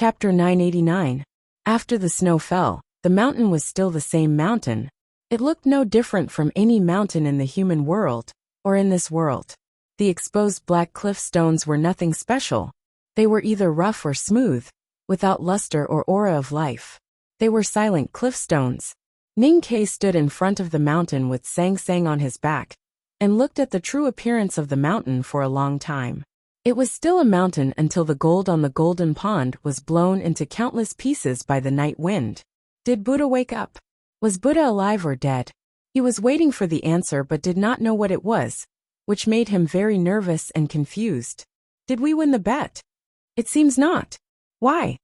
Chapter 989. After the snow fell, the mountain was still the same mountain. It looked no different from any mountain in the human world, or in this world. The exposed black cliff stones were nothing special. They were either rough or smooth, without luster or aura of life. They were silent cliff stones. Ning-Ke stood in front of the mountain with Sang-Sang on his back, and looked at the true appearance of the mountain for a long time. It was still a mountain until the gold on the golden pond was blown into countless pieces by the night wind. Did Buddha wake up? Was Buddha alive or dead? He was waiting for the answer but did not know what it was, which made him very nervous and confused. Did we win the bet? It seems not. Why?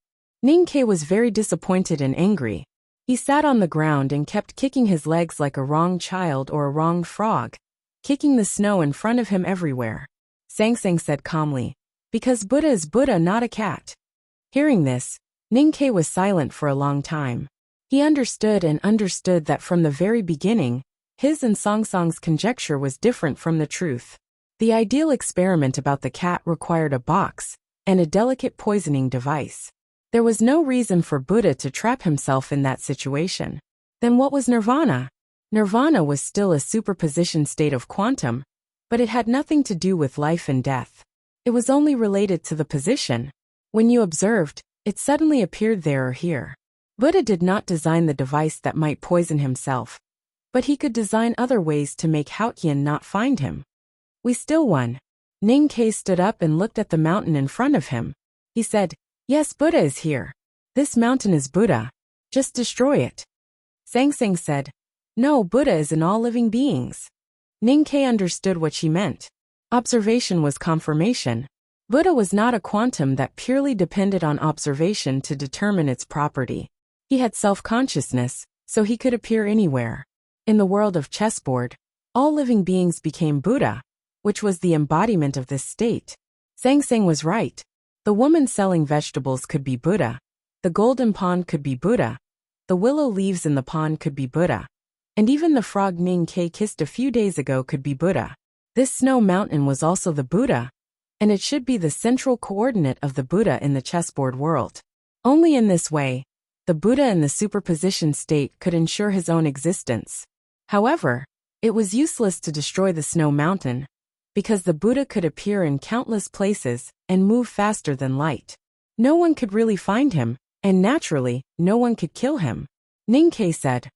Ning-Ke was very disappointed and angry. He sat on the ground and kept kicking his legs like a wrong child or a wrong frog, kicking the snow in front of him everywhere. Sang-Sang said calmly, "Because Buddha is Buddha, not a cat." Hearing this, Ning-Ke was silent for a long time. He understood that from the very beginning, his and Sang-Sang's conjecture was different from the truth. The ideal experiment about the cat required a box and a delicate poisoning device. There was no reason for Buddha to trap himself in that situation. Then what was nirvana? Nirvana was still a superposition state of quantum, but it had nothing to do with life and death. It was only related to the position. When you observed, it suddenly appeared there or here. Buddha did not design the device that might poison himself, but he could design other ways to make Haotian not find him. We still won. Ning-Ke stood up and looked at the mountain in front of him. He said, "Yes, Buddha is here. This mountain is Buddha. Just destroy it." Sang-Sang said, "No, Buddha is in all living beings." Ning-Ke understood what she meant. Observation was confirmation. Buddha was not a quantum that purely depended on observation to determine its property. He had self-consciousness, so he could appear anywhere. In the world of chessboard, all living beings became Buddha, which was the embodiment of this state. Sang-Sang was right. The woman selling vegetables could be Buddha. The golden pond could be Buddha. The willow leaves in the pond could be Buddha. And even the frog Ning-Ke kissed a few days ago could be Buddha. This snow mountain was also the Buddha, and it should be the central coordinate of the Buddha in the chessboard world. Only in this way, the Buddha in the superposition state could ensure his own existence. However, it was useless to destroy the snow mountain, because the Buddha could appear in countless places and move faster than light. No one could really find him, and naturally, no one could kill him. Ning-Ke said,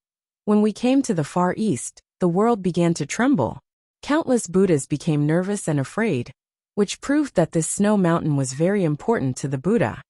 "When we came to the Far East, the world began to tremble. Countless Buddhas became nervous and afraid, which proved that this snow mountain was very important to the Buddha."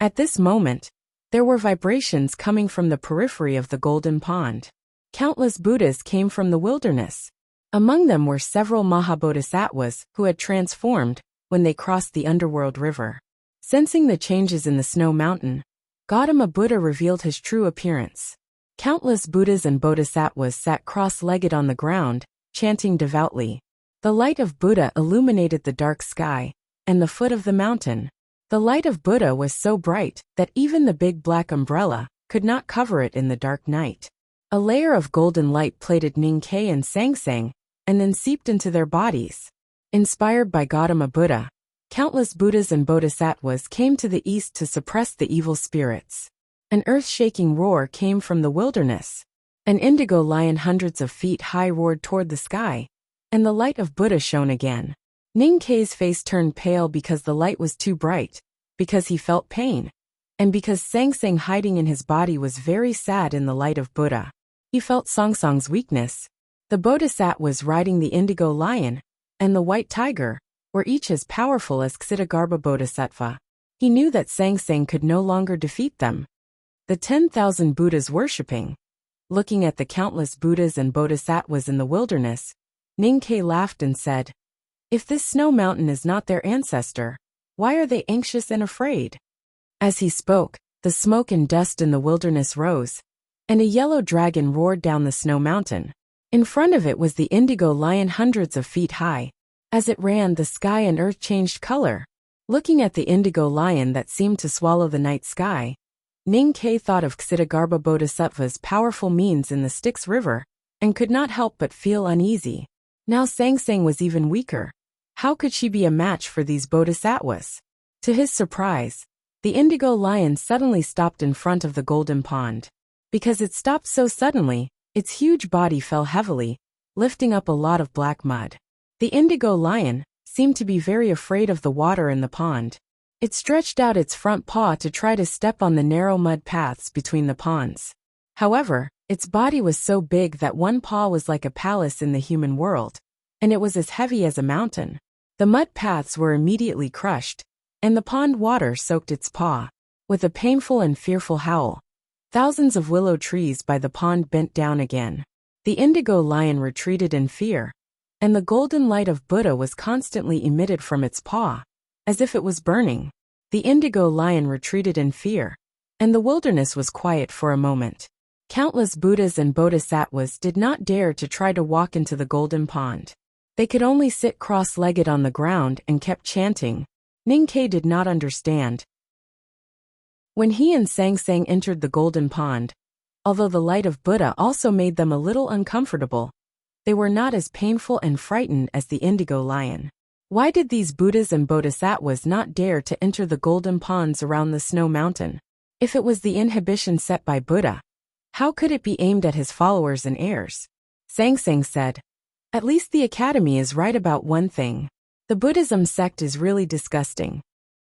At this moment, there were vibrations coming from the periphery of the golden pond. Countless Buddhas came from the wilderness. Among them were several Mahabodhisattvas who had transformed when they crossed the underworld river. Sensing the changes in the snow mountain, Gautama Buddha revealed his true appearance. Countless Buddhas and Bodhisattvas sat cross-legged on the ground, chanting devoutly. The light of Buddha illuminated the dark sky and the foot of the mountain. The light of Buddha was so bright that even the big black umbrella could not cover it in the dark night. A layer of golden light plated Ning-Ke and Sang-Sang, and then seeped into their bodies. Inspired by Gautama Buddha, countless Buddhas and Bodhisattvas came to the east to suppress the evil spirits. An earth-shaking roar came from the wilderness. An indigo lion hundreds of feet high roared toward the sky, and the light of Buddha shone again. Ning-Ke's face turned pale because the light was too bright, because he felt pain, and because Sang-Sang hiding in his body was very sad in the light of Buddha. He felt Sang-Sang's weakness. The Bodhisattvas riding the indigo lion and the white tiger were each as powerful as Ksitigarbha Bodhisattva. He knew that Sang-Sang could no longer defeat them. The 10,000 Buddhas worshipping. Looking at the countless Buddhas and Bodhisattvas in the wilderness, Ning-Ke laughed and said, "If this snow mountain is not their ancestor, why are they anxious and afraid?" As he spoke, the smoke and dust in the wilderness rose, and a yellow dragon roared down the snow mountain. In front of it was the indigo lion hundreds of feet high. As it ran, the sky and earth changed color. Looking at the indigo lion that seemed to swallow the night sky, Ning-Ke thought of Ksitigarbha Bodhisattva's powerful means in the Styx River, and could not help but feel uneasy. Now Sang-Sang was even weaker. How could she be a match for these bodhisattvas? To his surprise, The indigo lion suddenly stopped in front of the golden pond. Because it stopped so suddenly, its huge body fell heavily, lifting up a lot of black mud. The indigo lion seemed to be very afraid of the water in the pond. It stretched out its front paw to try to step on the narrow mud paths between the ponds. However, its body was so big that one paw was like a palace in the human world, and it was as heavy as a mountain. The mud paths were immediately crushed, and the pond water soaked its paw. With a painful and fearful howl, thousands of willow trees by the pond bent down again. The indigo lion retreated in fear, and the golden light of Buddha was constantly emitted from its paw, as if it was burning. The indigo lion retreated in fear, and the wilderness was quiet for a moment. Countless Buddhas and Bodhisattvas did not dare to try to walk into the golden pond. They could only sit cross-legged on the ground and kept chanting. Ninkei did not understand. When he and Sang Sang entered the golden pond, although the light of Buddha also made them a little uncomfortable, they were not as painful and frightened as the indigo lion. Why did these Buddhas and Bodhisattvas not dare to enter the golden ponds around the snow mountain? If it was the inhibition set by Buddha, how could it be aimed at his followers and heirs? Sang Sang said, "At least the Academy is right about one thing. The Buddhism sect is really disgusting."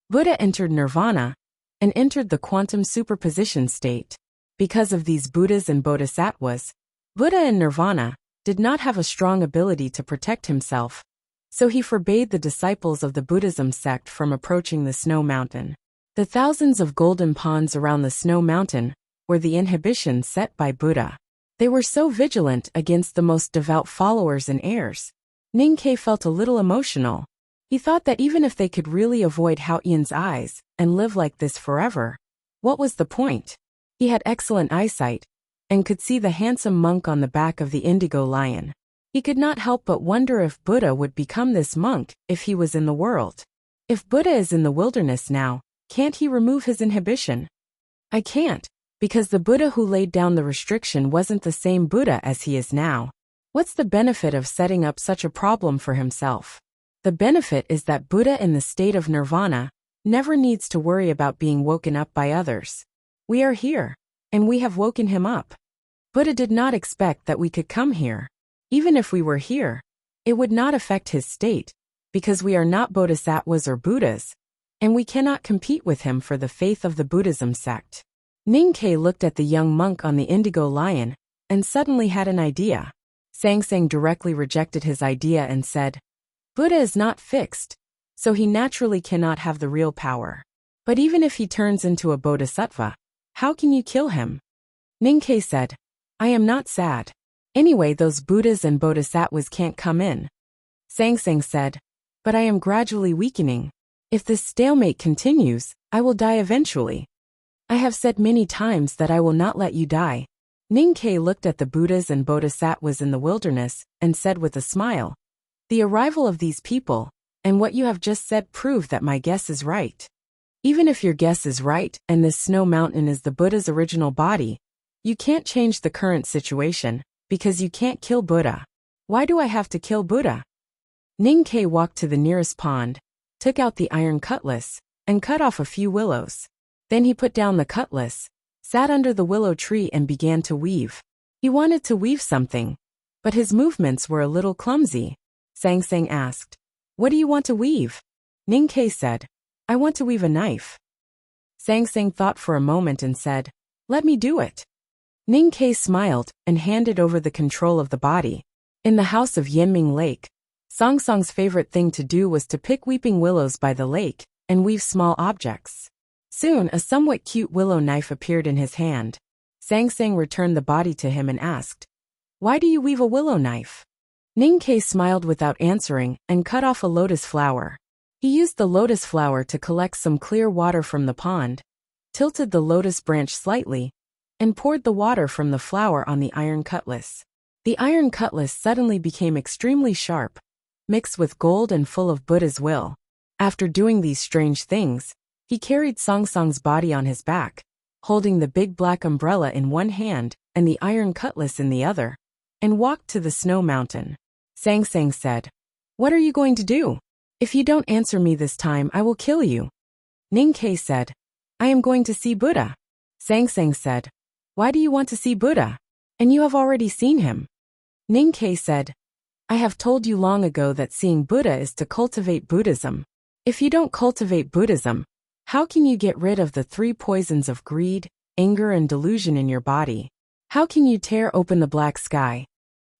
Buddha entered nirvana and entered the quantum superposition state. Because of these Buddhas and Bodhisattvas, Buddha in nirvana did not have a strong ability to protect himself, so he forbade the disciples of the Buddhism sect from approaching the snow mountain. The thousands of golden ponds around the snow mountain were the inhibitions set by Buddha. They were so vigilant against the most devout followers and heirs. Ninkei felt a little emotional. He thought that even if they could really avoid Hao Yan's eyes and live like this forever, what was the point? He had excellent eyesight and could see the handsome monk on the back of the indigo lion. He could not help but wonder if Buddha would become this monk if he was in the world. If Buddha is in the wilderness now, can't he remove his inhibition? I can't, because the Buddha who laid down the restriction wasn't the same Buddha as he is now. What's the benefit of setting up such a problem for himself? The benefit is that Buddha in the state of nirvana never needs to worry about being woken up by others. We are here, and we have woken him up. Buddha did not expect that we could come here. Even if we were here, it would not affect his state, because we are not bodhisattvas or Buddhas, and we cannot compete with him for the faith of the Buddhism sect. Ninkei looked at the young monk on the indigo lion and suddenly had an idea. Sang Sang directly rejected his idea and said, "Buddha is not fixed, so he naturally cannot have the real power. But even if he turns into a bodhisattva, how can you kill him?" Ninkei said, "I am not sad. Anyway, those Buddhas and bodhisattvas can't come in." Sang Sang said, "But I am gradually weakening. If this stalemate continues, I will die eventually." "I have said many times that I will not let you die." Ninkei looked at the Buddhas and Bodhisattvas in the wilderness and said with a smile, "The arrival of these people and what you have just said prove that my guess is right. Even if your guess is right and this snow mountain is the Buddha's original body, you can't change the current situation because you can't kill Buddha. Why do I have to kill Buddha?" Ninkei walked to the nearest pond, took out the iron cutlass, and cut off a few willows. Then he put down the cutlass, sat under the willow tree and began to weave. He wanted to weave something, but his movements were a little clumsy. Sang Sang asked, "What do you want to weave?" Ninkei said, "I want to weave a knife." Sang Sang thought for a moment and said, "Let me do it." Ninkei smiled and handed over the control of the body. In the house of Yenming Lake, Song Song's favorite thing to do was to pick weeping willows by the lake and weave small objects. Soon, a somewhat cute willow knife appeared in his hand. Sang Sang returned the body to him and asked, "Why do you weave a willow knife?" Ninkei smiled without answering and cut off a lotus flower. He used the lotus flower to collect some clear water from the pond, tilted the lotus branch slightly, and poured the water from the flower on the iron cutlass. The iron cutlass suddenly became extremely sharp, mixed with gold and full of Buddha's will. After doing these strange things, he carried Song Song's body on his back, holding the big black umbrella in one hand and the iron cutlass in the other, and walked to the snow mountain. Sang Sang said, "What are you going to do? If you don't answer me this time, I will kill you." Ninkei said, I am going to see Buddha. Sang said, why do you want to see Buddha? And you have already seen him. Ninkei said, I have told you long ago that seeing Buddha is to cultivate Buddhism. If you don't cultivate Buddhism, how can you get rid of the 3 poisons of greed, anger and delusion in your body? How can you tear open the black sky?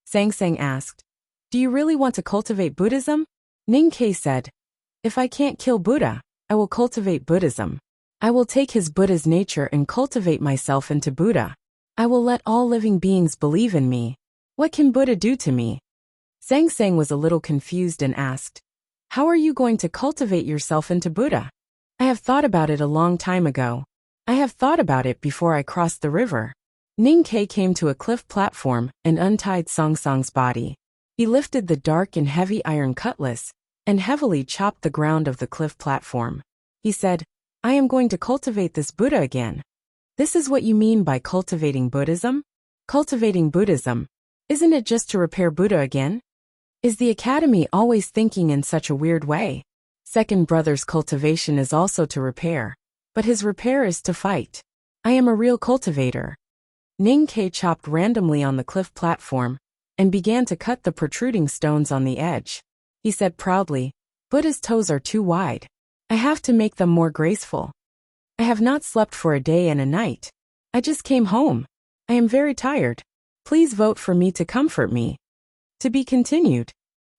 Sang asked, do you really want to cultivate Buddhism? Ninkei said, if I can't kill Buddha, I will cultivate Buddhism. I will take his Buddha's nature and cultivate myself into Buddha. I will let all living beings believe in me. What can Buddha do to me? Sang was a little confused and asked, how are you going to cultivate yourself into Buddha? I have thought about it a long time ago. I have thought about it before I crossed the river. Ninkei came to a cliff platform and untied Song's body. He lifted the dark and heavy iron cutlass and heavily chopped the ground of the cliff platform. He said, I am going to cultivate this Buddha again. This is what you mean by cultivating Buddhism? Cultivating Buddhism, isn't it just to repair Buddha again? Is the Academy always thinking in such a weird way? Second brother's cultivation is also to repair, but his repair is to fight. I am a real cultivator. Ninkei chopped randomly on the cliff platform and began to cut the protruding stones on the edge. He said proudly, Buddha's toes are too wide. I have to make them more graceful. I have not slept for a day and a night. I just came home. I am very tired. Please vote for me to comfort me. To be continued.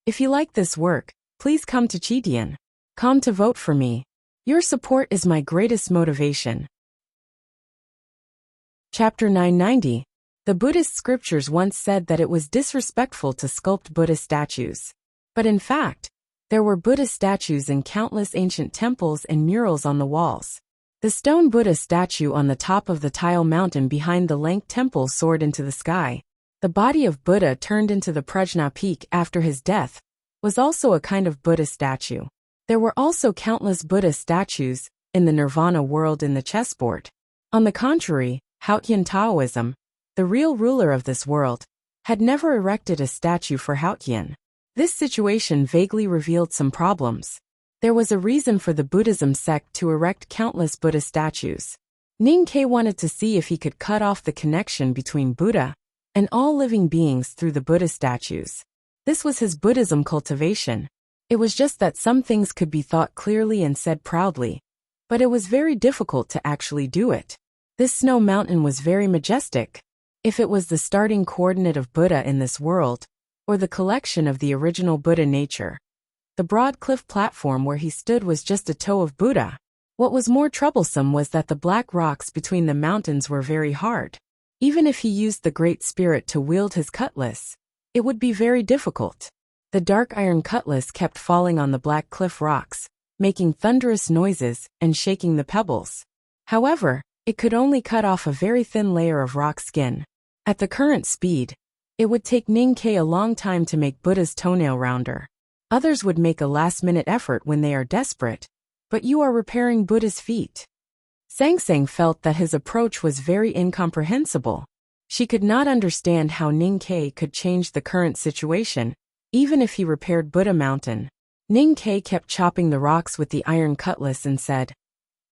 If you like this work, please come to Chidian. Come to vote for me. Your support is my greatest motivation. Chapter 990. The Buddhist scriptures once said that it was disrespectful to sculpt Buddha statues. But in fact, there were Buddha statues in countless ancient temples and murals on the walls. The stone Buddha statue on the top of the tile mountain behind the Lank temple soared into the sky. The body of Buddha turned into the Prajna peak after his death was also a kind of Buddha statue. There were also countless Buddha statues in the Nirvana world in the chessboard. On the contrary, Hautian Taoism, the real ruler of this world, had never erected a statue for Hautian. This situation vaguely revealed some problems. There was a reason for the Buddhism sect to erect countless Buddha statues. Ninkei wanted to see if he could cut off the connection between Buddha and all living beings through the Buddha statues. This was his Buddhism cultivation. It was just that some things could be thought clearly and said proudly, but it was very difficult to actually do it. This snow mountain was very majestic. If it was the starting coordinate of Buddha in this world, or the collection of the original Buddha nature. The broad cliff platform where he stood was just a toe of Buddha. What was more troublesome was that the black rocks between the mountains were very hard. Even if he used the Great Spirit to wield his cutlass, it would be very difficult. The dark iron cutlass kept falling on the black cliff rocks, making thunderous noises and shaking the pebbles. However, it could only cut off a very thin layer of rock skin. At the current speed, it would take Ninkei a long time to make Buddha's toenail rounder. Others would make a last-minute effort when they are desperate, but you are repairing Buddha's feet. Sang felt that his approach was very incomprehensible. She could not understand how Ninkei could change the current situation, even if he repaired Buddha Mountain. Ninkei kept chopping the rocks with the iron cutlass and said,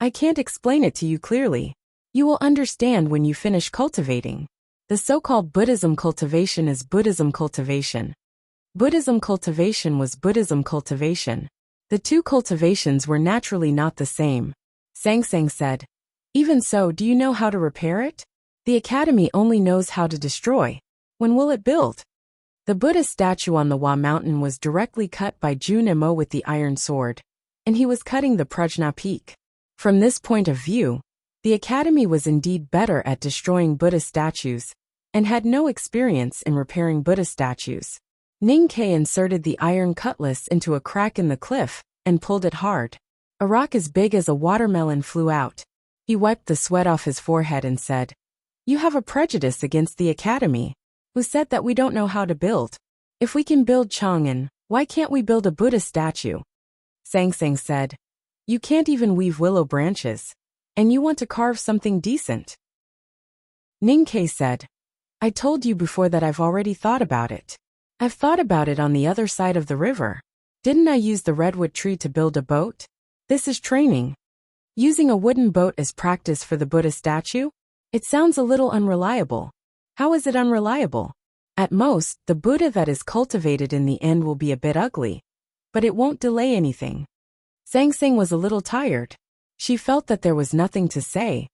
I can't explain it to you clearly. You will understand when you finish cultivating. The so-called Buddhism cultivation is Buddhism cultivation. Buddhism cultivation was Buddhism cultivation. The two cultivations were naturally not the same. Sang said, even so, do you know how to repair it? The Academy only knows how to destroy. When will it build? The Buddha statue on the Wa mountain was directly cut by Jun Emo with the iron sword, and he was cutting the Prajna peak. From this point of view, the Academy was indeed better at destroying Buddha statues, and had no experience in repairing Buddha statues. Ninkei inserted the iron cutlass into a crack in the cliff, and pulled it hard. A rock as big as a watermelon flew out. He wiped the sweat off his forehead and said, You have a prejudice against the Academy, who said that we don't know how to build. If we can build Chang'an, why can't we build a Buddha statue? Sang said, You can't even weave willow branches, and you want to carve something decent. Ninkei said, I told you before that I've already thought about it. I've thought about it on the other side of the river. Didn't I use the redwood tree to build a boat? This is training. Using a wooden boat as practice for the Buddha statue? It sounds a little unreliable. How is it unreliable? At most, the Buddha that is cultivated in the end will be a bit ugly. But it won't delay anything. Sang Sang was a little tired. She felt that there was nothing to say.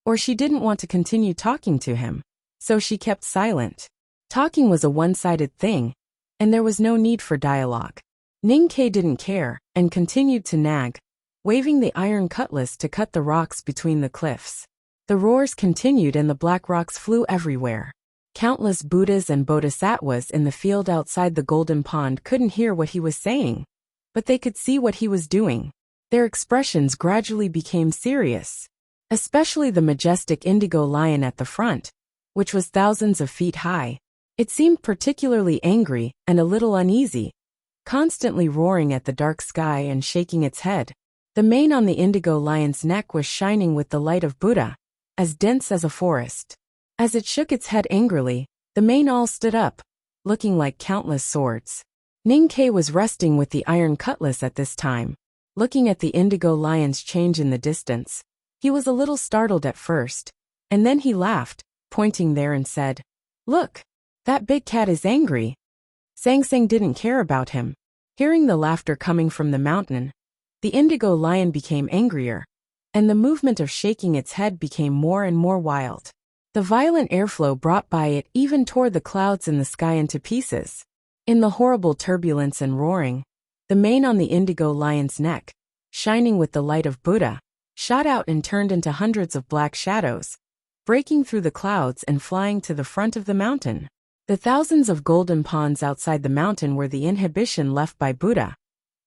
Or she didn't want to continue talking to him. So she kept silent. Talking was a one-sided thing, and there was no need for dialogue. Ning Ke didn't care, and continued to nag, waving the iron cutlass to cut the rocks between the cliffs. The roars continued and the black rocks flew everywhere. Countless Buddhas and Bodhisattvas in the field outside the golden pond couldn't hear what he was saying, but they could see what he was doing. Their expressions gradually became serious, especially the majestic indigo lion at the front, which was thousands of feet high. It seemed particularly angry and a little uneasy, constantly roaring at the dark sky and shaking its head. The mane on the indigo lion's neck was shining with the light of Buddha, as dense as a forest. As it shook its head angrily, the mane all stood up, looking like countless swords. Ning Ke was resting with the iron cutlass at this time, looking at the indigo lion's change in the distance. He was a little startled at first, and then he laughed, pointing there and said, "Look, that big cat is angry." Sang Sang didn't care about him. Hearing the laughter coming from the mountain, the indigo lion became angrier, and the movement of shaking its head became more and more wild. The violent airflow brought by it even tore the clouds in the sky into pieces. In the horrible turbulence and roaring, the mane on the indigo lion's neck, shining with the light of Buddha, shot out and turned into hundreds of black shadows, breaking through the clouds and flying to the front of the mountain. The thousands of golden ponds outside the mountain were the inhibition left by Buddha,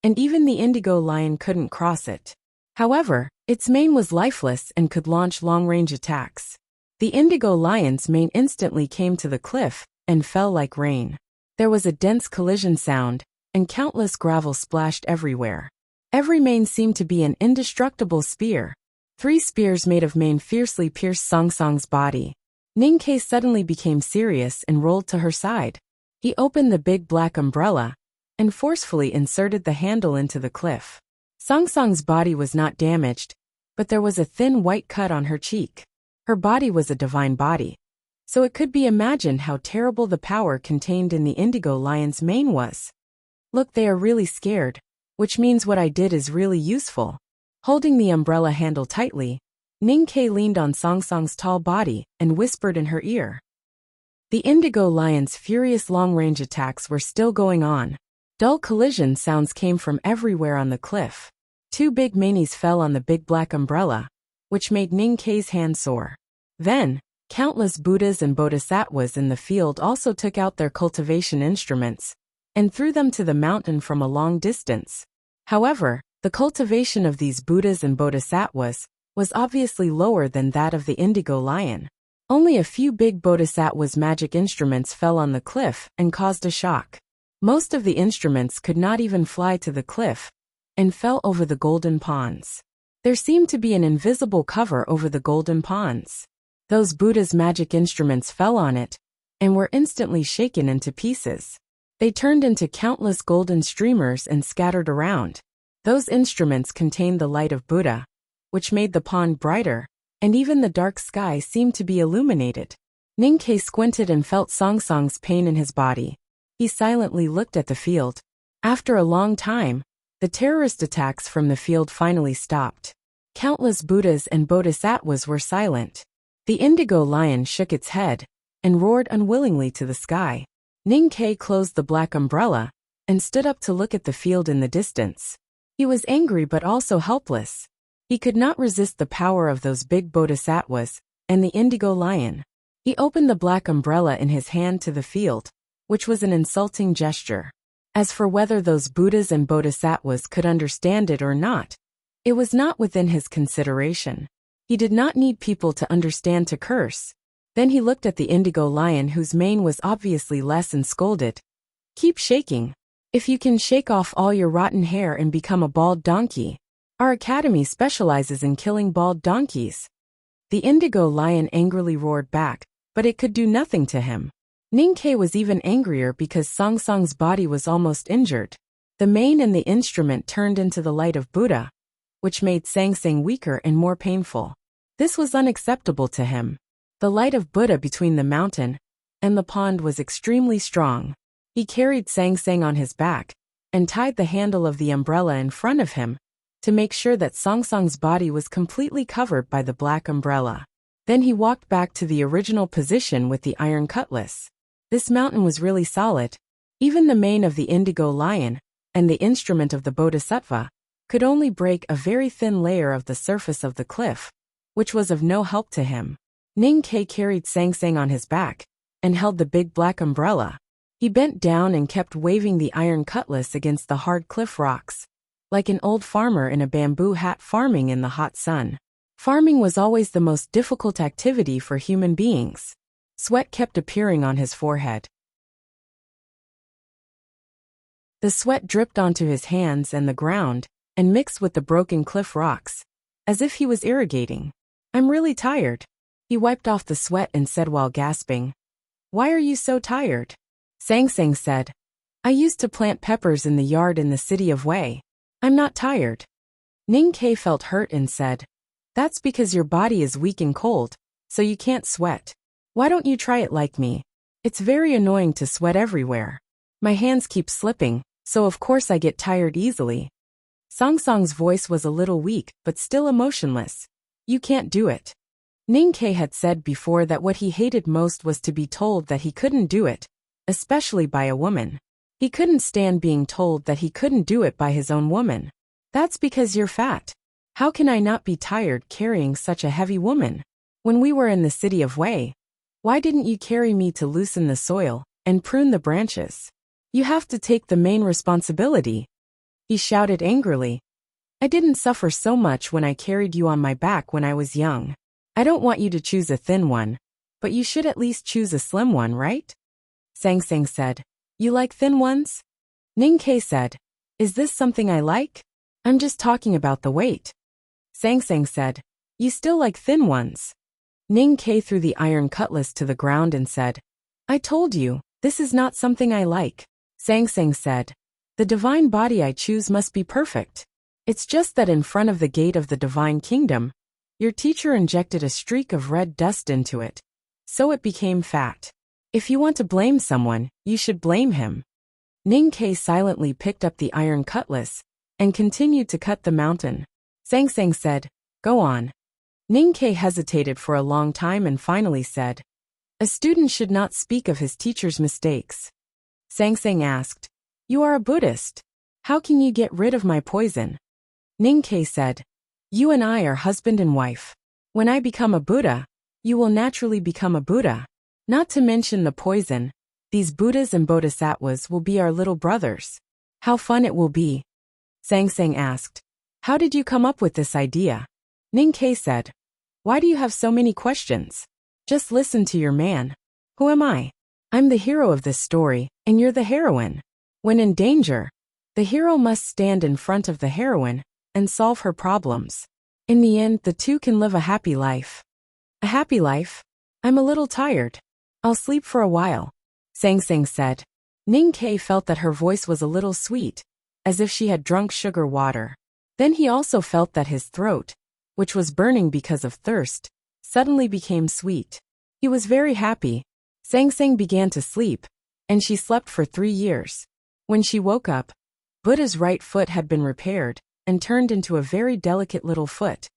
and even the indigo lion couldn't cross it. However, its mane was lifeless and could launch long-range attacks. The indigo lion's mane instantly came to the cliff and fell like rain. There was a dense collision sound, and countless gravel splashed everywhere. Every mane seemed to be an indestructible spear. 3 spears made of mane fiercely pierced Song Song's body. Ning Ke suddenly became serious and rolled to her side. He opened the big black umbrella and forcefully inserted the handle into the cliff. Song Song's body was not damaged, but there was a thin white cut on her cheek. Her body was a divine body, so it could be imagined how terrible the power contained in the indigo lion's mane was. "Look, they are really scared, which means what I did is really useful." Holding the umbrella handle tightly, Ning Ke leaned on Song Song's tall body and whispered in her ear. The indigo lion's furious long-range attacks were still going on. Dull collision sounds came from everywhere on the cliff. 2 big manes fell on the big black umbrella, which made Ning Ke's hand sore. Then, countless Buddhas and Bodhisattvas in the field also took out their cultivation instruments and threw them to the mountain from a long distance. However, the cultivation of these Buddhas and Bodhisattvas was obviously lower than that of the indigo lion. Only a few big Bodhisattvas' magic instruments fell on the cliff and caused a shock. Most of the instruments could not even fly to the cliff and fell over the golden ponds. There seemed to be an invisible cover over the golden ponds. Those Buddha's magic instruments fell on it and were instantly shaken into pieces. They turned into countless golden streamers and scattered around. Those instruments contained the light of Buddha, which made the pond brighter, and even the dark sky seemed to be illuminated. Ning Ke squinted and felt Song Song's pain in his body. He silently looked at the field. After a long time, the terrorist attacks from the field finally stopped. Countless Buddhas and Bodhisattvas were silent. The indigo lion shook its head and roared unwillingly to the sky. Ning Ke closed the black umbrella and stood up to look at the field in the distance. He was angry but also helpless. He could not resist the power of those big Bodhisattvas and the indigo lion. He opened the black umbrella in his hand to the field, which was an insulting gesture. As for whether those Buddhas and Bodhisattvas could understand it or not, it was not within his consideration. He did not need people to understand to curse. Then he looked at the indigo lion whose mane was obviously less and scolded. "Keep shaking. If you can shake off all your rotten hair and become a bald donkey. Our academy specializes in killing bald donkeys." The indigo lion angrily roared back, but it could do nothing to him. Ning Ke was even angrier because Song Song's body was almost injured. The mane and the instrument turned into the light of Buddha, which made Sang Sang weaker and more painful. This was unacceptable to him. The light of Buddha between the mountain and the pond was extremely strong. He carried Sang Sang on his back and tied the handle of the umbrella in front of him to make sure that Sang Sang's body was completely covered by the black umbrella. Then he walked back to the original position with the iron cutlass. This mountain was really solid. Even the mane of the indigo lion and the instrument of the bodhisattva could only break a very thin layer of the surface of the cliff, which was of no help to him. Ning Ke carried Sang Sang on his back and held the big black umbrella. He bent down and kept waving the iron cutlass against the hard cliff rocks, like an old farmer in a bamboo hat farming in the hot sun. Farming was always the most difficult activity for human beings. Sweat kept appearing on his forehead. The sweat dripped onto his hands and the ground and mixed with the broken cliff rocks, as if he was irrigating. "I'm really tired." He wiped off the sweat and said while gasping, "Why are you so tired?" Sang Sang said, "I used to plant peppers in the yard in the city of Wei. I'm not tired." Ning Ke felt hurt and said, "That's because your body is weak and cold, so you can't sweat. Why don't you try it like me? It's very annoying to sweat everywhere. My hands keep slipping, so of course I get tired easily." Sang Sang's voice was a little weak, but still emotionless. "You can't do it." Ning Ke had said before that what he hated most was to be told that he couldn't do it, especially by a woman. He couldn't stand being told that he couldn't do it by his own woman. "That's because you're fat. How can I not be tired carrying such a heavy woman? When we were in the city of Wei, why didn't you carry me to loosen the soil and prune the branches? You have to take the main responsibility." He shouted angrily. "I didn't suffer so much when I carried you on my back when I was young. I don't want you to choose a thin one, but you should at least choose a slim one, right?" Sang Sang said, "You like thin ones?" Ning Ke said, "Is this something I like? I'm just talking about the weight." Sang Sang said, "You still like thin ones." Ning Ke threw the iron cutlass to the ground and said, "I told you, this is not something I like." Sang Sang said, "The divine body I choose must be perfect. It's just that in front of the gate of the divine kingdom, your teacher injected a streak of red dust into it, so it became fat. If you want to blame someone, you should blame him." Ning Ke silently picked up the iron cutlass and continued to cut the mountain. Sang Sang said, "Go on." Ning Ke hesitated for a long time and finally said, "A student should not speak of his teacher's mistakes." Sang Sang asked, "You are a Buddhist. How can you get rid of my poison?" Ning Ke said, "You and I are husband and wife. When I become a Buddha, you will naturally become a Buddha. Not to mention the poison, these Buddhas and Bodhisattvas will be our little brothers. How fun it will be." Sang Sang asked, "How did you come up with this idea?" Ning Ke said, "Why do you have so many questions? Just listen to your man. Who am I? I'm the hero of this story, and you're the heroine. When in danger, the hero must stand in front of the heroine and solve her problems. In the end, the two can live a happy life." "A happy life? I'm a little tired. I'll sleep for a while," Sang Sang said. Ning Ke felt that her voice was a little sweet, as if she had drunk sugar water. Then he also felt that his throat, which was burning because of thirst, suddenly became sweet. He was very happy. Sang Sang began to sleep, and she slept for 3 years. When she woke up, Buddha's right foot had been repaired and turned into a very delicate little foot.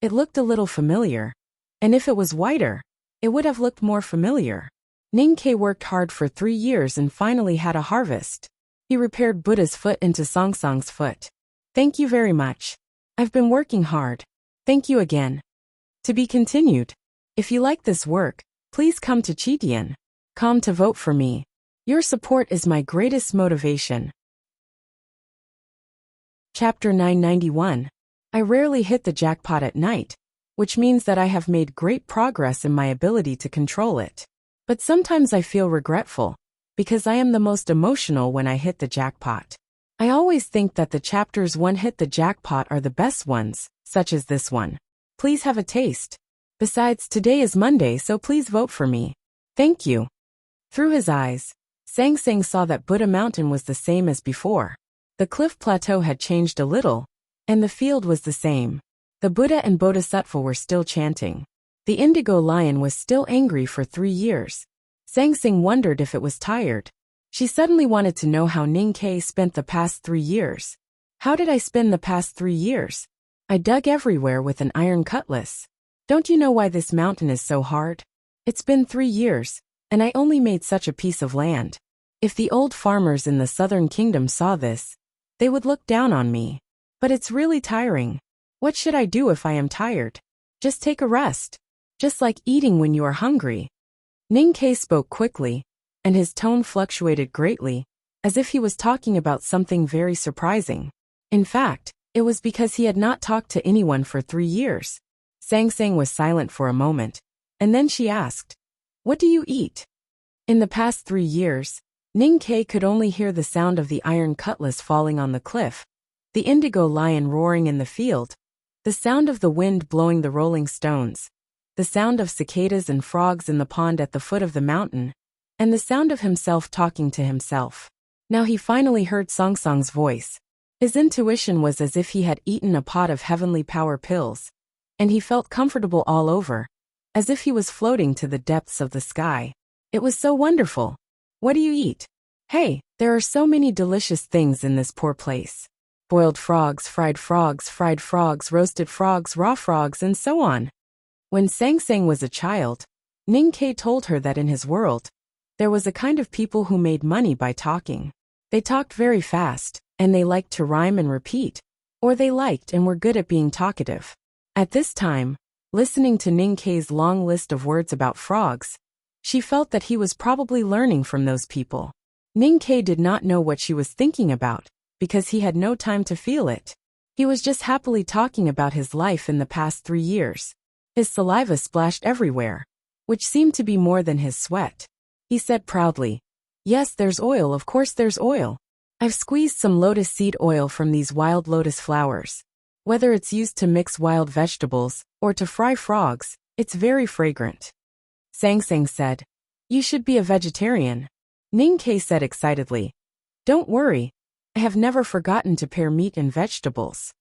It looked a little familiar, and if it was whiter, it would have looked more familiar. Ning Ke worked hard for 3 years and finally had a harvest. He repaired Buddha's foot into Sang Sang's foot. "Thank you very much. I've been working hard. Thank you again." To be continued. If you like this work, please come to Chitian.com to vote for me. Your support is my greatest motivation. Chapter 991. I rarely hit the jackpot at night, which means that I have made great progress in my ability to control it. But sometimes I feel regretful, because I am the most emotional when I hit the jackpot. I always think that the chapters one hit the jackpot are the best ones, such as this one. Please have a taste. Besides, today is Monday, so please vote for me. Thank you. Through his eyes, Sang Sang saw that Buddha Mountain was the same as before. The cliff plateau had changed a little, And the field was the same. The Buddha and Bodhisattva were still chanting. The indigo lion was still angry for 3 years. Sangsing wondered if it was tired. She suddenly wanted to know how Ning Ke spent the past 3 years. How did I spend the past 3 years? I dug everywhere with an iron cutlass. Don't you know why this mountain is so hard? It's been 3 years, and I only made such a piece of land. If the old farmers in the southern kingdom saw this, they would look down on me. But it's really tiring. What should I do if I am tired? Just take a rest. Just like eating when you are hungry. Ning Ke spoke quickly, and his tone fluctuated greatly, as if he was talking about something very surprising. In fact, it was because he had not talked to anyone for 3 years. Sangsang was silent for a moment, and then she asked, "What do you eat?" In the past 3 years, Ning Ke could only hear the sound of the iron cutlass falling on the cliff, the indigo lion roaring in the field, the sound of the wind blowing the rolling stones, the sound of cicadas and frogs in the pond at the foot of the mountain, and the sound of himself talking to himself. Now he finally heard Songsong's voice. His intuition was as if he had eaten a pot of heavenly power pills, and he felt comfortable all over, as if he was floating to the depths of the sky. It was so wonderful. What do you eat? Hey, there are so many delicious things in this poor place. Boiled frogs, fried frogs, roasted frogs, raw frogs, and so on. When Sangsang was a child, Ning Ke told her that in his world, there was a kind of people who made money by talking. They talked very fast, and they liked to rhyme and repeat, or they liked and were good at being talkative. At this time, listening to Ning Ke's long list of words about frogs, she felt that he was probably learning from those people. Ning Ke did not know what she was thinking about, because he had no time to feel it. He was just happily talking about his life in the past 3 years. His saliva splashed everywhere, which seemed to be more than his sweat. He said proudly, "Yes, there's oil, of course there's oil. I've squeezed some lotus seed oil from these wild lotus flowers. Whether it's used to mix wild vegetables, or to fry frogs, it's very fragrant." Sangsang said, "You should be a vegetarian." Ning Ke said excitedly, "Don't worry, I have never forgotten to pair meat and vegetables.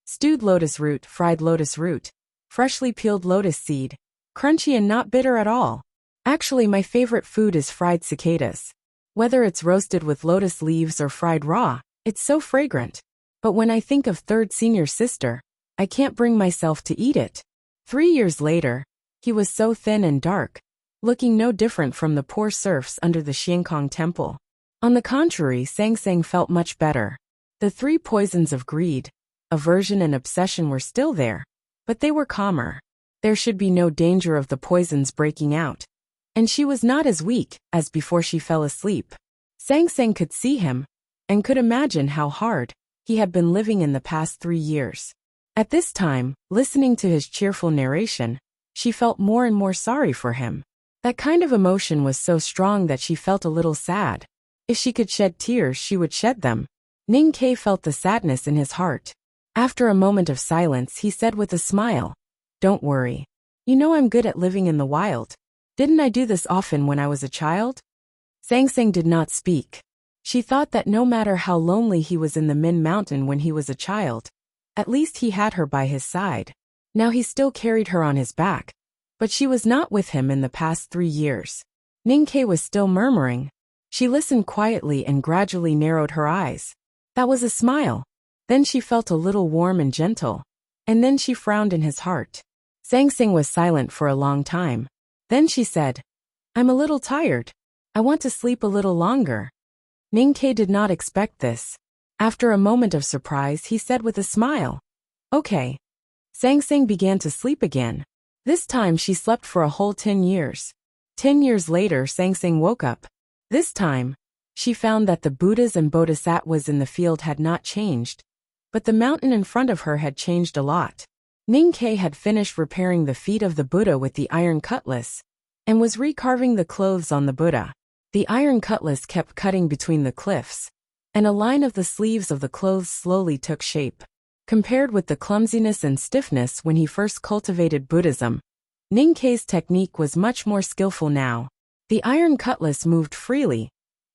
Stewed lotus root, fried lotus root, freshly peeled lotus seed, crunchy and not bitter at all. Actually, my favorite food is fried cicadas. Whether it's roasted with lotus leaves or fried raw, it's so fragrant. But when I think of third senior sister, I can't bring myself to eat it." 3 years later, he was so thin and dark, looking no different from the poor serfs under the Xiankong temple. On the contrary, Sangsang felt much better. The 3 poisons of greed, aversion and obsession were still there, but they were calmer. There should be no danger of the poisons breaking out. And she was not as weak as before she fell asleep. Sangsang could see him, and could imagine how hard he had been living in the past 3 years. At this time, listening to his cheerful narration, she felt more and more sorry for him. That kind of emotion was so strong that she felt a little sad. If she could shed tears, she would shed them. Ning Ke felt the sadness in his heart. After a moment of silence, he said with a smile, "Don't worry. You know I'm good at living in the wild. Didn't I do this often when I was a child?" Sangsang did not speak. She thought that no matter how lonely he was in the Min Mountain when he was a child, at least he had her by his side. Now he still carried her on his back, but she was not with him in the past 3 years. Ning Ke was still murmuring. She listened quietly and gradually narrowed her eyes. That was a smile. Then she felt a little warm and gentle. And then she frowned in his heart. Sangsang was silent for a long time. Then she said, "I'm a little tired. I want to sleep a little longer." Ning Ke did not expect this. After a moment of surprise, he said with a smile, "Okay." Sangsang began to sleep again. This time she slept for a whole 10 years. 10 years later, Sangsang woke up. This time, she found that the Buddhas and Bodhisattvas in the field had not changed, but the mountain in front of her had changed a lot. Ning Ke had finished repairing the feet of the Buddha with the iron cutlass, and was recarving the clothes on the Buddha. The iron cutlass kept cutting between the cliffs, and a line of the sleeves of the clothes slowly took shape. Compared with the clumsiness and stiffness when he first cultivated Buddhism, Ning Ke's technique was much more skillful now. The iron cutlass moved freely,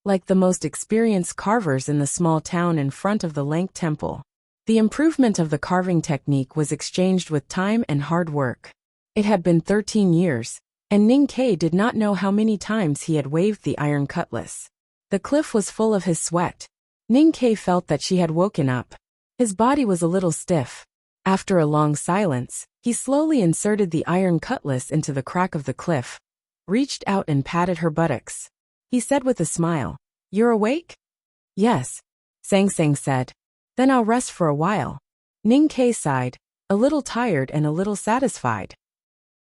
like the most experienced carvers in the small town in front of the Lank Temple. The improvement of the carving technique was exchanged with time and hard work. It had been 13 years, and Ning Ke did not know how many times he had waved the iron cutlass. The cliff was full of his sweat. Ning Ke felt that she had woken up. His body was a little stiff. After a long silence, he slowly inserted the iron cutlass into the crack of the cliff, reached out and patted her buttocks. He said with a smile, "You're awake?" "Yes," Sang Sang said. "Then I'll rest for a while." Ning Ke sighed, a little tired and a little satisfied.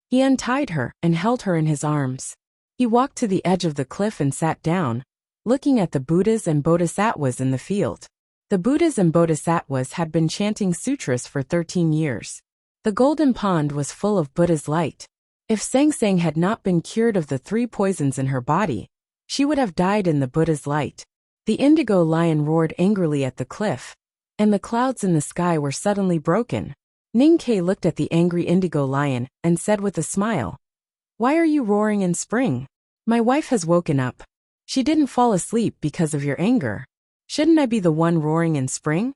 He untied her and held her in his arms. He walked to the edge of the cliff and sat down, looking at the Buddhas and Bodhisattvas in the field. The Buddhas and Bodhisattvas had been chanting sutras for 13 years. The golden pond was full of Buddha's light. If Sang Sang had not been cured of the 3 poisons in her body, she would have died in the Buddha's light. The indigo lion roared angrily at the cliff, and the clouds in the sky were suddenly broken. Ning Ke looked at the angry indigo lion and said with a smile, "Why are you roaring in spring? My wife has woken up. She didn't fall asleep because of your anger. Shouldn't I be the one roaring in spring?"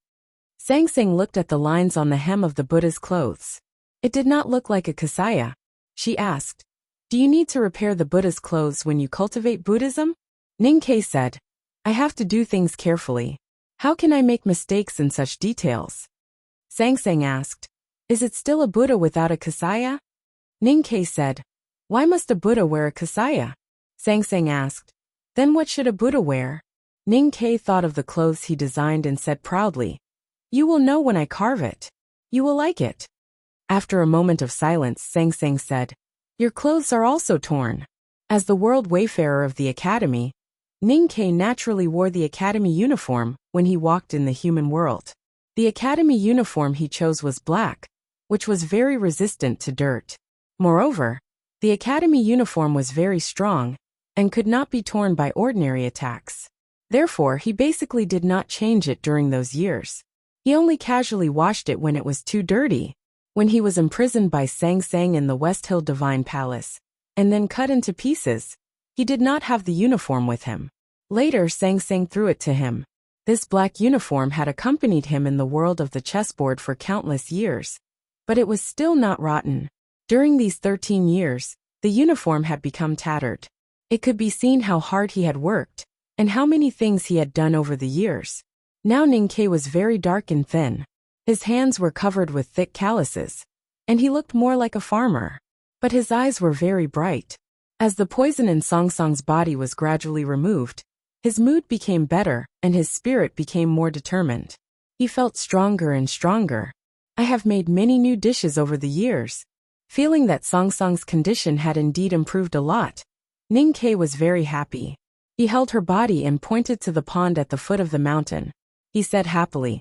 Sang Sang looked at the lines on the hem of the Buddha's clothes. It did not look like a kasaya. She asked, "Do you need to repair the Buddha's clothes when you cultivate Buddhism?" Ning Ke said, "I have to do things carefully. How can I make mistakes in such details?" Sang Sang asked, "Is it still a Buddha without a kasaya?" Ning Ke said, "Why must a Buddha wear a kasaya?" Sang Sang asked, "Then what should a Buddha wear?" Ning Ke thought of the clothes he designed and said proudly, "You will know when I carve it. You will like it." After a moment of silence, Sang Sang said, "Your clothes are also torn." As the world wayfarer of the academy, Ning Ke naturally wore the academy uniform when he walked in the human world. The academy uniform he chose was black, which was very resistant to dirt. Moreover, the academy uniform was very strong and could not be torn by ordinary attacks. Therefore, he basically did not change it during those years. He only casually washed it when it was too dirty, when he was imprisoned by Sang Sang in the West Hill Divine Palace, and then cut into pieces. He did not have the uniform with him. Later, Sang Sang threw it to him. This black uniform had accompanied him in the world of the chessboard for countless years, but it was still not rotten. During these 13 years, the uniform had become tattered. It could be seen how hard he had worked, and how many things he had done over the years. Now Ning Ke was very dark and thin. His hands were covered with thick calluses, and he looked more like a farmer. But his eyes were very bright. As the poison in Song Song's body was gradually removed, his mood became better, and his spirit became more determined. He felt stronger and stronger. "I have made many new dishes over the years." Feeling that Song Song's condition had indeed improved a lot, Ning Ke was very happy. He held her body and pointed to the pond at the foot of the mountain. He said happily,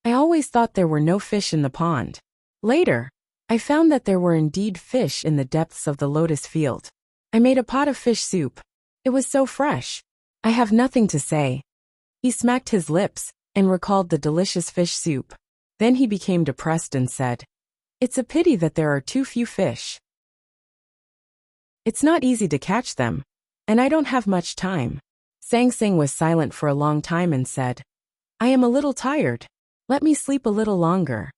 "I always thought there were no fish in the pond. Later, I found that there were indeed fish in the depths of the lotus field. I made a pot of fish soup. It was so fresh. I have nothing to say." He smacked his lips and recalled the delicious fish soup. Then he became depressed and said, "It's a pity that there are too few fish. It's not easy to catch them, and I don't have much time." Sang Sang was silent for a long time and said, "I am a little tired. Let me sleep a little longer."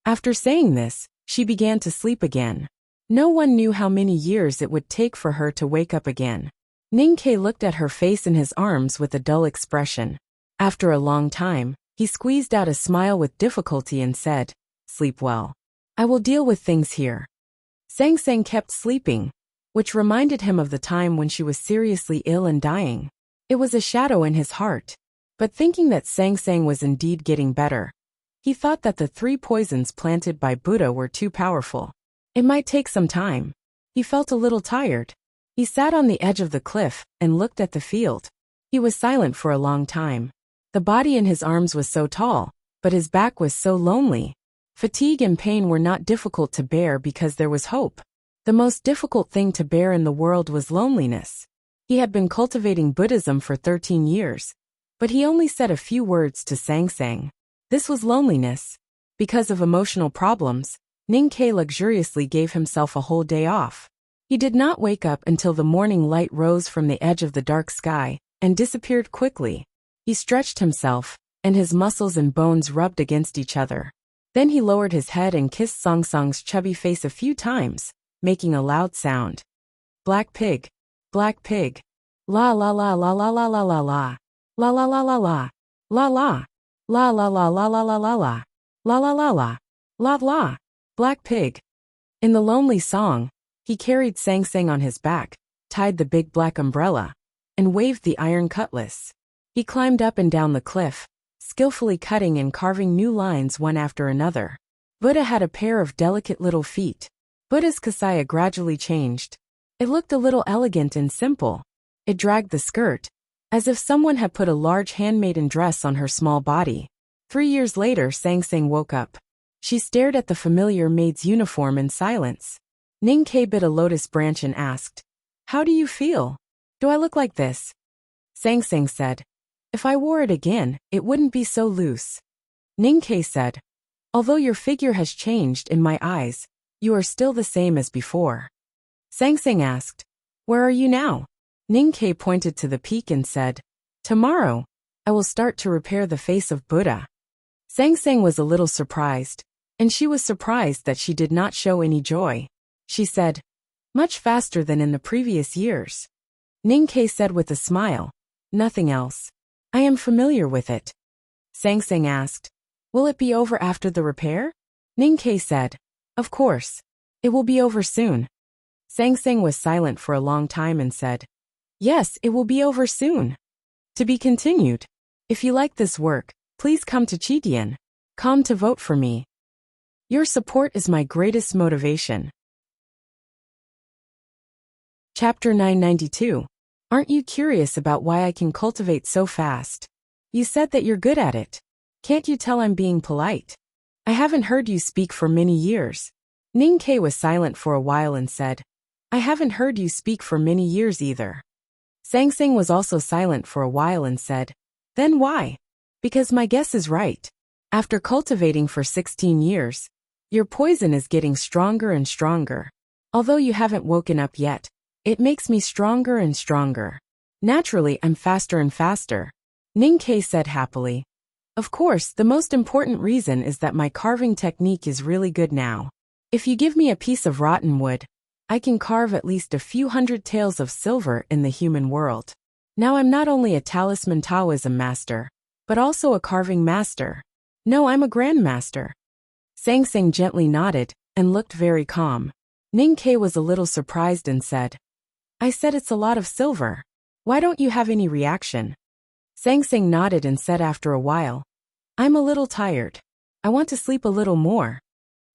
After saying this, she began to sleep again. No one knew how many years it would take for her to wake up again. Ning Ke looked at her face in his arms with a dull expression. After a long time, he squeezed out a smile with difficulty and said, "Sleep well. I will deal with things here." Sang Sang kept sleeping, which reminded him of the time when she was seriously ill and dying. It was a shadow in his heart. But thinking that Sang Sang was indeed getting better, he thought that the 3 poisons planted by Buddha were too powerful. It might take some time. He felt a little tired. He sat on the edge of the cliff and looked at the field. He was silent for a long time. The body in his arms was so tall, but his back was so lonely. Fatigue and pain were not difficult to bear because there was hope. The most difficult thing to bear in the world was loneliness. He had been cultivating Buddhism for 13 years, but he only said a few words to Sang Sang. This was loneliness. Because of emotional problems, Ning Ke luxuriously gave himself a whole day off. He did not wake up until the morning light rose from the edge of the dark sky and disappeared quickly. He stretched himself, and his muscles and bones rubbed against each other. Then he lowered his head and kissed Song Song's chubby face a few times, making a loud sound. Black pig. Black pig. La la la la la la la la la. La la la la la. La la. La la la la la la la la. La la la la. La la. Black pig. In the lonely song, he carried Sang Sang on his back, tied the big black umbrella, and waved the iron cutlass. He climbed up and down the cliff, skillfully cutting and carving new lines one after another. Buddha had a pair of delicate little feet. Buddha's kasaya gradually changed. It looked a little elegant and simple. It dragged the skirt, as if someone had put a large handmaiden dress on her small body. 3 years later, Sang Sang woke up. She stared at the familiar maid's uniform in silence. Ning Ke bit a lotus branch and asked, "How do you feel? Do I look like this?" Sang Sang said, "If I wore it again, it wouldn't be so loose." Ning Ke said, "Although your figure has changed in my eyes, you are still the same as before." Sang Sang asked, "Where are you now?" Ning Ke pointed to the peak and said, "Tomorrow, I will start to repair the face of Buddha." Sang Sang was a little surprised, and she was surprised that she did not show any joy. She said, "Much faster than in the previous years." Ning Ke said with a smile, "Nothing else. I am familiar with it." Sang Sang asked, "Will it be over after the repair?" Ning Ke said, "Of course. It will be over soon." Sang Sang was silent for a long time and said, "Yes, it will be over soon." To be continued. If you like this work, please come to Chitian.com to vote for me. Your support is my greatest motivation. Chapter 992. Aren't you curious about why I can cultivate so fast? You said that you're good at it. Can't you tell I'm being polite? I haven't heard you speak for many years. Ning Ke was silent for a while and said, "I haven't heard you speak for many years either." Sang Sang was also silent for a while and said, "Then why?" "Because my guess is right. After cultivating for 16 years, your poison is getting stronger and stronger. Although you haven't woken up yet, it makes me stronger and stronger. Naturally, I'm faster and faster." Ning Ke said happily. "Of course, the most important reason is that my carving technique is really good now. If you give me a piece of rotten wood, I can carve at least a few hundred taels of silver in the human world. Now I'm not only a talisman Taoism master, but also a carving master. No, I'm a grandmaster." Sang Sang gently nodded and looked very calm. Ning Ke was a little surprised and said, "I said it's a lot of silver. Why don't you have any reaction?" Sang Sang nodded and said after a while, "I'm a little tired. I want to sleep a little more."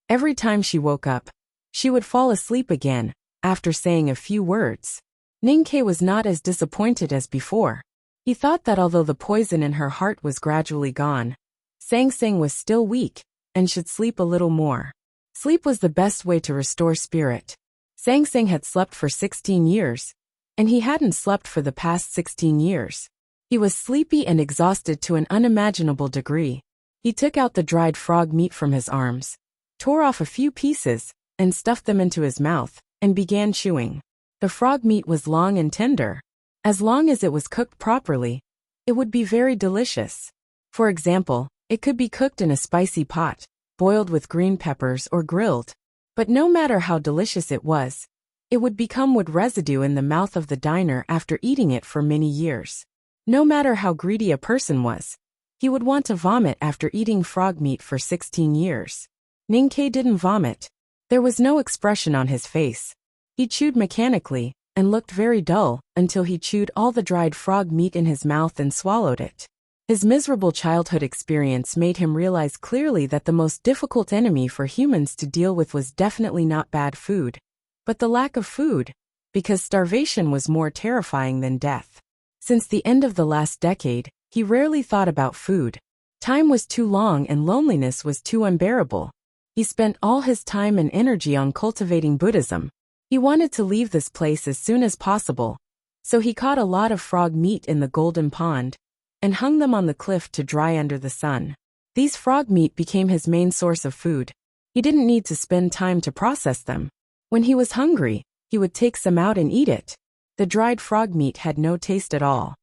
Every time she woke up, she would fall asleep again, after saying a few words. Ning Ke was not as disappointed as before. He thought that although the poison in her heart was gradually gone, Sang Sang was still weak, and should sleep a little more. Sleep was the best way to restore spirit. Sang Sang had slept for 16 years, and he hadn't slept for the past 16 years. He was sleepy and exhausted to an unimaginable degree. He took out the dried frog meat from his arms, tore off a few pieces, and stuffed them into his mouth, and began chewing. The frog meat was long and tender. As long as it was cooked properly, it would be very delicious. For example, it could be cooked in a spicy pot, boiled with green peppers or grilled. But no matter how delicious it was, it would become wood residue in the mouth of the diner after eating it for many years. No matter how greedy a person was, he would want to vomit after eating frog meat for 16 years. Ning Ke didn't vomit. There was no expression on his face. He chewed mechanically and looked very dull until he chewed all the dried frog meat in his mouth and swallowed it. His miserable childhood experience made him realize clearly that the most difficult enemy for humans to deal with was definitely not bad food, but the lack of food, because starvation was more terrifying than death. Since the end of the last decade, he rarely thought about food. Time was too long and loneliness was too unbearable. He spent all his time and energy on cultivating Buddhism. He wanted to leave this place as soon as possible, so he caught a lot of frog meat in the golden pond and hung them on the cliff to dry under the sun. These frog meat became his main source of food. He didn't need to spend time to process them. When he was hungry, he would take some out and eat it. The dried frog meat had no taste at all.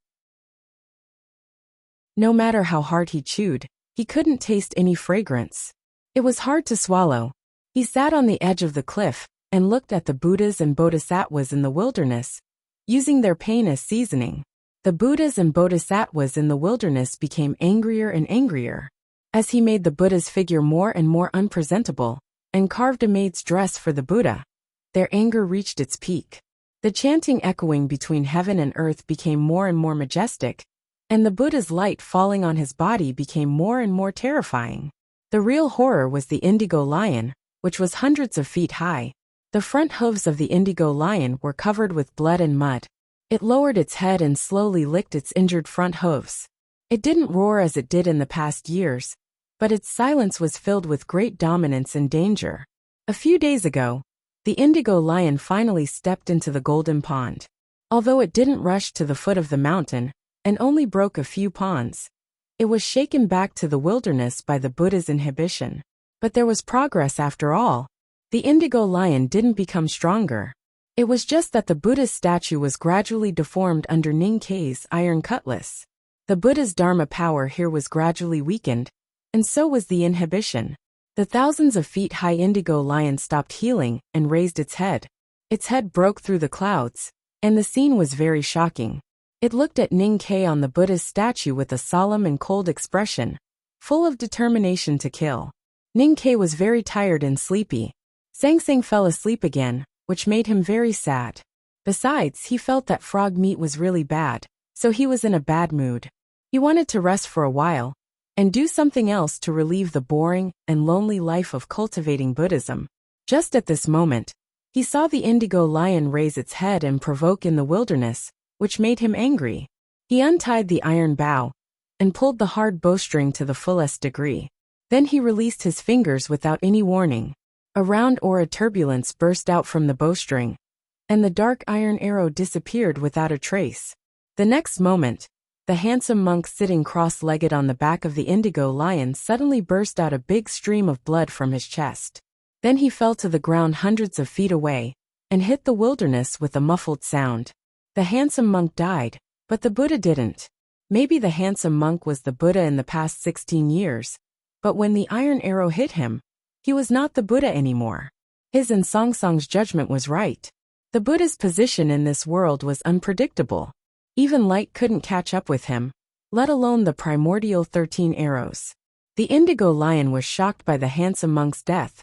No matter how hard he chewed, he couldn't taste any fragrance. It was hard to swallow. He sat on the edge of the cliff and looked at the Buddhas and Bodhisattvas in the wilderness, using their pain as seasoning. The Buddhas and Bodhisattvas in the wilderness became angrier and angrier. As he made the Buddha's figure more and more unpresentable, and carved a maid's dress for the Buddha, their anger reached its peak. The chanting echoing between heaven and earth became more and more majestic, and the Buddha's light falling on his body became more and more terrifying. The real horror was the indigo lion, which was hundreds of feet high. The front hooves of the indigo lion were covered with blood and mud. It lowered its head and slowly licked its injured front hooves. It didn't roar as it did in the past years, but its silence was filled with great dominance and danger. A few days ago, the indigo lion finally stepped into the golden pond. Although it didn't rush to the foot of the mountain, and only broke a few ponds, it was shaken back to the wilderness by the Buddha's inhibition. But there was progress after all. The indigo lion didn't become stronger. It was just that the Buddha's statue was gradually deformed under Ninkei's iron cutlass. The Buddha's Dharma power here was gradually weakened, and so was the inhibition. The thousands of feet high indigo lion stopped healing and raised its head. Its head broke through the clouds, and the scene was very shocking. It looked at Ninkei on the Buddha's statue with a solemn and cold expression, full of determination to kill. Ninkei was very tired and sleepy. Sangsang fell asleep again, which made him very sad. Besides, he felt that frog meat was really bad, so he was in a bad mood. He wanted to rest for a while, and do something else to relieve the boring and lonely life of cultivating Buddhism. Just at this moment, he saw the indigo lion raise its head and provoke in the wilderness, which made him angry. He untied the iron bow and pulled the hard bowstring to the fullest degree. Then he released his fingers without any warning. A round aura turbulence burst out from the bowstring, and the dark iron arrow disappeared without a trace. The next moment, the handsome monk sitting cross-legged on the back of the indigo lion suddenly burst out a big stream of blood from his chest. Then he fell to the ground hundreds of feet away, and hit the wilderness with a muffled sound. The handsome monk died, but the Buddha didn't. Maybe the handsome monk was the Buddha in the past 16 years, but when the iron arrow hit him, he was not the Buddha anymore. His and Songsong's judgment was right. The Buddha's position in this world was unpredictable. Even light couldn't catch up with him, let alone the primordial 13 arrows. The indigo lion was shocked by the handsome monk's death,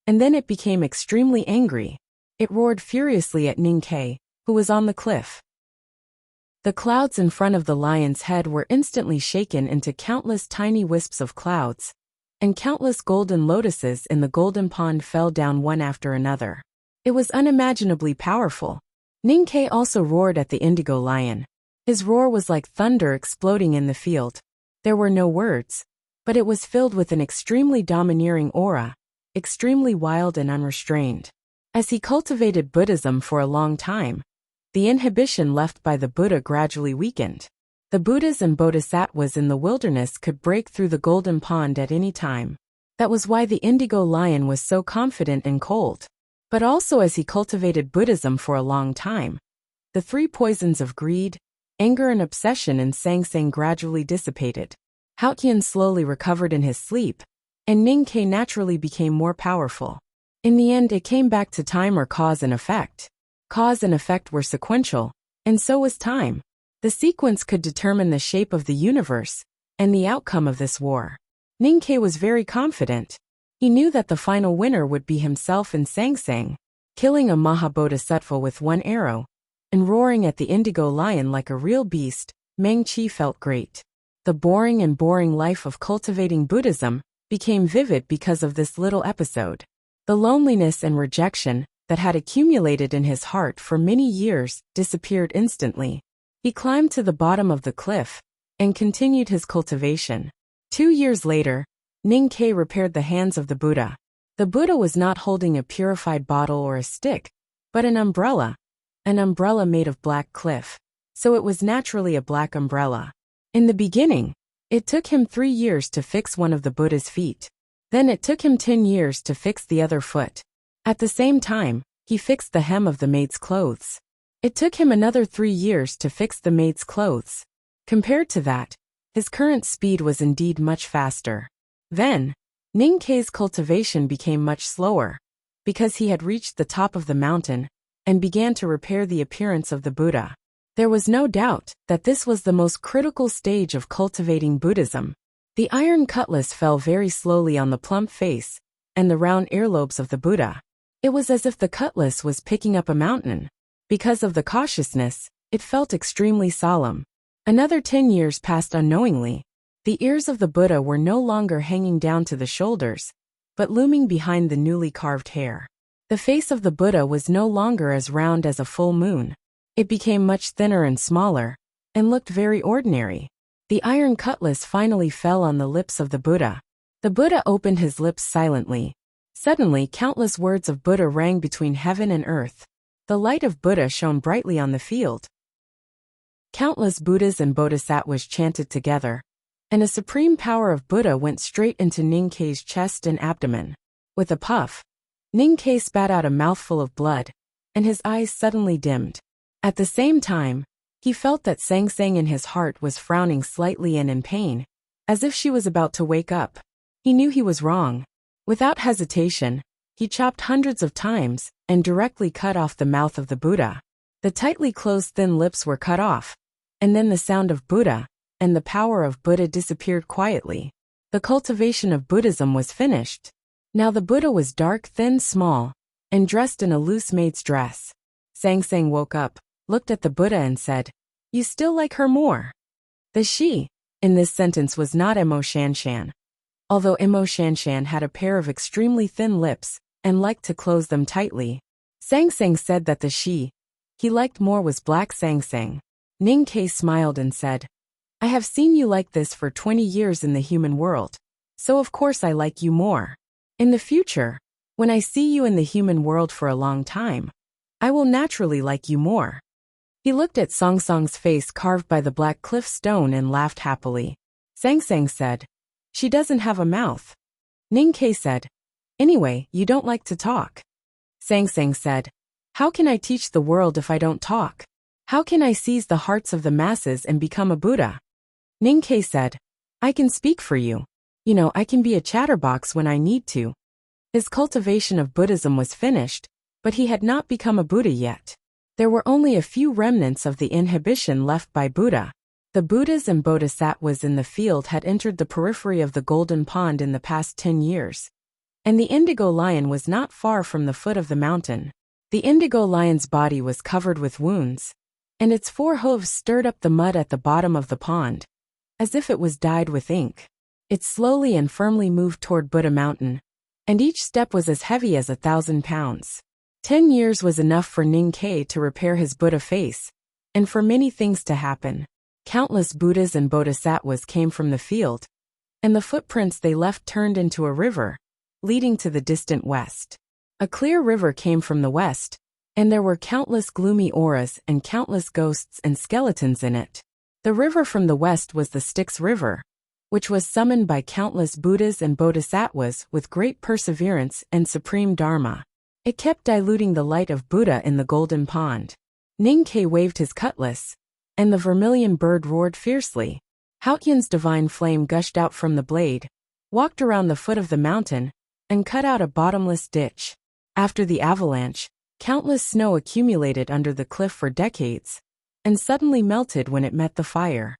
and then it became extremely angry. It roared furiously at Ninkei, who was on the cliff. The clouds in front of the lion's head were instantly shaken into countless tiny wisps of clouds, and countless golden lotuses in the golden pond fell down one after another. It was unimaginably powerful. Ninkei also roared at the indigo lion. His roar was like thunder exploding in the field. There were no words, but it was filled with an extremely domineering aura, extremely wild and unrestrained. As he cultivated Buddhism for a long time, the inhibition left by the Buddha gradually weakened. The Buddhas and Bodhisattvas in the wilderness could break through the golden pond at any time. That was why the indigo lion was so confident and cold. But also as he cultivated Buddhism for a long time, the three poisons of greed, anger and obsession in Sangsang gradually dissipated. Haotian slowly recovered in his sleep, and Ninkei naturally became more powerful. In the end, it came back to time or cause and effect. Cause and effect were sequential, and so was time. The sequence could determine the shape of the universe and the outcome of this war. Ninkei was very confident. He knew that the final winner would be himself and Sangsang, killing a Mahabodhisattva with one arrow, and roaring at the indigo lion like a real beast. Meng Qi felt great. The boring life of cultivating Buddhism became vivid because of this little episode. The loneliness and rejection that had accumulated in his heart for many years disappeared instantly. He climbed to the bottom of the cliff and continued his cultivation. 2 years later, Ninkei repaired the hands of the Buddha. The Buddha was not holding a purified bottle or a stick, but an umbrella made of black cliff. So it was naturally a black umbrella. In the beginning, it took him 3 years to fix one of the Buddha's feet. Then it took him 10 years to fix the other foot. At the same time, he fixed the hem of the maid's clothes. It took him another 3 years to fix the maid's clothes. Compared to that, His current speed was indeed much faster. Then, Ninkei's cultivation became much slower, because he had reached the top of the mountain and began to repair the appearance of the Buddha. There was no doubt that this was the most critical stage of cultivating Buddhism. The iron cutlass fell very slowly on the plump face and the round earlobes of the Buddha. It was as if the cutlass was picking up a mountain. Because of the cautiousness, it felt extremely solemn. Another 10 years passed unknowingly. The ears of the Buddha were no longer hanging down to the shoulders, but looming behind the newly carved hair. The face of the Buddha was no longer as round as a full moon. It became much thinner and smaller, and looked very ordinary. The iron cutlass finally fell on the lips of the Buddha. The Buddha opened his lips silently. Suddenly, countless words of Buddha rang between heaven and earth. The light of Buddha shone brightly on the field. Countless Buddhas and Bodhisattvas chanted together, and a supreme power of Buddha went straight into Ninkei's chest and abdomen. With a puff, Ninkei spat out a mouthful of blood, and his eyes suddenly dimmed. At the same time, he felt that Sang Sang in his heart was frowning slightly and in pain, as if she was about to wake up. He knew he was wrong. Without hesitation, he chopped hundreds of times and directly cut off the mouth of the Buddha. The tightly closed thin lips were cut off, and then the sound of Buddha and the power of Buddha disappeared quietly. The cultivation of Buddhism was finished. Now the Buddha was dark, thin, small, and dressed in a loose maid's dress. Sang Sang woke up, looked at the Buddha and said, "You still like her more?" The she in this sentence was not Emo Shanshan. Although Emo Shanshan had a pair of extremely thin lips and liked to close them tightly, Sang Sang said that the she he liked more was Black Sang Sang. Ninkei smiled and said, "I have seen you like this for 20 years in the human world, so of course I like you more. In the future, when I see you in the human world for a long time, I will naturally like you more." He looked at Song Song's face carved by the black cliff stone and laughed happily. Sang Sang said, "She doesn't have a mouth." Ninkei said, "Anyway, you don't like to talk." Sang Sang said, "How can I teach the world if I don't talk? How can I seize the hearts of the masses and become a Buddha?" Ninkei said, "I can speak for you. You know, I can be a chatterbox when I need to." His cultivation of Buddhism was finished, but he had not become a Buddha yet. There were only a few remnants of the inhibition left by Buddha. The Buddhas and Bodhisattvas in the field had entered the periphery of the Golden Pond in the past 10 years, and the indigo lion was not far from the foot of the mountain. The indigo lion's body was covered with wounds, and its 4 hooves stirred up the mud at the bottom of the pond, as if it was dyed with ink. It slowly and firmly moved toward Buddha Mountain, and each step was as heavy as 1,000 pounds. 10 years was enough for Ninkei to repair his Buddha face, and for many things to happen. Countless Buddhas and Bodhisattvas came from the field, and the footprints they left turned into a river, leading to the distant west. A clear river came from the west, and there were countless gloomy auras and countless ghosts and skeletons in it. The river from the west was the Styx River, which was summoned by countless Buddhas and Bodhisattvas with great perseverance and supreme dharma. It kept diluting the light of Buddha in the golden pond. Ninkei waved his cutlass, and the vermilion bird roared fiercely. Haotian's divine flame gushed out from the blade, walked around the foot of the mountain, and cut out a bottomless ditch. After the avalanche, countless snow accumulated under the cliff for decades, and suddenly melted when it met the fire.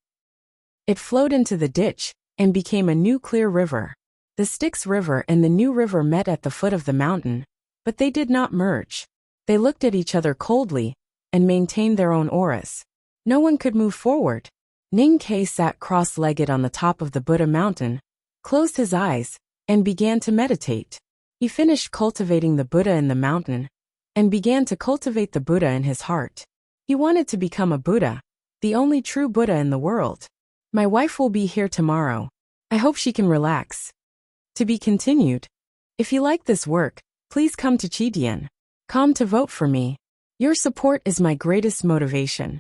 It flowed into the ditch, and became a new clear river. The Styx River and the new river met at the foot of the mountain, but they did not merge. They looked at each other coldly, and maintained their own auras. No one could move forward. Ninkei sat cross-legged on the top of the Buddha mountain, closed his eyes, and began to meditate. He finished cultivating the Buddha in the mountain, and began to cultivate the Buddha in his heart. He wanted to become a Buddha, the only true Buddha in the world. My wife will be here tomorrow. I hope she can relax. To be continued. If you like this work, please come to Chidian.com to vote for me. Your support is my greatest motivation.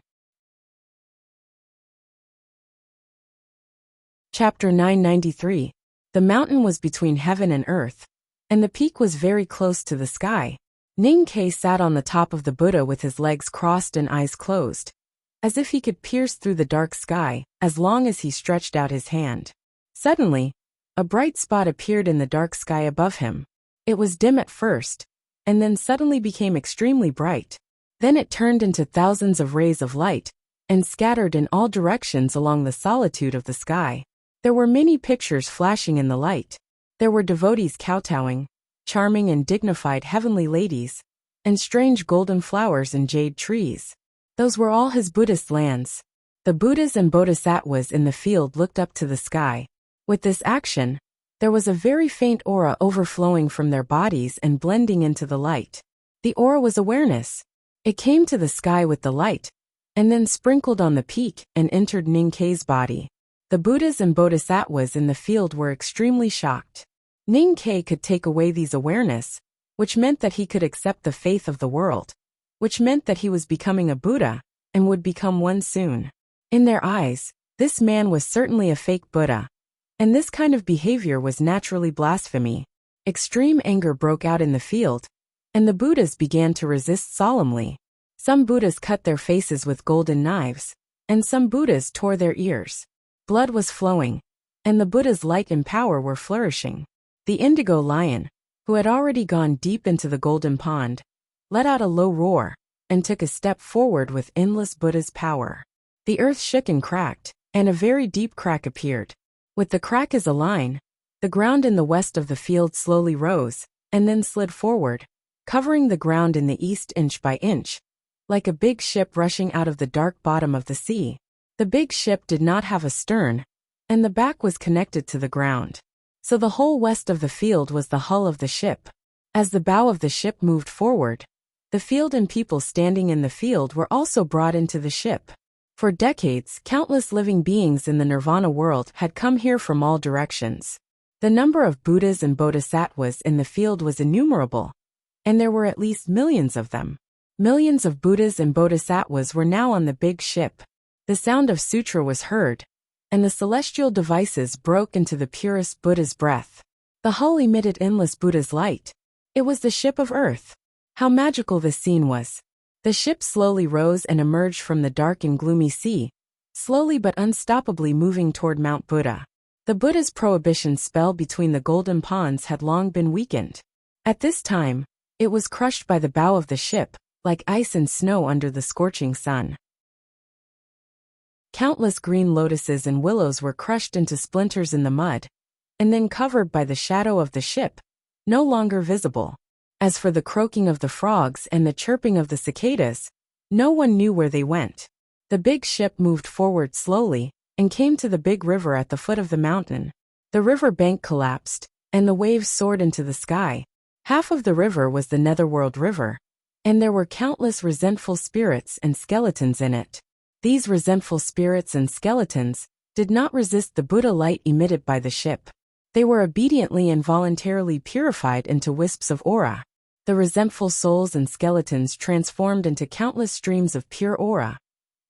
Chapter 993. The mountain was between heaven and earth, and the peak was very close to the sky. Ninkei sat on the top of the Buddha with his legs crossed and eyes closed. as if he could pierce through the dark sky, as long as he stretched out his hand. Suddenly, a bright spot appeared in the dark sky above him. It was dim at first, and then suddenly became extremely bright. Then it turned into thousands of rays of light, and scattered in all directions along the solitude of the sky. There were many pictures flashing in the light. There were devotees kowtowing, charming and dignified heavenly ladies, and strange golden flowers and jade trees. Those were all his Buddhist lands. The Buddhas and Bodhisattvas in the field looked up to the sky. With this action, there was a very faint aura overflowing from their bodies and blending into the light. The aura was awareness. It came to the sky with the light, and then sprinkled on the peak and entered Ninkei's body. The Buddhas and Bodhisattvas in the field were extremely shocked. Ninkei could take away these awareness, which meant that he could accept the faith of the world, which meant that he was becoming a Buddha, and would become one soon. In their eyes, this man was certainly a fake Buddha, and this kind of behavior was naturally blasphemy. Extreme anger broke out in the field, and the Buddhas began to resist solemnly. Some Buddhas cut their faces with golden knives, and some Buddhas tore their ears. Blood was flowing, and the Buddha's light and power were flourishing. The indigo lion, who had already gone deep into the golden pond, let out a low roar, and took a step forward with endless Buddha's power. The earth shook and cracked, and a very deep crack appeared. With the crack as a line, the ground in the west of the field slowly rose, and then slid forward, covering the ground in the east inch by inch, like a big ship rushing out of the dark bottom of the sea. The big ship did not have a stern, and the back was connected to the ground. So the whole west of the field was the hull of the ship. As the bow of the ship moved forward, the field and people standing in the field were also brought into the ship. For decades, countless living beings in the nirvana world had come here from all directions. The number of Buddhas and Bodhisattvas in the field was innumerable, and there were at least millions of them. Millions of Buddhas and Bodhisattvas were now on the big ship. The sound of sutra was heard, and the celestial devices broke into the purest Buddha's breath. The hull emitted endless Buddha's light. It was the ship of earth. How magical this scene was. The ship slowly rose and emerged from the dark and gloomy sea, slowly but unstoppably moving toward Mount Buddha. The Buddha's prohibition spell between the golden ponds had long been weakened. At this time, it was crushed by the bow of the ship, like ice and snow under the scorching sun. Countless green lotuses and willows were crushed into splinters in the mud, and then covered by the shadow of the ship, no longer visible. As for the croaking of the frogs and the chirping of the cicadas, no one knew where they went. The big ship moved forward slowly, and came to the big river at the foot of the mountain. The river bank collapsed, and the waves soared into the sky. Half of the river was the Netherworld River, and there were countless resentful spirits and skeletons in it. These resentful spirits and skeletons did not resist the Buddha light emitted by the ship. They were obediently and voluntarily purified into wisps of aura. The resentful souls and skeletons transformed into countless streams of pure aura,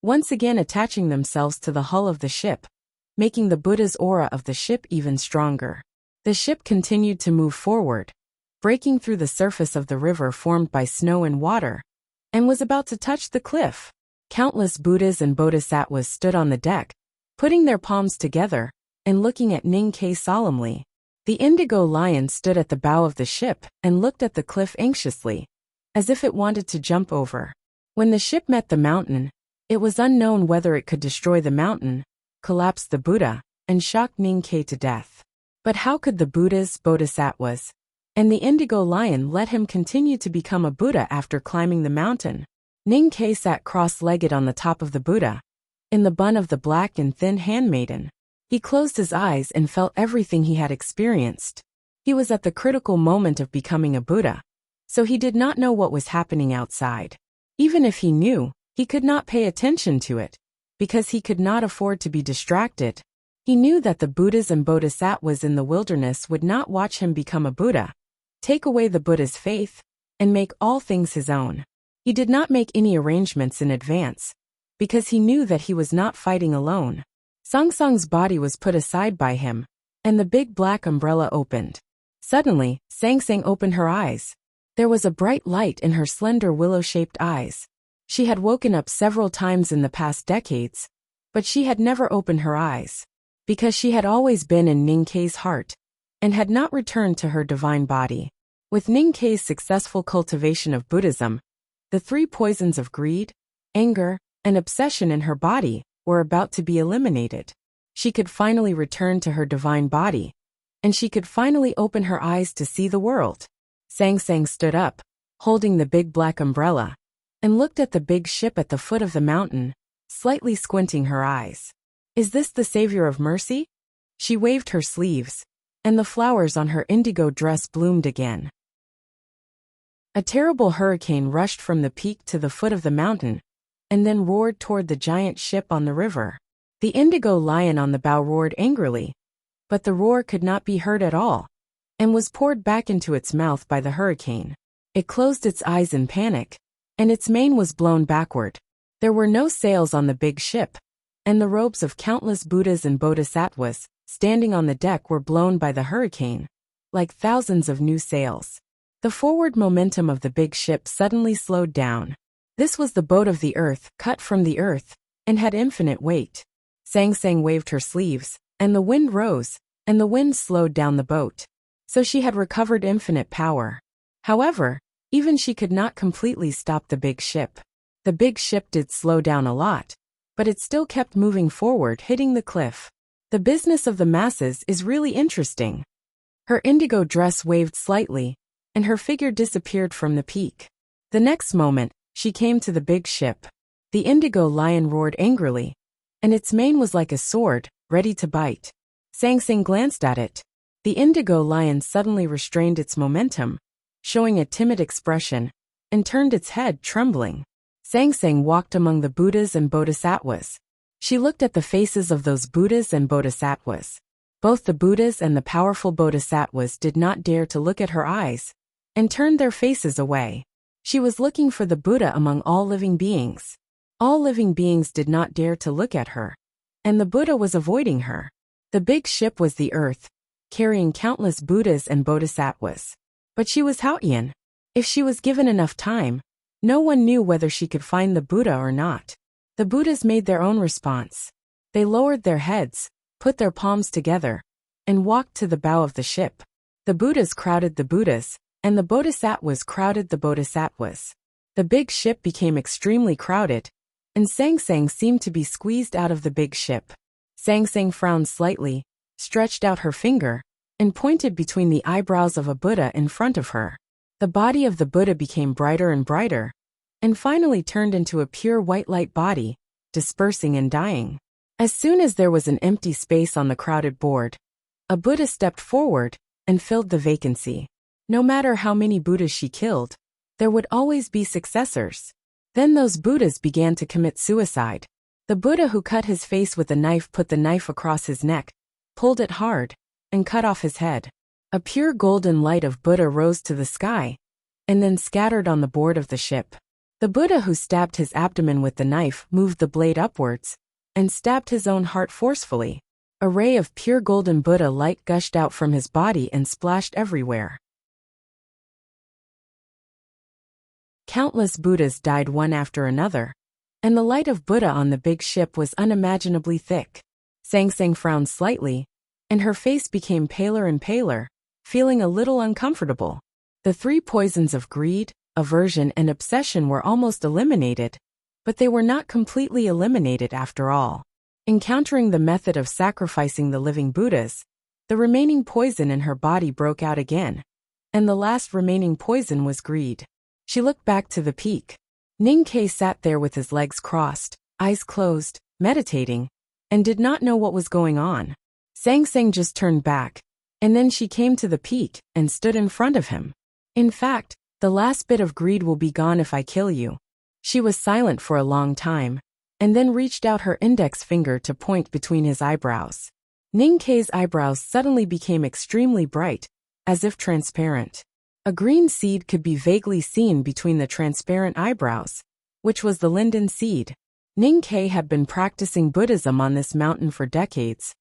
once again attaching themselves to the hull of the ship, making the Buddha's aura of the ship even stronger. The ship continued to move forward, breaking through the surface of the river formed by snow and water, and was about to touch the cliff. Countless Buddhas and Bodhisattvas stood on the deck, putting their palms together, and looking at Ninkei solemnly. The indigo lion stood at the bow of the ship and looked at the cliff anxiously, as if it wanted to jump over. When the ship met the mountain, it was unknown whether it could destroy the mountain, collapse the Buddha, and shock Ninkei to death. But how could the Buddhas, Bodhisattvas, and the indigo lion let him continue to become a Buddha after climbing the mountain? Ninkei sat cross-legged on the top of the Buddha, in the bun of the black and thin handmaiden. He closed his eyes and felt everything he had experienced. He was at the critical moment of becoming a Buddha, so he did not know what was happening outside. Even if he knew, he could not pay attention to it, because he could not afford to be distracted. He knew that the Buddhas and Bodhisattvas in the wilderness would not watch him become a Buddha, take away the Buddha's faith, and make all things his own. He did not make any arrangements in advance, because he knew that he was not fighting alone. Sangsang's body was put aside by him, and the big black umbrella opened. Suddenly, Sangsang opened her eyes. There was a bright light in her slender willow-shaped eyes. She had woken up several times in the past decades, but she had never opened her eyes, because she had always been in Ninkei's heart, and had not returned to her divine body. With Ninkei's successful cultivation of Buddhism, the 3 poisons of greed, anger, and obsession in her body were about to be eliminated. She could finally return to her divine body, and she could finally open her eyes to see the world. Sang Sang stood up, holding the big black umbrella, and looked at the big ship at the foot of the mountain, slightly squinting her eyes. Is this the savior of mercy? She waved her sleeves, and the flowers on her indigo dress bloomed again. A terrible hurricane rushed from the peak to the foot of the mountain, and then roared toward the giant ship on the river. The indigo lion on the bow roared angrily, but the roar could not be heard at all, and was poured back into its mouth by the hurricane. It closed its eyes in panic, and its mane was blown backward. There were no sails on the big ship, and the robes of countless Buddhas and Bodhisattvas standing on the deck were blown by the hurricane, like thousands of new sails. The forward momentum of the big ship suddenly slowed down. This was the boat of the earth, cut from the earth, and had infinite weight. Sang Sang waved her sleeves, and the wind rose, and the wind slowed down the boat. So she had recovered infinite power. However, even she could not completely stop the big ship. The big ship did slow down a lot, but it still kept moving forward, hitting the cliff. The business of the masses is really interesting. Her indigo dress waved slightly, and her figure disappeared from the peak. The next moment, she came to the big ship. The indigo lion roared angrily, and its mane was like a sword, ready to bite. Sang Sang glanced at it. The indigo lion suddenly restrained its momentum, showing a timid expression, and turned its head, trembling. Sang Sang walked among the Buddhas and Bodhisattvas. She looked at the faces of those Buddhas and Bodhisattvas. Both the Buddhas and the powerful Bodhisattvas did not dare to look at her eyes, and turned their faces away. She was looking for the Buddha among all living beings. All living beings did not dare to look at her, and the Buddha was avoiding her. The big ship was the earth, carrying countless Buddhas and Bodhisattvas. But she was Haotian. If she was given enough time, no one knew whether she could find the Buddha or not. The Buddhas made their own response. They lowered their heads, put their palms together, and walked to the bow of the ship. The Buddhas crowded the Buddhas, and the Bodhisattvas crowded the Bodhisattvas. The big ship became extremely crowded, and Sang Sang seemed to be squeezed out of the big ship. Sang Sang frowned slightly, stretched out her finger, and pointed between the eyebrows of a Buddha in front of her. The body of the Buddha became brighter and brighter, and finally turned into a pure white light body, dispersing and dying. As soon as there was an empty space on the crowded board, a Buddha stepped forward and filled the vacancy. No matter how many Buddhas she killed, there would always be successors. Then those Buddhas began to commit suicide. The Buddha who cut his face with a knife put the knife across his neck, pulled it hard, and cut off his head. A pure golden light of Buddha rose to the sky, and then scattered on the board of the ship. The Buddha who stabbed his abdomen with the knife moved the blade upwards, and stabbed his own heart forcefully. A ray of pure golden Buddha light gushed out from his body and splashed everywhere. Countless Buddhas died one after another, and the light of Buddha on the big ship was unimaginably thick. Sang Sang frowned slightly, and her face became paler and paler, feeling a little uncomfortable. The 3 poisons of greed, aversion, and obsession were almost eliminated, but they were not completely eliminated after all. Encountering the method of sacrificing the living Buddhas, the remaining poison in her body broke out again, and the last remaining poison was greed. She looked back to the peak. Ninkei sat there with his legs crossed, eyes closed, meditating, and did not know what was going on. Sang Sang just turned back, and then she came to the peak and stood in front of him. In fact, the last bit of greed will be gone if I kill you. She was silent for a long time, and then reached out her index finger to point between his eyebrows. Ninkei's eyebrows suddenly became extremely bright, as if transparent. A green seed could be vaguely seen between the transparent eyebrows, which was the linden seed. Ninkei had been practicing Buddhism on this mountain for decades,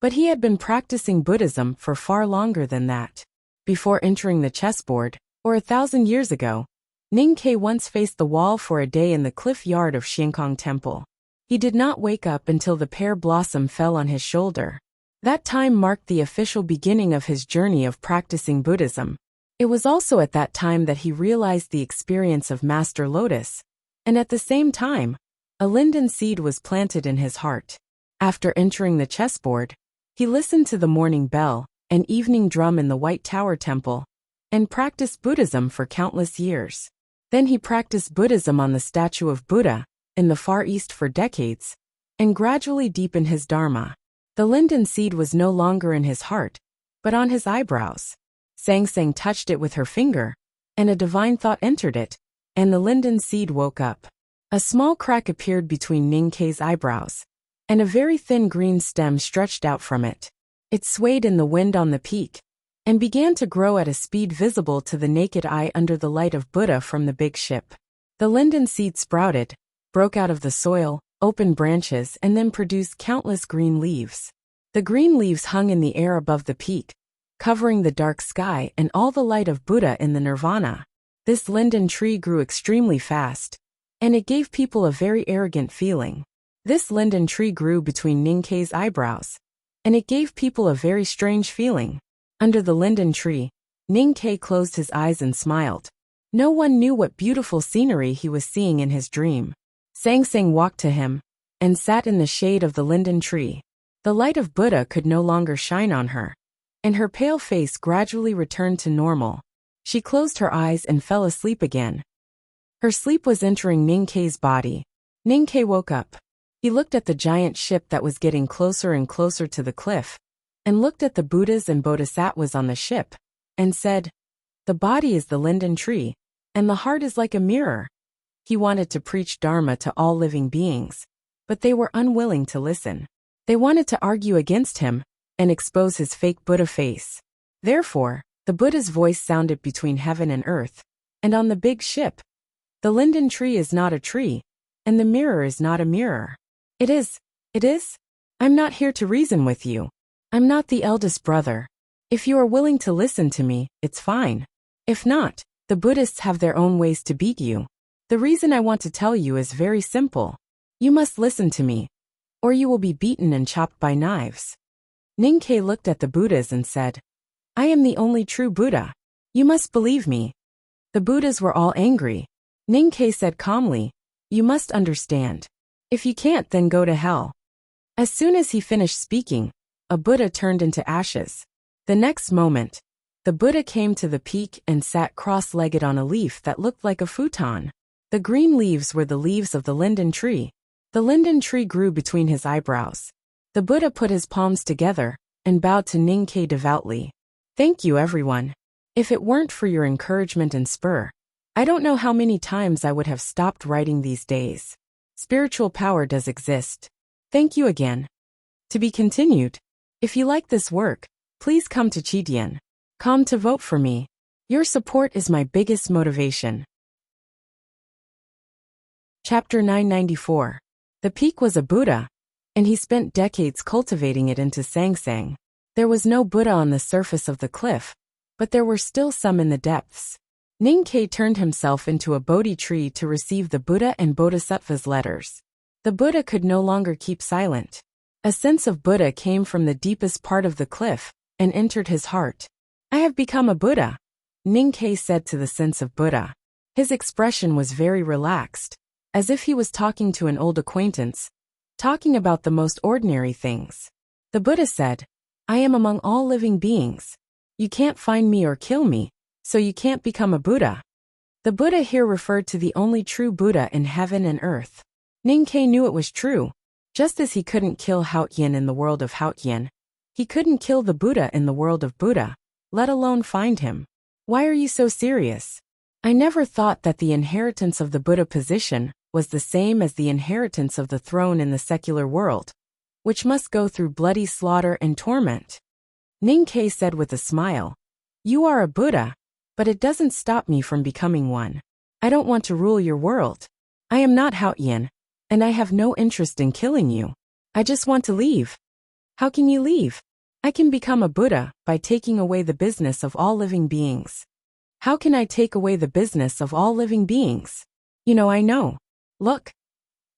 but he had been practicing Buddhism for far longer than that. Before entering the chessboard, or 1,000 years ago, Ning-Ke once faced the wall for a day in the cliff yard of Xiankong Temple. He did not wake up until the pear blossom fell on his shoulder. That time marked the official beginning of his journey of practicing Buddhism. It was also at that time that he realized the experience of Master Lotus, and at the same time, a linden seed was planted in his heart. After entering the chessboard, he listened to the morning bell, an evening drum in the White Tower Temple, and practiced Buddhism for countless years. Then he practiced Buddhism on the statue of Buddha, in the Far East for decades, and gradually deepened his Dharma. The linden seed was no longer in his heart, but on his eyebrows. Sang Sang touched it with her finger, and a divine thought entered it, and the linden seed woke up. A small crack appeared between Ning-Ke's eyebrows, and a very thin green stem stretched out from it. It swayed in the wind on the peak, and began to grow at a speed visible to the naked eye under the light of Buddha from the big ship. The linden seed sprouted, broke out of the soil, opened branches, and then produced countless green leaves. The green leaves hung in the air above the peak, covering the dark sky and all the light of Buddha in the nirvana. This linden tree grew extremely fast, and it gave people a very arrogant feeling. This linden tree grew between Ning-Ke's eyebrows, and it gave people a very strange feeling. Under the linden tree, Ning-Ke closed his eyes and smiled. No one knew what beautiful scenery he was seeing in his dream. Sang Sang walked to him, and sat in the shade of the linden tree. The light of Buddha could no longer shine on her, and her pale face gradually returned to normal. She closed her eyes and fell asleep again. Her sleep was entering Ning-Ke's body. Ning-Ke woke up. He looked at the giant ship that was getting closer and closer to the cliff, and looked at the Buddhas and Bodhisattvas on the ship, and said, "The body is the linden tree, and the heart is like a mirror." He wanted to preach Dharma to all living beings, but they were unwilling to listen. They wanted to argue against him, and expose his fake Buddha face. Therefore, the Buddha's voice sounded between heaven and earth, and on the big ship. The linden tree is not a tree, and the mirror is not a mirror. It is. I'm not here to reason with you. I'm not the eldest brother. If you are willing to listen to me, it's fine. If not, the Buddhists have their own ways to beat you. The reason I want to tell you is very simple. You must listen to me, or you will be beaten and chopped by knives. Ning-Ke looked at the Buddhas and said, "I am the only true Buddha. You must believe me." The Buddhas were all angry. Ning-Ke said calmly, "You must understand. If you can't, then go to hell." As soon as he finished speaking, a Buddha turned into ashes. The next moment, the Buddha came to the peak and sat cross-legged on a leaf that looked like a futon. The green leaves were the leaves of the linden tree. The linden tree grew between his eyebrows. The Buddha put his palms together and bowed to Ning-Ke devoutly. "Thank you, everyone. If it weren't for your encouragement and spur, I don't know how many times I would have stopped writing these days. Spiritual power does exist. Thank you again." To be continued. If you like this work, please come to Chidian.com to vote for me. Your support is my biggest motivation. Chapter 994. The peak was a Buddha, and he spent decades cultivating it into Sang Sang. There was no Buddha on the surface of the cliff, but there were still some in the depths. Ning-Ke turned himself into a Bodhi tree to receive the Buddha and Bodhisattva's letters. The Buddha could no longer keep silent. A sense of Buddha came from the deepest part of the cliff and entered his heart. "I have become a Buddha," Ning-Ke said to the sense of Buddha. His expression was very relaxed, as if he was talking to an old acquaintance, talking about the most ordinary things. The Buddha said, "I am among all living beings. You can't find me or kill me, so you can't become a Buddha." The Buddha here referred to the only true Buddha in heaven and earth. Ning-Ke knew it was true. Just as he couldn't kill Haotian in the world of Haotian, he couldn't kill the Buddha in the world of Buddha, let alone find him. "Why are you so serious? I never thought that the inheritance of the Buddha position was the same as the inheritance of the throne in the secular world, which must go through bloody slaughter and torment." Ning-Ke said with a smile, "You are a Buddha, but it doesn't stop me from becoming one. I don't want to rule your world. I am not Haotian, and I have no interest in killing you. I just want to leave." "How can you leave?" "I can become a Buddha by taking away the business of all living beings." How can I take away the business of all living beings? I know. Look.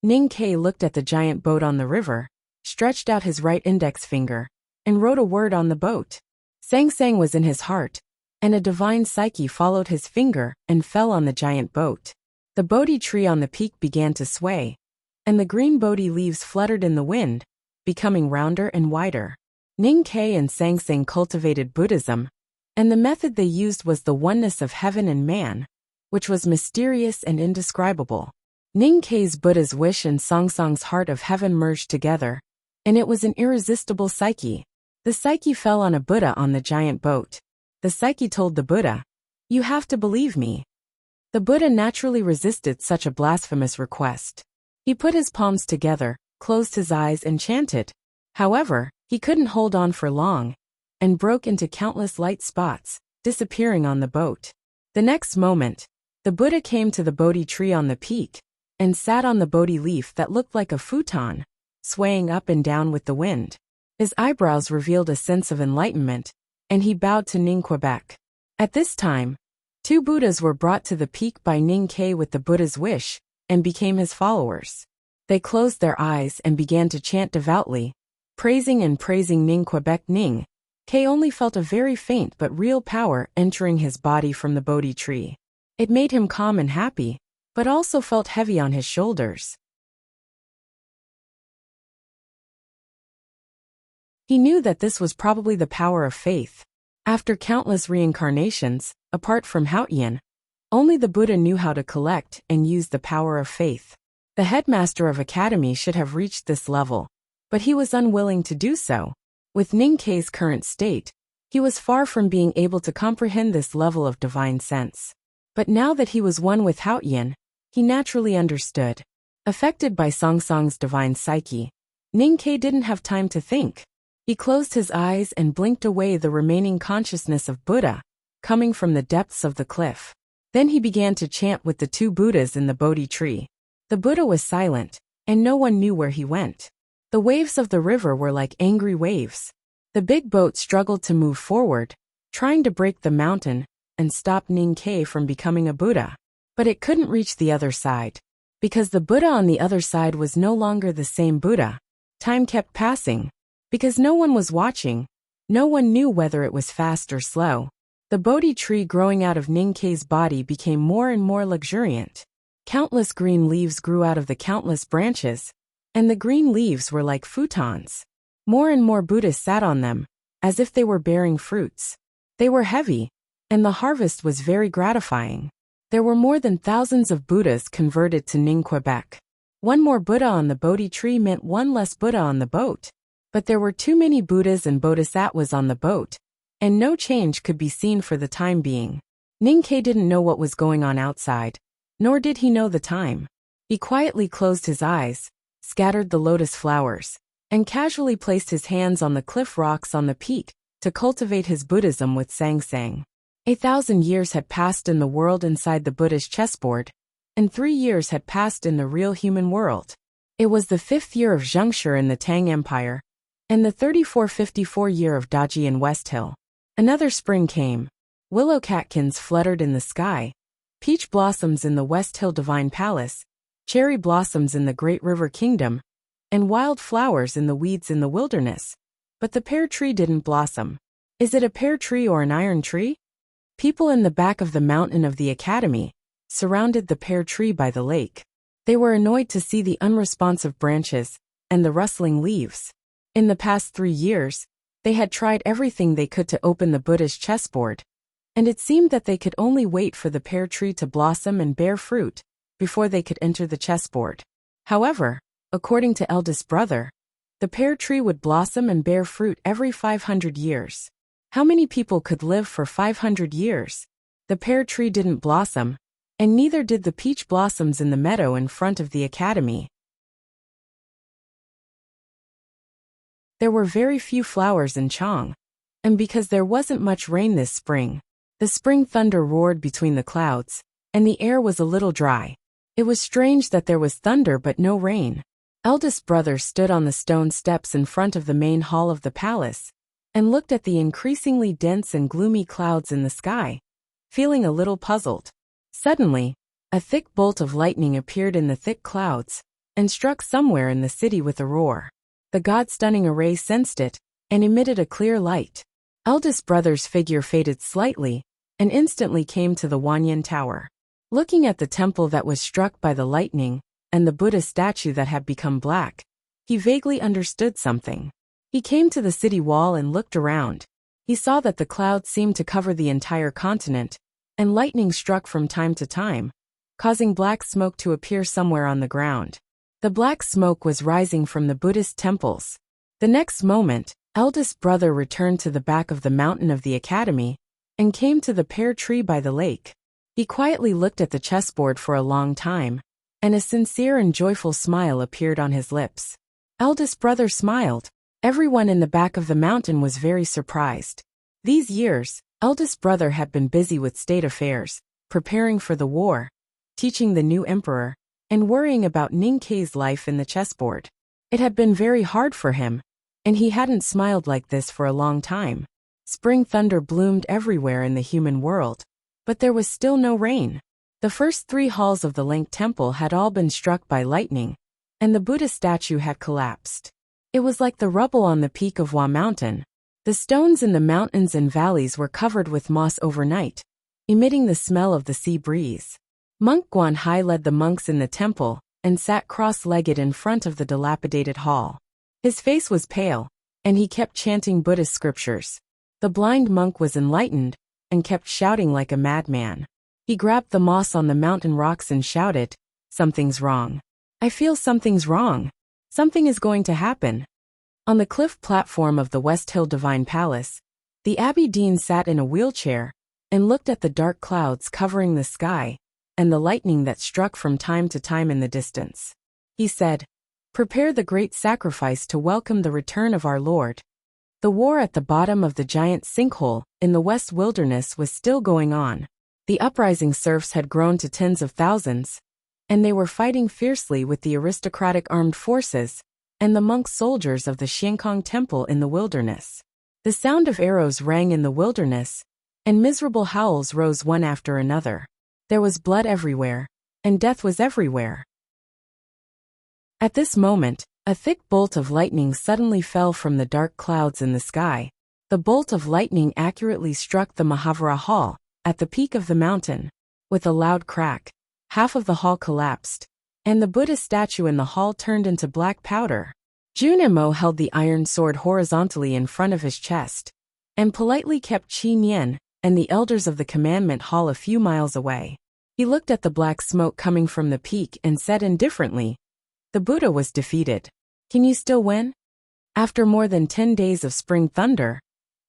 Ning-Ke looked at the giant boat on the river, stretched out his right index finger, and wrote a word on the boat. Sang-Sang was in his heart, and a divine psyche followed his finger and fell on the giant boat. The Bodhi tree on the peak began to sway, and the green Bodhi leaves fluttered in the wind, becoming rounder and wider. Ning-Ke and Sang-Sang cultivated Buddhism, and the method they used was the oneness of heaven and man, which was mysterious and indescribable. Ning-Ke's Buddha's wish and Sang-Sang's heart of heaven merged together, and it was an irresistible psyche. The psyche fell on a Buddha on the giant boat. The psyche told the Buddha, "You have to believe me." The Buddha naturally resisted such a blasphemous request. He put his palms together, closed his eyes and chanted. However, he couldn't hold on for long, and broke into countless light spots, disappearing on the boat. The next moment, the Buddha came to the Bodhi tree on the peak, and sat on the Bodhi leaf that looked like a futon, swaying up and down with the wind. His eyebrows revealed a sense of enlightenment, and he bowed to Ning-Quebec. At this time, 2 Buddhas were brought to the peak by Ning-Ke with the Buddha's wish, and became his followers. They closed their eyes and began to chant devoutly, praising Ning-Quebec. Ning-Ke only felt a very faint but real power entering his body from the Bodhi tree. It made him calm and happy, but also felt heavy on his shoulders. He knew that this was probably the power of faith. After countless reincarnations, apart from Haotian, only the Buddha knew how to collect and use the power of faith. The headmaster of academy should have reached this level, but he was unwilling to do so. With Ning-Ke's current state, he was far from being able to comprehend this level of divine sense. But now that he was one with Haotian, he naturally understood. Affected by Sang-Sang's divine psyche, Ning-Ke didn't have time to think. He closed his eyes and blinked away the remaining consciousness of Buddha, coming from the depths of the cliff. Then he began to chant with the 2 Buddhas in the Bodhi tree. The Buddha was silent, and no one knew where he went. The waves of the river were like angry waves. The big boat struggled to move forward, trying to break the mountain and stop Ning-Ke from becoming a Buddha. But it couldn't reach the other side. Because the Buddha on the other side was no longer the same Buddha. Time kept passing. Because no one was watching, no one knew whether it was fast or slow. The Bodhi tree growing out of Ning-Ke's body became more and more luxuriant. Countless green leaves grew out of the countless branches, and the green leaves were like futons. More and more Buddhas sat on them, as if they were bearing fruits. They were heavy, and the harvest was very gratifying. There were more than thousands of Buddhas converted to Ning-Quebec. One more Buddha on the Bodhi tree meant one less Buddha on the boat. But there were too many Buddhas and Bodhisattvas on the boat, and no change could be seen for the time being. Ning-Ke didn't know what was going on outside, nor did he know the time. He quietly closed his eyes, scattered the lotus flowers, and casually placed his hands on the cliff rocks on the peak to cultivate his Buddhism with Sang-Sang. 1,000 years had passed in the world inside the Buddha's chessboard, and 3 years had passed in the real human world. It was the 5th year of Zhengshi in the Tang Empire, and the 3454 year of Daji in West Hill. Another spring came. Willow catkins fluttered in the sky, peach blossoms in the West Hill Divine Palace, cherry blossoms in the Great River Kingdom, and wild flowers in the weeds in the wilderness. But the pear tree didn't blossom. Is it a pear tree or an iron tree? People in the back of the mountain of the academy surrounded the pear tree by the lake. They were annoyed to see the unresponsive branches and the rustling leaves. In the past 3 years, they had tried everything they could to open the Buddha's chessboard, and it seemed that they could only wait for the pear tree to blossom and bear fruit before they could enter the chessboard. However, according to eldest brother, the pear tree would blossom and bear fruit every 500 years. How many people could live for 500 years? The pear tree didn't blossom, and neither did the peach blossoms in the meadow in front of the academy. There were very few flowers in Chang, and because there wasn't much rain this spring, the spring thunder roared between the clouds, and the air was a little dry. It was strange that there was thunder but no rain. Eldest brother stood on the stone steps in front of the main hall of the palace, and looked at the increasingly dense and gloomy clouds in the sky. feeling a little puzzled. Suddenly, a thick bolt of lightning appeared in the thick clouds and struck somewhere in the city with a roar. The God-stunning array sensed it and emitted a clear light. Eldest brother's figure faded slightly and instantly came to the Wanyan Tower. Looking at the temple that was struck by the lightning and the Buddha statue that had become black, he vaguely understood something. He came to the city wall and looked around. He saw that the clouds seemed to cover the entire continent, and lightning struck from time to time, causing black smoke to appear somewhere on the ground. The black smoke was rising from the Buddhist temples. The next moment, eldest brother returned to the back of the mountain of the academy and came to the pear tree by the lake. He quietly looked at the chessboard for a long time, and a sincere and joyful smile appeared on his lips. Eldest brother smiled. Everyone in the back of the mountain was very surprised. These years, eldest brother had been busy with state affairs, preparing for the war, teaching the new emperor, and worrying about Ninkei's life in the chessboard. It had been very hard for him, and he hadn't smiled like this for a long time. Spring thunder bloomed everywhere in the human world, but there was still no rain. The first 3 halls of the Link Temple had all been struck by lightning, and the Buddha statue had collapsed. It was like the rubble on the peak of Hua Mountain. The stones in the mountains and valleys were covered with moss overnight, emitting the smell of the sea breeze. Monk Guanhai led the monks in the temple and sat cross-legged in front of the dilapidated hall. His face was pale, and he kept chanting Buddhist scriptures. The blind monk was enlightened and kept shouting like a madman. He grabbed the moss on the mountain rocks and shouted, "Something's wrong. I feel something's wrong. Something is going to happen." On the cliff platform of the West Hill Divine Palace, the Abbey Dean sat in a wheelchair and looked at the dark clouds covering the sky and the lightning that struck from time to time in the distance. He said, "Prepare the great sacrifice to welcome the return of our Lord." The war at the bottom of the giant sinkhole in the West Wilderness was still going on. The uprising serfs had grown to tens of thousands, and they were fighting fiercely with the aristocratic armed forces and the monk soldiers of the Xiankong Temple in the wilderness. The sound of arrows rang in the wilderness, and miserable howls rose one after another. There was blood everywhere, and death was everywhere. At this moment, a thick bolt of lightning suddenly fell from the dark clouds in the sky. The bolt of lightning accurately struck the Mahavira Hall at the peak of the mountain. With a loud crack, half of the hall collapsed, and the Buddha statue in the hall turned into black powder. Junimo held the iron sword horizontally in front of his chest, and politely kept Qi Nian and the elders of the commandment hall a few miles away. He looked at the black smoke coming from the peak and said indifferently, "The Buddha was defeated. Can you still win?" After more than 10 days of spring thunder,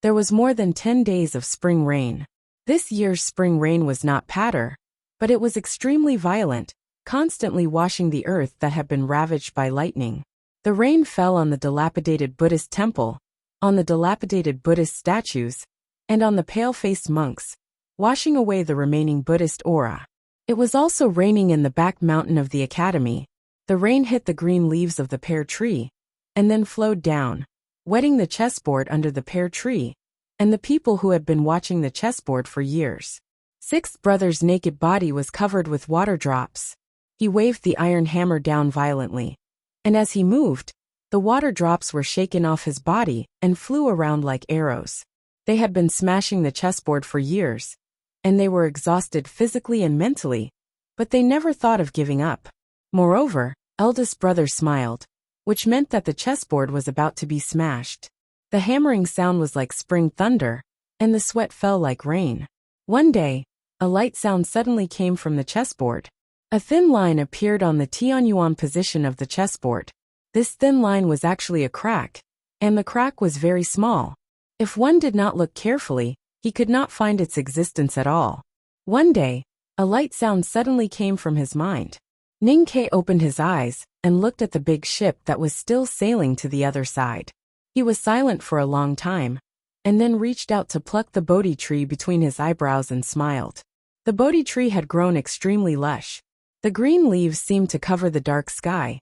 there was more than 10 days of spring rain. This year's spring rain was not patter, but it was extremely violent, constantly washing the earth that had been ravaged by lightning. The rain fell on the dilapidated Buddhist temple, on the dilapidated Buddhist statues, and on the pale-faced monks, washing away the remaining Buddhist aura. It was also raining in the back mountain of the academy. The rain hit the green leaves of the pear tree, and then flowed down, wetting the chessboard under the pear tree, and the people who had been watching the chessboard for years. Sixth brother's naked body was covered with water drops. He waved the iron hammer down violently, and as he moved, the water drops were shaken off his body and flew around like arrows. They had been smashing the chessboard for years, and they were exhausted physically and mentally, but they never thought of giving up. Moreover, eldest brother smiled, which meant that the chessboard was about to be smashed. The hammering sound was like spring thunder, and the sweat fell like rain. One day, a light sound suddenly came from the chessboard. A thin line appeared on the Tianyuan position of the chessboard. This thin line was actually a crack, and the crack was very small. If one did not look carefully, he could not find its existence at all. One day, a light sound suddenly came from his mind. Ninkei opened his eyes and looked at the big ship that was still sailing to the other side. He was silent for a long time, and then reached out to pluck the Bodhi tree between his eyebrows and smiled. The Bodhi tree had grown extremely lush. The green leaves seemed to cover the dark sky,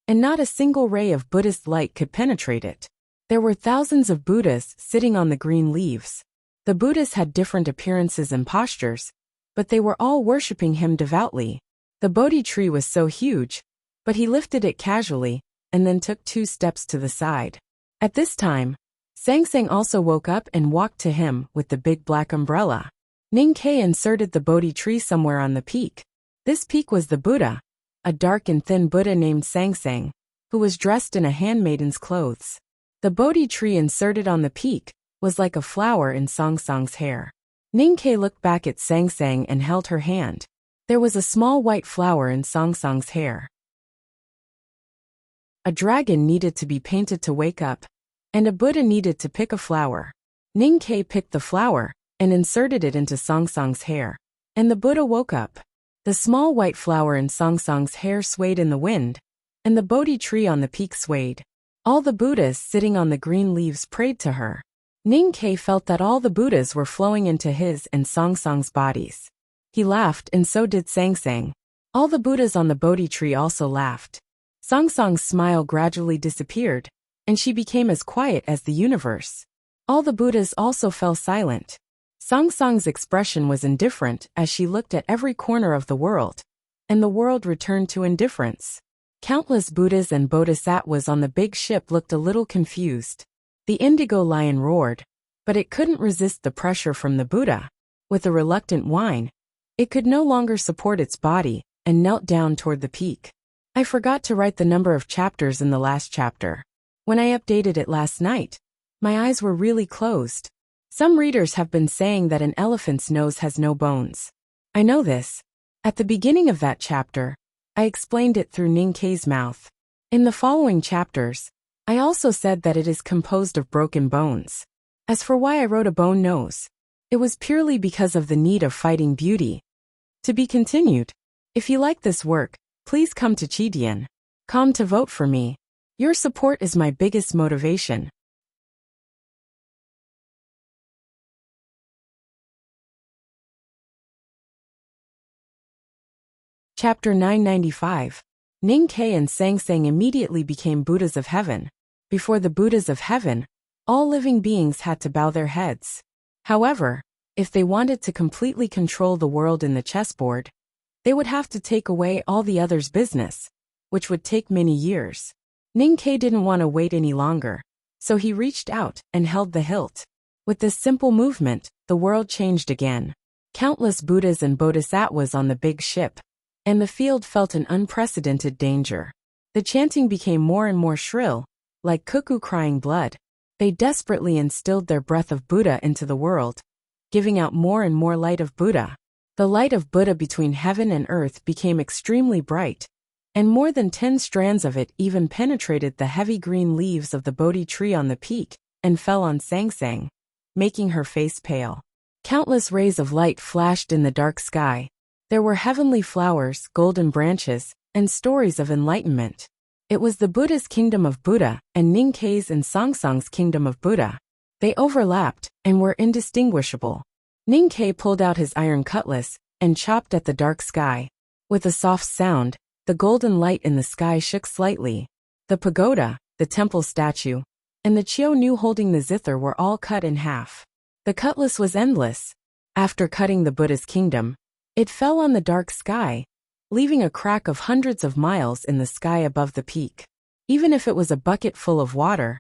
and not a single ray of Buddhist light could penetrate it. There were thousands of Buddhas sitting on the green leaves. The Buddhas had different appearances and postures, but they were all worshipping him devoutly. The Bodhi tree was so huge, but he lifted it casually, and then took 2 steps to the side. At this time, Sangsang also woke up and walked to him with the big black umbrella. Ning-Kei inserted the Bodhi tree somewhere on the peak. This peak was the Buddha, a dark and thin Buddha named Sangsang, who was dressed in a handmaiden's clothes. The Bodhi tree inserted on the peak was like a flower in Sangsang's hair. Ning-Kei looked back at Sangsang and held her hand. There was a small white flower in Sangsang's hair. A dragon needed to be painted to wake up, and a Buddha needed to pick a flower. Ning-Kei picked the flower and inserted it into Sangsang's hair, and the Buddha woke up. The small white flower in Sangsang's hair swayed in the wind, and the Bodhi tree on the peak swayed. All the Buddhas sitting on the green leaves prayed to her. Ning-Kei felt that all the Buddhas were flowing into his and Sangsang's bodies. He laughed, and so did Sangsang. All the Buddhas on the Bodhi tree also laughed. Sangsang's smile gradually disappeared, and she became as quiet as the universe. All the Buddhas also fell silent. Sangsang's expression was indifferent as she looked at every corner of the world, and the world returned to indifference. Countless Buddhas and Bodhisattvas on the big ship looked a little confused. The indigo lion roared, but it couldn't resist the pressure from the Buddha. With a reluctant whine, it could no longer support its body and knelt down toward the peak. I forgot to write the number of chapters in the last chapter. When I updated it last night, my eyes were really closed. Some readers have been saying that an elephant's nose has no bones. I know this. At the beginning of that chapter, I explained it through Ning-Kei's mouth. In the following chapters, I also said that it is composed of broken bones. As for why I wrote a bone nose, it was purely because of the need of fighting beauty. To be continued. If you like this work, please come to Chidian.com to vote for me. Your support is my biggest motivation. Chapter 995. Ning-Kei and Sangsang immediately became Buddhas of heaven. Before the Buddhas of heaven, all living beings had to bow their heads. However, if they wanted to completely control the world in the chessboard, they would have to take away all the others' business, which would take many years. Ning-Kei didn't want to wait any longer, so he reached out and held the hilt. With this simple movement, the world changed again. Countless Buddhas and Bodhisattvas on the big ship, and the field felt an unprecedented danger. The chanting became more and more shrill, like cuckoo crying blood. They desperately instilled their breath of Buddha into the world, giving out more and more light of Buddha. The light of Buddha between heaven and earth became extremely bright, and more than 10 strands of it even penetrated the heavy green leaves of the Bodhi tree on the peak and fell on Sangsang, making her face pale. Countless rays of light flashed in the dark sky. There were heavenly flowers, golden branches, and stories of enlightenment. It was the Buddha's kingdom of Buddha and Ning-Kei's and Sangsang's kingdom of Buddha. They overlapped and were indistinguishable. Ning-Kei pulled out his iron cutlass and chopped at the dark sky. With a soft sound, the golden light in the sky shook slightly. The pagoda, the temple statue, and the Chiu-Nu holding the zither were all cut in half. The cutlass was endless. After cutting the Buddha's kingdom, it fell on the dark sky, leaving a crack of hundreds of miles in the sky above the peak. Even if it was a bucket full of water,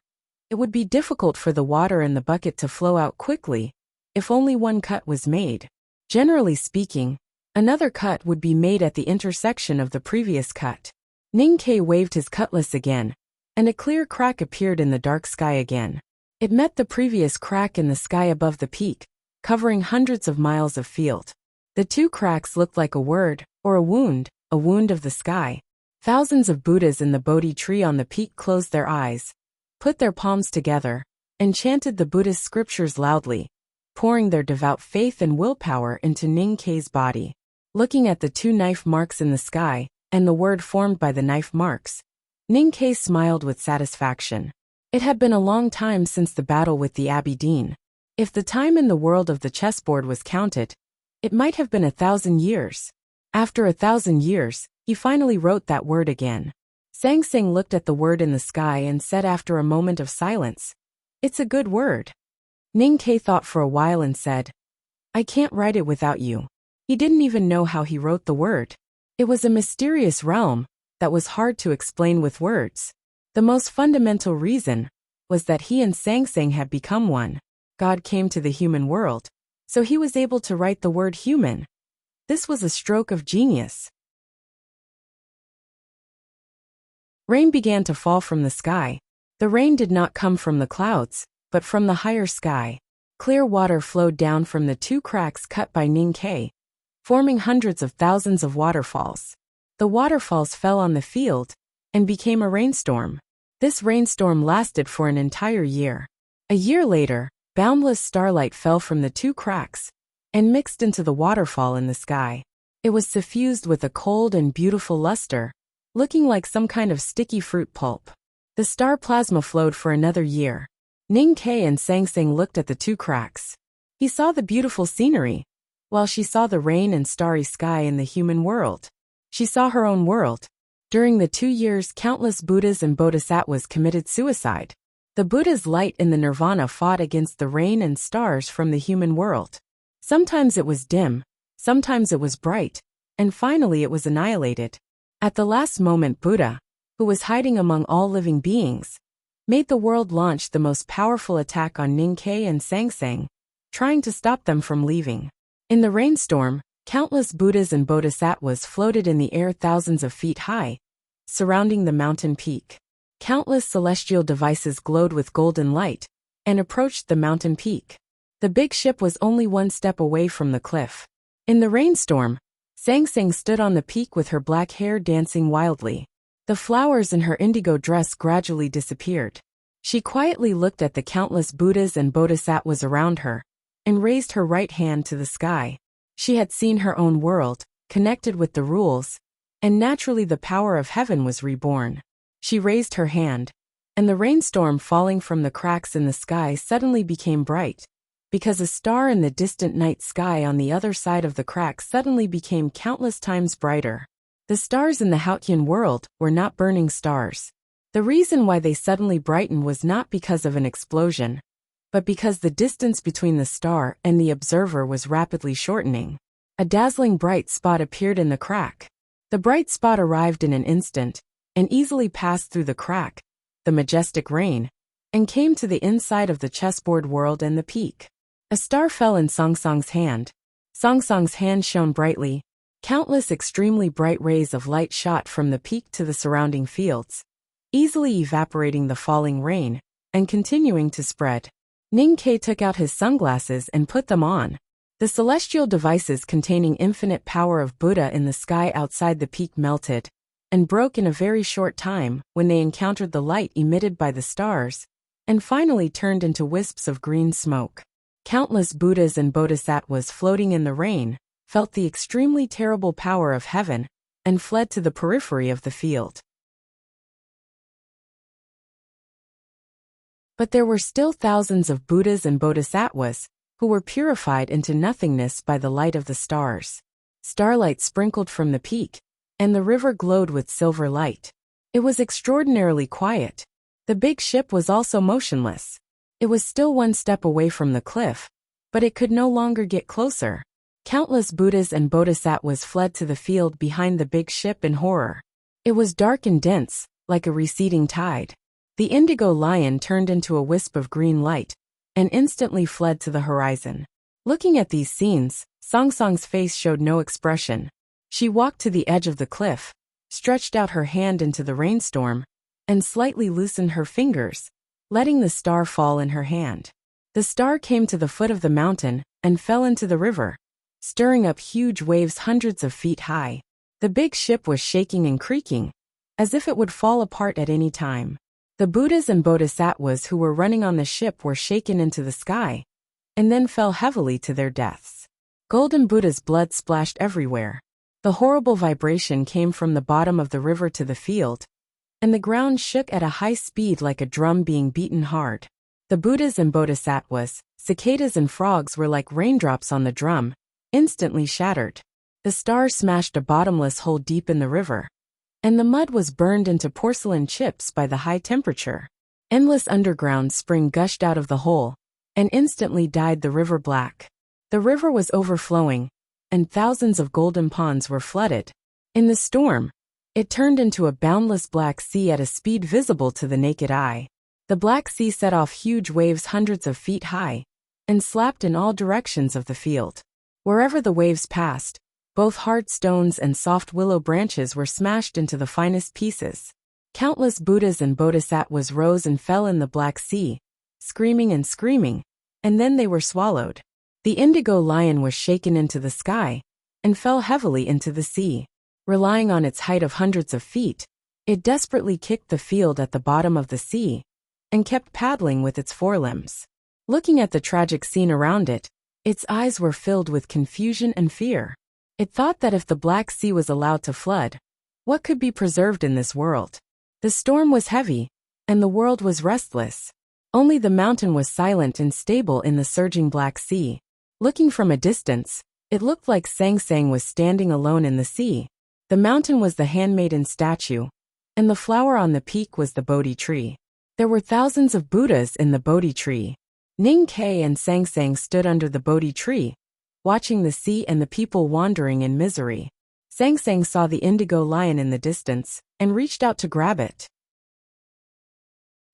it would be difficult for the water in the bucket to flow out quickly if only one cut was made. Generally speaking, another cut would be made at the intersection of the previous cut. Ning-Kei waved his cutlass again, and a clear crack appeared in the dark sky again. It met the previous crack in the sky above the peak, covering hundreds of miles of field. The 2 cracks looked like a word, or a wound of the sky. Thousands of Buddhas in the Bodhi tree on the peak closed their eyes, put their palms together, and chanted the Buddhist scriptures loudly, pouring their devout faith and willpower into Ning-Kei's body. Looking at the 2 knife marks in the sky, and the word formed by the knife marks, Ning-Kei smiled with satisfaction. It had been a long time since the battle with the Abbey Dean. If the time in the world of the chessboard was counted, it might have been 1,000 years. After 1,000 years, he finally wrote that word again. Sangsang looked at the word in the sky and said after a moment of silence, "It's a good word." Ninkei thought for a while and said, I can't write it without you. He didn't even know how he wrote the word. It was a mysterious realm that was hard to explain with words. The most fundamental reason was that he and Sangsang had become one. God came to the human world, so he was able to write the word human. This was a stroke of genius. Rain began to fall from the sky. The rain did not come from the clouds, but from the higher sky. Clear water flowed down from the 2 cracks cut by Ninkei, forming hundreds of thousands of waterfalls. The waterfalls fell on the field and became a rainstorm. This rainstorm lasted for an entire year. A year later, boundless starlight fell from the 2 cracks and mixed into the waterfall in the sky. It was suffused with a cold and beautiful luster, looking like some kind of sticky fruit pulp. The star plasma flowed for another year. Ninkei and Sangsang looked at the 2 cracks. He saw the beautiful scenery, while she saw the rain and starry sky in the human world. She saw her own world. During the 2 years, countless Buddhas and Bodhisattvas committed suicide. The Buddha's light in the nirvana fought against the rain and stars from the human world. Sometimes it was dim, sometimes it was bright, and finally it was annihilated. At the last moment, Buddha, who was hiding among all living beings, made the world launch the most powerful attack on Ninkei and Sangsang, trying to stop them from leaving. In the rainstorm, countless Buddhas and Bodhisattvas floated in the air thousands of feet high, surrounding the mountain peak. Countless celestial devices glowed with golden light and approached the mountain peak. The big ship was only 1 step away from the cliff. In the rainstorm, Sangsang stood on the peak with her black hair dancing wildly. The flowers in her indigo dress gradually disappeared. She quietly looked at the countless Buddhas and Bodhisattvas around her and raised her right hand to the sky. She had seen her own world, connected with the rules, and naturally the power of heaven was reborn. She raised her hand, and the rainstorm falling from the cracks in the sky suddenly became bright, because a star in the distant night sky on the other side of the crack suddenly became countless times brighter. The stars in the Hautian world were not burning stars. The reason why they suddenly brightened was not because of an explosion, but because the distance between the star and the observer was rapidly shortening. A dazzling bright spot appeared in the crack. The bright spot arrived in an instant, and easily passed through the crack, the majestic rain, and came to the inside of the chessboard world and the peak. A star fell in Sangsang's hand. Sangsang's hand shone brightly. Countless extremely bright rays of light shot from the peak to the surrounding fields, easily evaporating the falling rain, and continuing to spread. Ninkei took out his sunglasses and put them on. The celestial devices containing infinite power of Buddha in the sky outside the peak melted and broke in a very short time when they encountered the light emitted by the stars, and finally turned into wisps of green smoke. Countless Buddhas and Bodhisattvas floating in the rain felt the extremely terrible power of heaven and fled to the periphery of the field. But there were still thousands of Buddhas and Bodhisattvas who were purified into nothingness by the light of the stars. Starlight sprinkled from the peak, and the river glowed with silver light. It was extraordinarily quiet. The big ship was also motionless. It was still 1 step away from the cliff, but it could no longer get closer. Countless Buddhas and Bodhisattvas fled to the field behind the big ship in horror. It was dark and dense, like a receding tide. The indigo lion turned into a wisp of green light and instantly fled to the horizon. Looking at these scenes, Sangsang's face showed no expression. She walked to the edge of the cliff, stretched out her hand into the rainstorm, and slightly loosened her fingers, letting the star fall in her hand. The star came to the foot of the mountain and fell into the river, stirring up huge waves hundreds of feet high. The big ship was shaking and creaking, as if it would fall apart at any time. The Buddhas and Bodhisattvas who were running on the ship were shaken into the sky, and then fell heavily to their deaths. Golden Buddha's blood splashed everywhere. The horrible vibration came from the bottom of the river to the field, and the ground shook at a high speed like a drum being beaten hard. The Buddhas and Bodhisattvas, cicadas and frogs were like raindrops on the drum, instantly shattered. The star smashed a bottomless hole deep in the river, and the mud was burned into porcelain chips by the high temperature. Endless underground spring gushed out of the hole, and instantly dyed the river black. The river was overflowing, and thousands of golden ponds were flooded. In the storm, it turned into a boundless black sea at a speed visible to the naked eye. The Black Sea set off huge waves hundreds of feet high, and slapped in all directions of the field. Wherever the waves passed, both hard stones and soft willow branches were smashed into the finest pieces. Countless Buddhas and Bodhisattvas rose and fell in the Black Sea, screaming, and then they were swallowed. The indigo lion was shaken into the sky, and fell heavily into the sea. Relying on its height of hundreds of feet, it desperately kicked the field at the bottom of the sea, and kept paddling with its forelimbs. Looking at the tragic scene around it, its eyes were filled with confusion and fear. It thought that if the Black Sea was allowed to flood, what could be preserved in this world? The storm was heavy, and the world was restless. Only the mountain was silent and stable in the surging Black Sea. Looking from a distance, it looked like Sang Sang was standing alone in the sea. The mountain was the handmaiden statue, and the flower on the peak was the Bodhi tree. There were thousands of Buddhas in the Bodhi tree. Ning Kai and Sang Sang stood under the Bodhi tree, watching the sea and the people wandering in misery. Sang Sang saw the indigo lion in the distance, and reached out to grab it.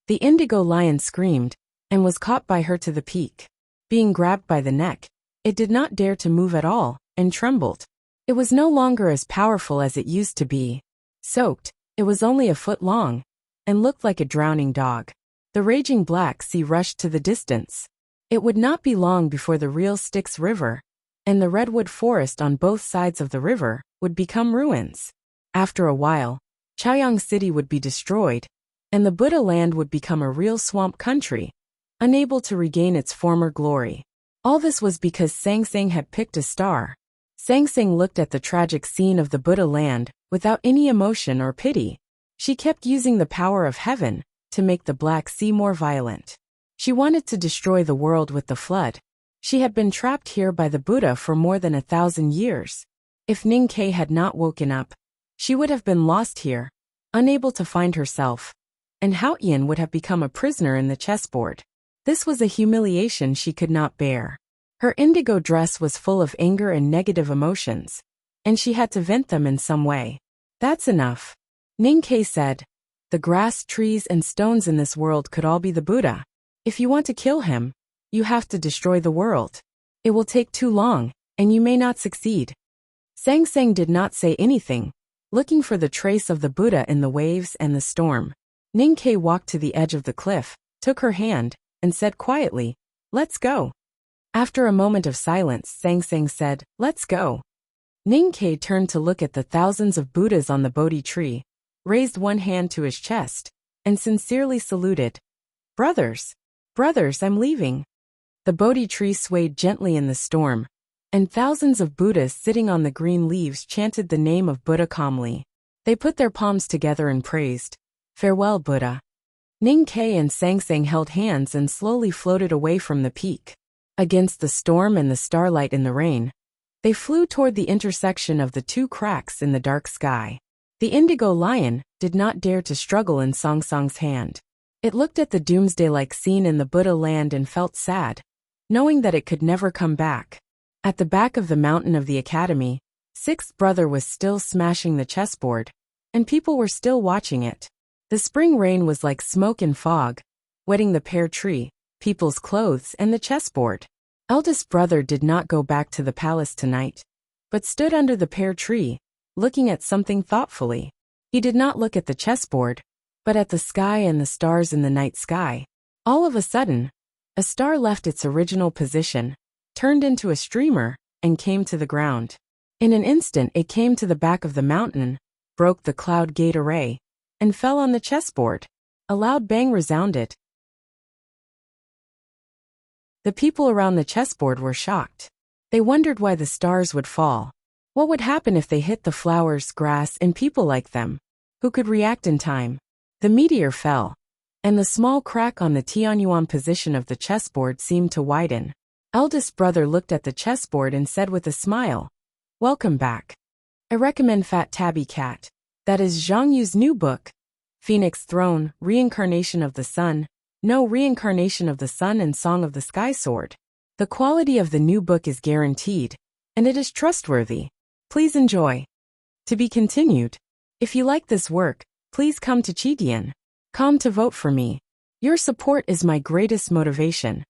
The indigo lion screamed, and was caught by her to the peak. Being grabbed by the neck, it did not dare to move at all, and trembled. It was no longer as powerful as it used to be. Soaked, it was only a foot long, and looked like a drowning dog. The raging Black Sea rushed to the distance. It would not be long before the real Styx River, and the redwood forest on both sides of the river, would become ruins. After a while, Chaoyang City would be destroyed, and the Buddha land would become a real swamp country, unable to regain its former glory. All this was because Sang Sang had picked a star. Sang Sang looked at the tragic scene of the Buddha land without any emotion or pity. She kept using the power of heaven to make the Black Sea more violent. She wanted to destroy the world with the flood. She had been trapped here by the Buddha for more than 1,000 years. If Ning Kai had not woken up, she would have been lost here, unable to find herself, and Hao Yan would have become a prisoner in the chessboard. This was a humiliation she could not bear. Her indigo dress was full of anger and negative emotions, and she had to vent them in some way. That's enough. Ning Kai said, the grass, trees, and stones in this world could all be the Buddha. If you want to kill him, you have to destroy the world. It will take too long, and you may not succeed. Sang Sang did not say anything, looking for the trace of the Buddha in the waves and the storm. Ning Kai walked to the edge of the cliff, took her hand, and said quietly, let's go. After a moment of silence, Sang Sang said, let's go. Ning Kai turned to look at the thousands of Buddhas on the Bodhi tree, raised one hand to his chest, and sincerely saluted. Brothers, I'm leaving. The Bodhi tree swayed gently in the storm, and thousands of Buddhas sitting on the green leaves chanted the name of Buddha calmly. They put their palms together and praised, farewell, Buddha. Ning Kai and Sang Sang held hands and slowly floated away from the peak. Against the storm and the starlight in the rain, they flew toward the intersection of the two cracks in the dark sky. The indigo lion did not dare to struggle in Sang Sang's hand. It looked at the doomsday-like scene in the Buddha land and felt sad, knowing that it could never come back. At the back of the mountain of the academy, Sixth Brother was still smashing the chessboard, and people were still watching it. The spring rain was like smoke and fog, wetting the pear tree, people's clothes, and the chessboard. Eldest Brother did not go back to the palace tonight, but stood under the pear tree, looking at something thoughtfully. He did not look at the chessboard, but at the sky and the stars in the night sky. All of a sudden, a star left its original position, turned into a streamer, and came to the ground. In an instant it came to the back of the mountain, broke the cloud gate array, and fell on the chessboard. A loud bang resounded. The people around the chessboard were shocked. They wondered why the stars would fall. What would happen if they hit the flowers, grass, and people like them? Who could react in time? The meteor fell, and the small crack on the Tianyuan position of the chessboard seemed to widen. Eldest Brother looked at the chessboard and said with a smile, welcome back. I recommend Fat Tabby Cat. That is Zhang Yu's new book, Phoenix Throne, Reincarnation of the Sun, No reincarnation of the Sun and Song of the Sky Sword. The quality of the new book is guaranteed, and it is trustworthy. Please enjoy. To be continued. If you like this work, please come to Chidian.com to vote for me. Your support is my greatest motivation.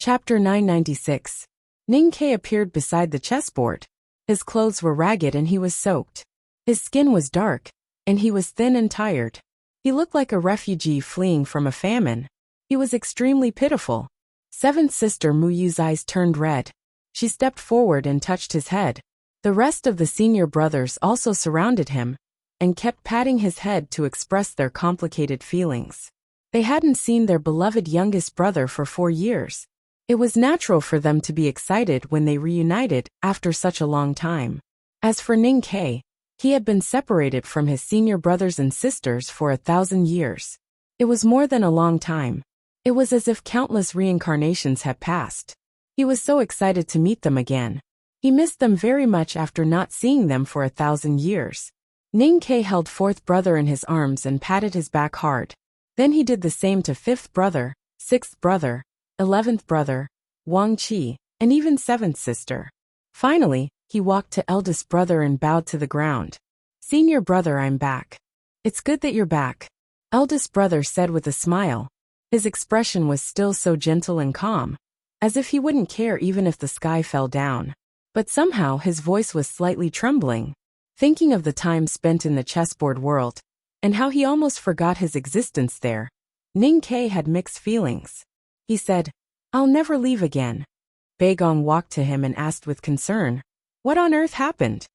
Chapter 996. Ning-Ke appeared beside the chessboard. His clothes were ragged and he was soaked. His skin was dark, and he was thin and tired. He looked like a refugee fleeing from a famine. He was extremely pitiful. Seventh sister Muyu's eyes turned red. She stepped forward and touched his head. The rest of the senior brothers also surrounded him and kept patting his head to express their complicated feelings. They hadn't seen their beloved youngest brother for 4 years. It was natural for them to be excited when they reunited after such a long time. As for Ning-Ke, he had been separated from his senior brothers and sisters for 1,000 years. It was more than a long time. It was as if countless reincarnations had passed. He was so excited to meet them again. He missed them very much after not seeing them for 1,000 years. Ning-Ke held fourth brother in his arms and patted his back hard. Then he did the same to fifth brother, sixth brother, 11th brother, Wang Qi, and even seventh sister. Finally, he walked to eldest brother and bowed to the ground. Senior brother, I'm back. It's good that you're back. Eldest brother said with a smile. His expression was still so gentle and calm, as if he wouldn't care even if the sky fell down. But somehow his voice was slightly trembling, thinking of the time spent in the chessboard world, and how he almost forgot his existence there. Ning-Ke had mixed feelings. He said, I'll never leave again. Beigong walked to him and asked with concern, what on earth happened?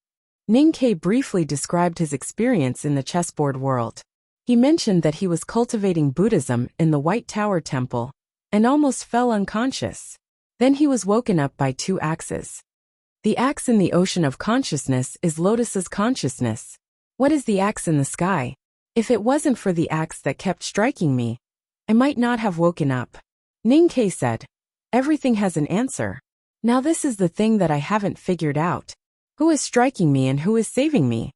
Ning-Ke briefly described his experience in the chessboard world. He mentioned that he was cultivating Buddhism in the White Tower Temple and almost fell unconscious. Then he was woken up by 2 axes. The axe in the ocean of consciousness is Lotus's consciousness. What is the axe in the sky? If it wasn't for the axe that kept striking me, I might not have woken up. Ning-Ke said, everything has an answer. Now this is the thing that I haven't figured out. Who is striking me and who is saving me?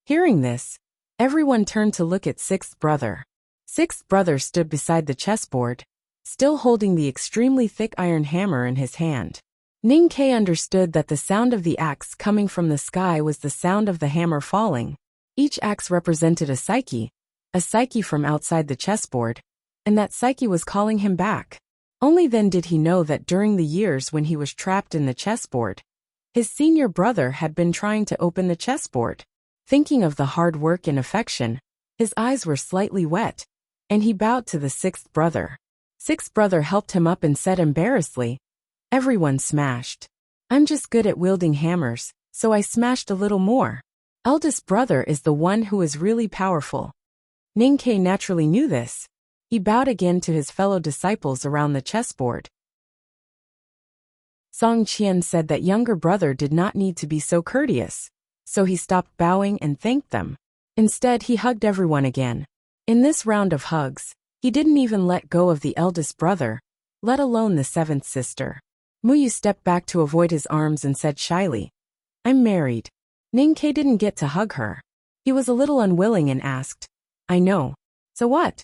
Hearing this, everyone turned to look at sixth brother. Sixth brother stood beside the chessboard, still holding the extremely thick iron hammer in his hand. Ning-Ke understood that the sound of the axe coming from the sky was the sound of the hammer falling. Each axe represented a psyche from outside the chessboard, and that psyche was calling him back. Only then did he know that during the years when he was trapped in the chessboard, his senior brother had been trying to open the chessboard. Thinking of the hard work and affection, his eyes were slightly wet, and he bowed to the sixth brother. Sixth brother helped him up and said embarrassedly, everyone smashed. I'm just good at wielding hammers, so I smashed a little more. Eldest brother is the one who is really powerful. Ning-Ke naturally knew this. He bowed again to his fellow disciples around the chessboard. Song Qian said that younger brother did not need to be so courteous, so he stopped bowing and thanked them. Instead, he hugged everyone again. In this round of hugs, he didn't even let go of the eldest brother, let alone the seventh sister. Muyu stepped back to avoid his arms and said shyly, I'm married. Ning-Ke didn't get to hug her. He was a little unwilling and asked, I know. So what?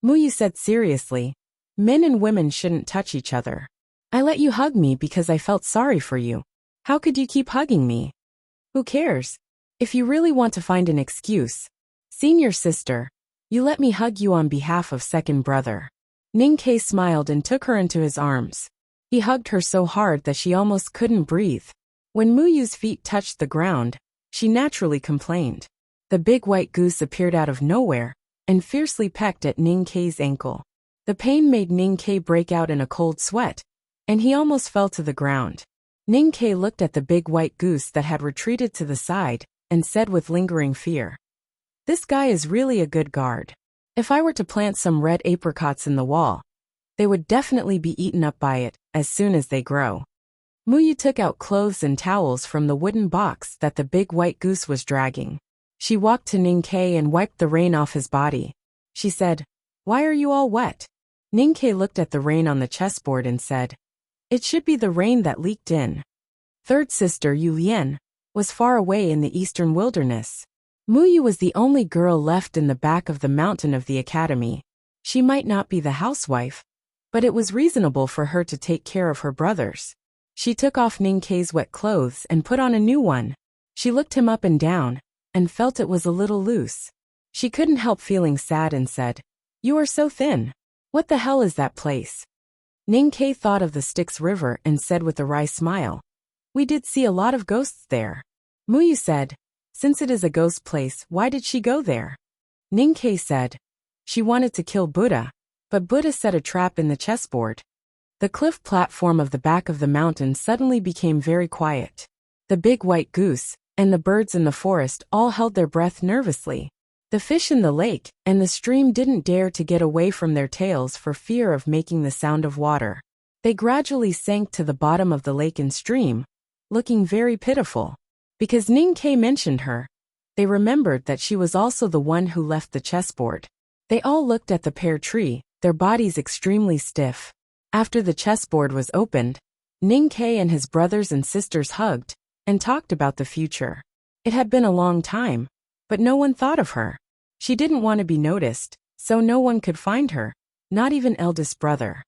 Muyu said seriously, men and women shouldn't touch each other. I let you hug me because I felt sorry for you. How could you keep hugging me? Who cares? If you really want to find an excuse, senior sister, you let me hug you on behalf of second brother. Ning-Ke smiled and took her into his arms. He hugged her so hard that she almost couldn't breathe. When Muyu's feet touched the ground, she naturally complained. The big white goose appeared out of nowhere and fiercely pecked at Ning-Ke's ankle. The pain made Ning-Ke break out in a cold sweat, and he almost fell to the ground. Ning-Ke looked at the big white goose that had retreated to the side and said with lingering fear, this guy is really a good guard. If I were to plant some red apricots in the wall, they would definitely be eaten up by it as soon as they grow. Muyu took out clothes and towels from the wooden box that the big white goose was dragging. She walked to Ning-Ke and wiped the rain off his body. She said, why are you all wet? Ning-Ke looked at the rain on the chessboard and said, it should be the rain that leaked in. Third sister Yu Lian was far away in the eastern wilderness. Muyu was the only girl left in the back of the mountain of the academy. She might not be the housewife, but it was reasonable for her to take care of her brothers. She took off Ninkei's wet clothes and put on a new one. She looked him up and down, and felt it was a little loose. She couldn't help feeling sad and said, "You are so thin. What the hell is that place?" Ninkei thought of the Styx River and said with a wry smile, "We did see a lot of ghosts there." Muyu said, "Since it is a ghost place, why did she go there?" Ninkei said, "She wanted to kill Buddha, but Buddha set a trap in the chessboard." The cliff platform of the back of the mountain suddenly became very quiet. The big white goose and the birds in the forest all held their breath nervously. The fish in the lake and the stream didn't dare to get away from their tails for fear of making the sound of water. They gradually sank to the bottom of the lake and stream, looking very pitiful. Because Ninkei mentioned her, they remembered that she was also the one who left the chessboard. They all looked at the pear tree, their bodies extremely stiff. After the chessboard was opened, Ninkei and his brothers and sisters hugged and talked about the future. It had been a long time, but no one thought of her. She didn't want to be noticed, so no one could find her, not even eldest brother.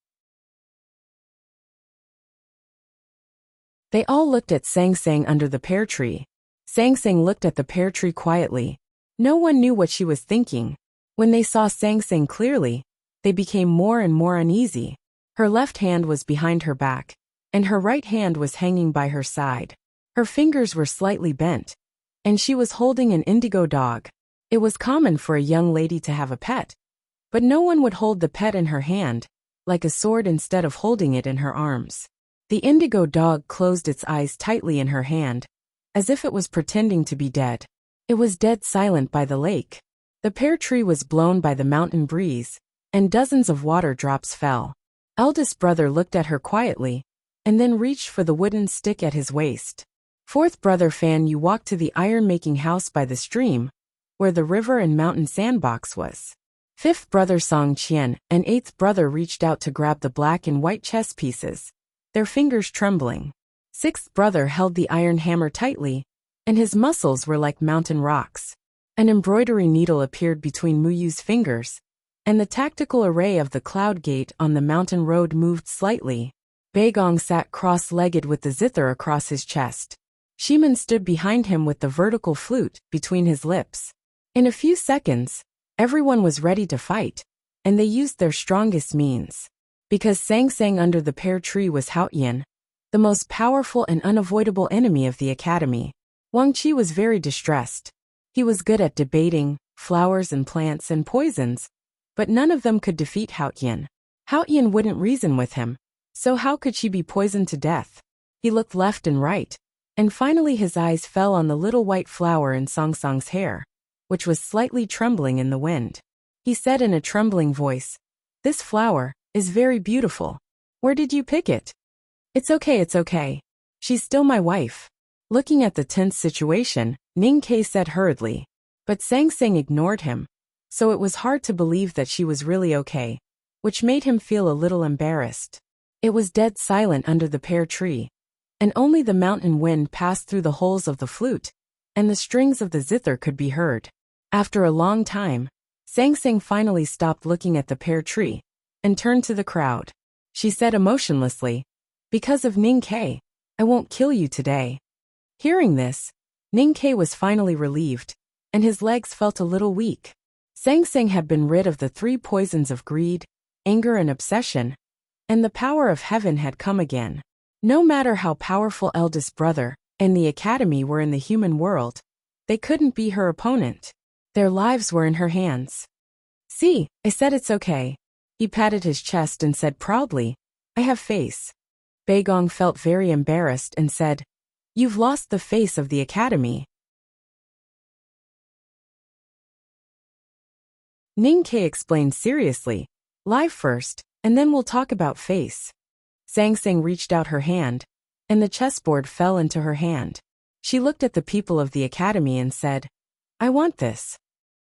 They all looked at Sang Sang under the pear tree. Sang Sang looked at the pear tree quietly. No one knew what she was thinking. When they saw Sang Sang clearly, they became more and more uneasy. Her left hand was behind her back, and her right hand was hanging by her side. Her fingers were slightly bent, and she was holding an indigo dog. It was common for a young lady to have a pet, but no one would hold the pet in her hand, like a sword instead of holding it in her arms. The indigo dog closed its eyes tightly in her hand, as if it was pretending to be dead. It was dead silent by the lake. The pear tree was blown by the mountain breeze, and dozens of water drops fell. Eldest brother looked at her quietly, and then reached for the wooden stick at his waist. Fourth brother Fan Yu walked to the iron-making house by the stream, where the river and mountain sandbox was. Fifth brother Song Qian and eighth brother reached out to grab the black and white chess pieces, their fingers trembling. Sixth brother held the iron hammer tightly, and his muscles were like mountain rocks. An embroidery needle appeared between Muyu's fingers, and the tactical array of the cloud gate on the mountain road moved slightly. Beigong sat cross-legged with the zither across his chest. Shiman stood behind him with the vertical flute between his lips. In a few seconds, everyone was ready to fight, and they used their strongest means. Because Sang Sang under the pear tree was Haotian, the most powerful and unavoidable enemy of the academy. Wang Qi was very distressed. He was good at debating flowers and plants and poisons, but none of them could defeat Haotian. Haotian wouldn't reason with him, so how could she be poisoned to death? He looked left and right, and finally his eyes fell on the little white flower in Song Song's hair, which was slightly trembling in the wind. He said in a trembling voice, "This flower is very beautiful. Where did you pick it?" It's okay. She's still my wife." Looking at the tense situation, Ninkei said hurriedly. But Sang Sang ignored him, so it was hard to believe that she was really okay, which made him feel a little embarrassed. It was dead silent under the pear tree, and only the mountain wind passed through the holes of the flute, and the strings of the zither could be heard. After a long time, Sang Sang finally stopped looking at the pear tree, and turned to the crowd. She said emotionlessly, "Because of Ninkei, I won't kill you today." Hearing this, Ninkei was finally relieved, and his legs felt a little weak. Sang Sang had been rid of the 3 poisons of greed, anger and obsession, and the power of heaven had come again. No matter how powerful eldest brother and the academy were in the human world, they couldn't be her opponent. Their lives were in her hands. "See, I said it's okay." He patted his chest and said proudly, "I have face." Beigong felt very embarrassed and said, "You've lost the face of the academy." Ninkei explained seriously, "Live first, and then we'll talk about face." Sang Sang reached out her hand, and the chessboard fell into her hand. She looked at the people of the academy and said, "I want this."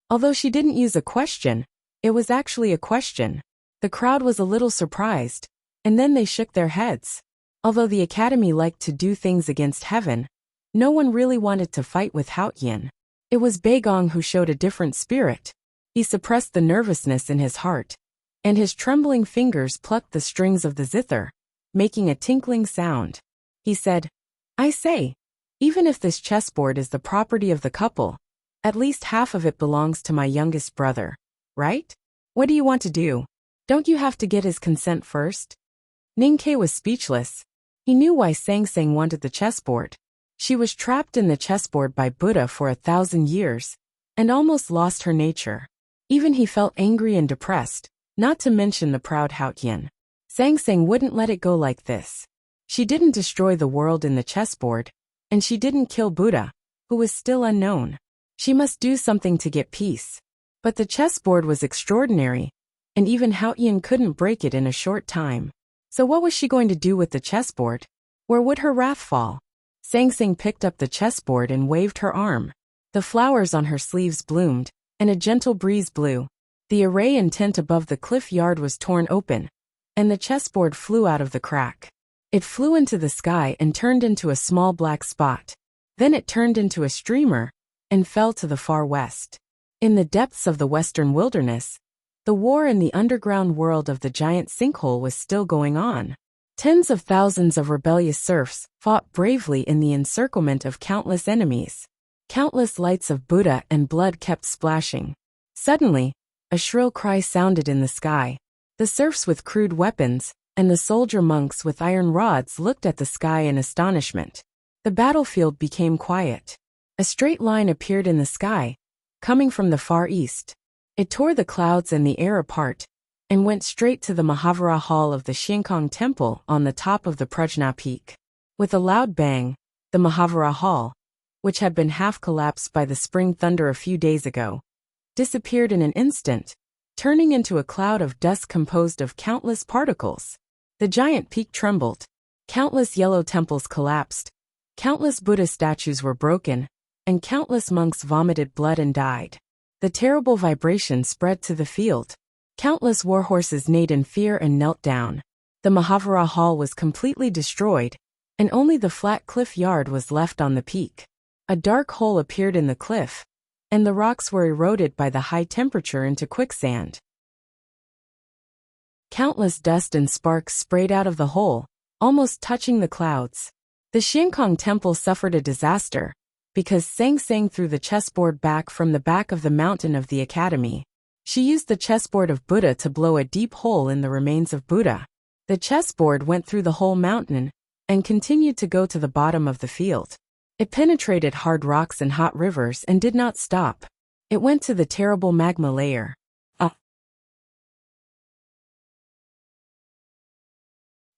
Although she didn't use a question, it was actually a question. The crowd was a little surprised, and then they shook their heads. Although the academy liked to do things against heaven, no one really wanted to fight with Haotian. It was Beigong who showed a different spirit. He suppressed the nervousness in his heart, and his trembling fingers plucked the strings of the zither, making a tinkling sound. He said, "I say, even if this chessboard is the property of the couple, at least half of it belongs to my youngest brother, right? What do you want to do? Don't you have to get his consent first?" Ninkei was speechless. He knew why Sang Sang wanted the chessboard. She was trapped in the chessboard by Buddha for 1,000 years, and almost lost her nature. Even he felt angry and depressed, not to mention the proud Haotian. Sang Sang wouldn't let it go like this. She didn't destroy the world in the chessboard, and she didn't kill Buddha, who was still unknown. She must do something to get peace. But the chessboard was extraordinary, and even Haotian couldn't break it in a short time. So what was she going to do with the chessboard? Where would her wrath fall? Sang Sang picked up the chessboard and waved her arm. The flowers on her sleeves bloomed, and a gentle breeze blew. The array and tent above the cliff yard was torn open, and the chessboard flew out of the crack. It flew into the sky and turned into a small black spot. Then it turned into a streamer, and fell to the far west. In the depths of the western wilderness, the war in the underground world of the giant sinkhole was still going on. Tens of thousands of rebellious serfs fought bravely in the encirclement of countless enemies. Countless lights of Buddha and blood kept splashing. Suddenly, a shrill cry sounded in the sky. The serfs with crude weapons, and the soldier monks with iron rods looked at the sky in astonishment. The battlefield became quiet. A straight line appeared in the sky, coming from the far east. It tore the clouds and the air apart, and went straight to the Mahavira Hall of the Xiankong Temple on the top of the Prajna Peak. With a loud bang, the Mahavira Hall, which had been half collapsed by the spring thunder a few days ago, disappeared in an instant, turning into a cloud of dust composed of countless particles. The giant peak trembled. Countless yellow temples collapsed. Countless Buddha statues were broken, and countless monks vomited blood and died. The terrible vibration spread to the field. Countless warhorses neighed in fear and knelt down. The Mahavira Hall was completely destroyed, and only the flat cliff yard was left on the peak. A dark hole appeared in the cliff, and the rocks were eroded by the high temperature into quicksand. Countless dust and sparks sprayed out of the hole, almost touching the clouds. The Xiankong Temple suffered a disaster, because Sang Sang threw the chessboard back from the back of the mountain of the academy. She used the chessboard of Buddha to blow a deep hole in the remains of Buddha. The chessboard went through the whole mountain, and continued to go to the bottom of the field. It penetrated hard rocks and hot rivers and did not stop. It went to the terrible magma layer.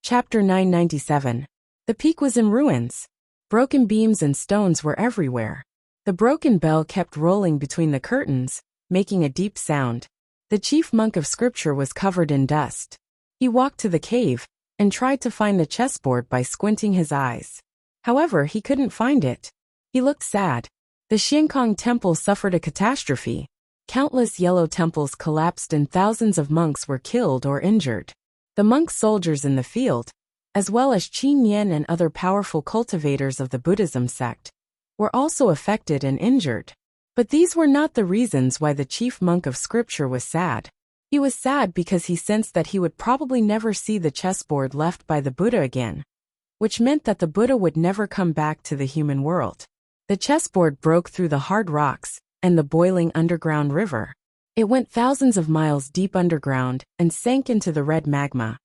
Chapter 997. The peak was in ruins. Broken beams and stones were everywhere. The broken bell kept rolling between the curtains, making a deep sound. The chief monk of scripture was covered in dust. He walked to the cave, and tried to find the chessboard by squinting his eyes. However, he couldn't find it. He looked sad. The Xiankong Temple suffered a catastrophe. Countless yellow temples collapsed and thousands of monks were killed or injured. The monk soldiers in the field, as well as Qin Yan and other powerful cultivators of the Buddhism sect, were also affected and injured. But these were not the reasons why the chief monk of scripture was sad. He was sad because he sensed that he would probably never see the chessboard left by the Buddha again, which meant that the Buddha would never come back to the human world. The chessboard broke through the hard rocks and the boiling underground river. It went thousands of miles deep underground and sank into the red magma,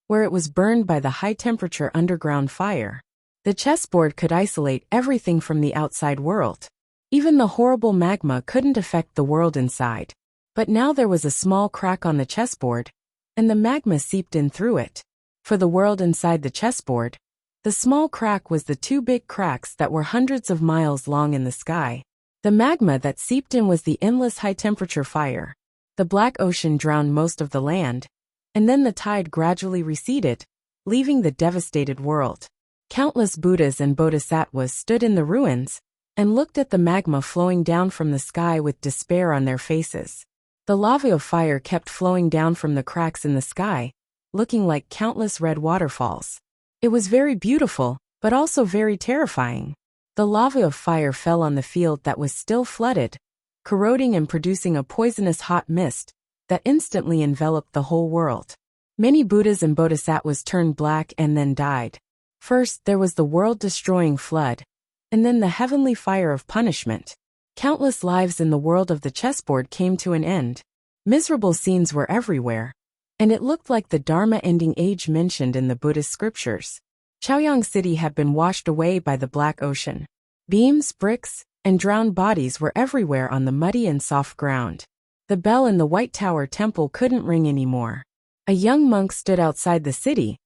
where it was burned by the high-temperature underground fire. The chessboard could isolate everything from the outside world. Even the horrible magma couldn't affect the world inside. But now there was a small crack on the chessboard, and the magma seeped in through it. For the world inside the chessboard, the small crack was the two big cracks that were hundreds of miles long in the sky. The magma that seeped in was the endless high-temperature fire. The black ocean drowned most of the land, and then the tide gradually receded, leaving the devastated world. Countless Buddhas and Bodhisattvas stood in the ruins and looked at the magma flowing down from the sky with despair on their faces. The lava of fire kept flowing down from the cracks in the sky, looking like countless red waterfalls. It was very beautiful, but also very terrifying. The lava of fire fell on the field that was still flooded, corroding and producing a poisonous hot mist that instantly enveloped the whole world. Many Buddhas and Bodhisattvas turned black and then died. First, there was the world-destroying flood, and then the heavenly fire of punishment. Countless lives in the world of the chessboard came to an end. Miserable scenes were everywhere, and it looked like the Dharma-ending age mentioned in the Buddhist scriptures. Chaoyang City had been washed away by the Black Ocean. Beams, bricks, and drowned bodies were everywhere on the muddy and soft ground. The bell in the White Tower Temple couldn't ring anymore. A young monk stood outside the city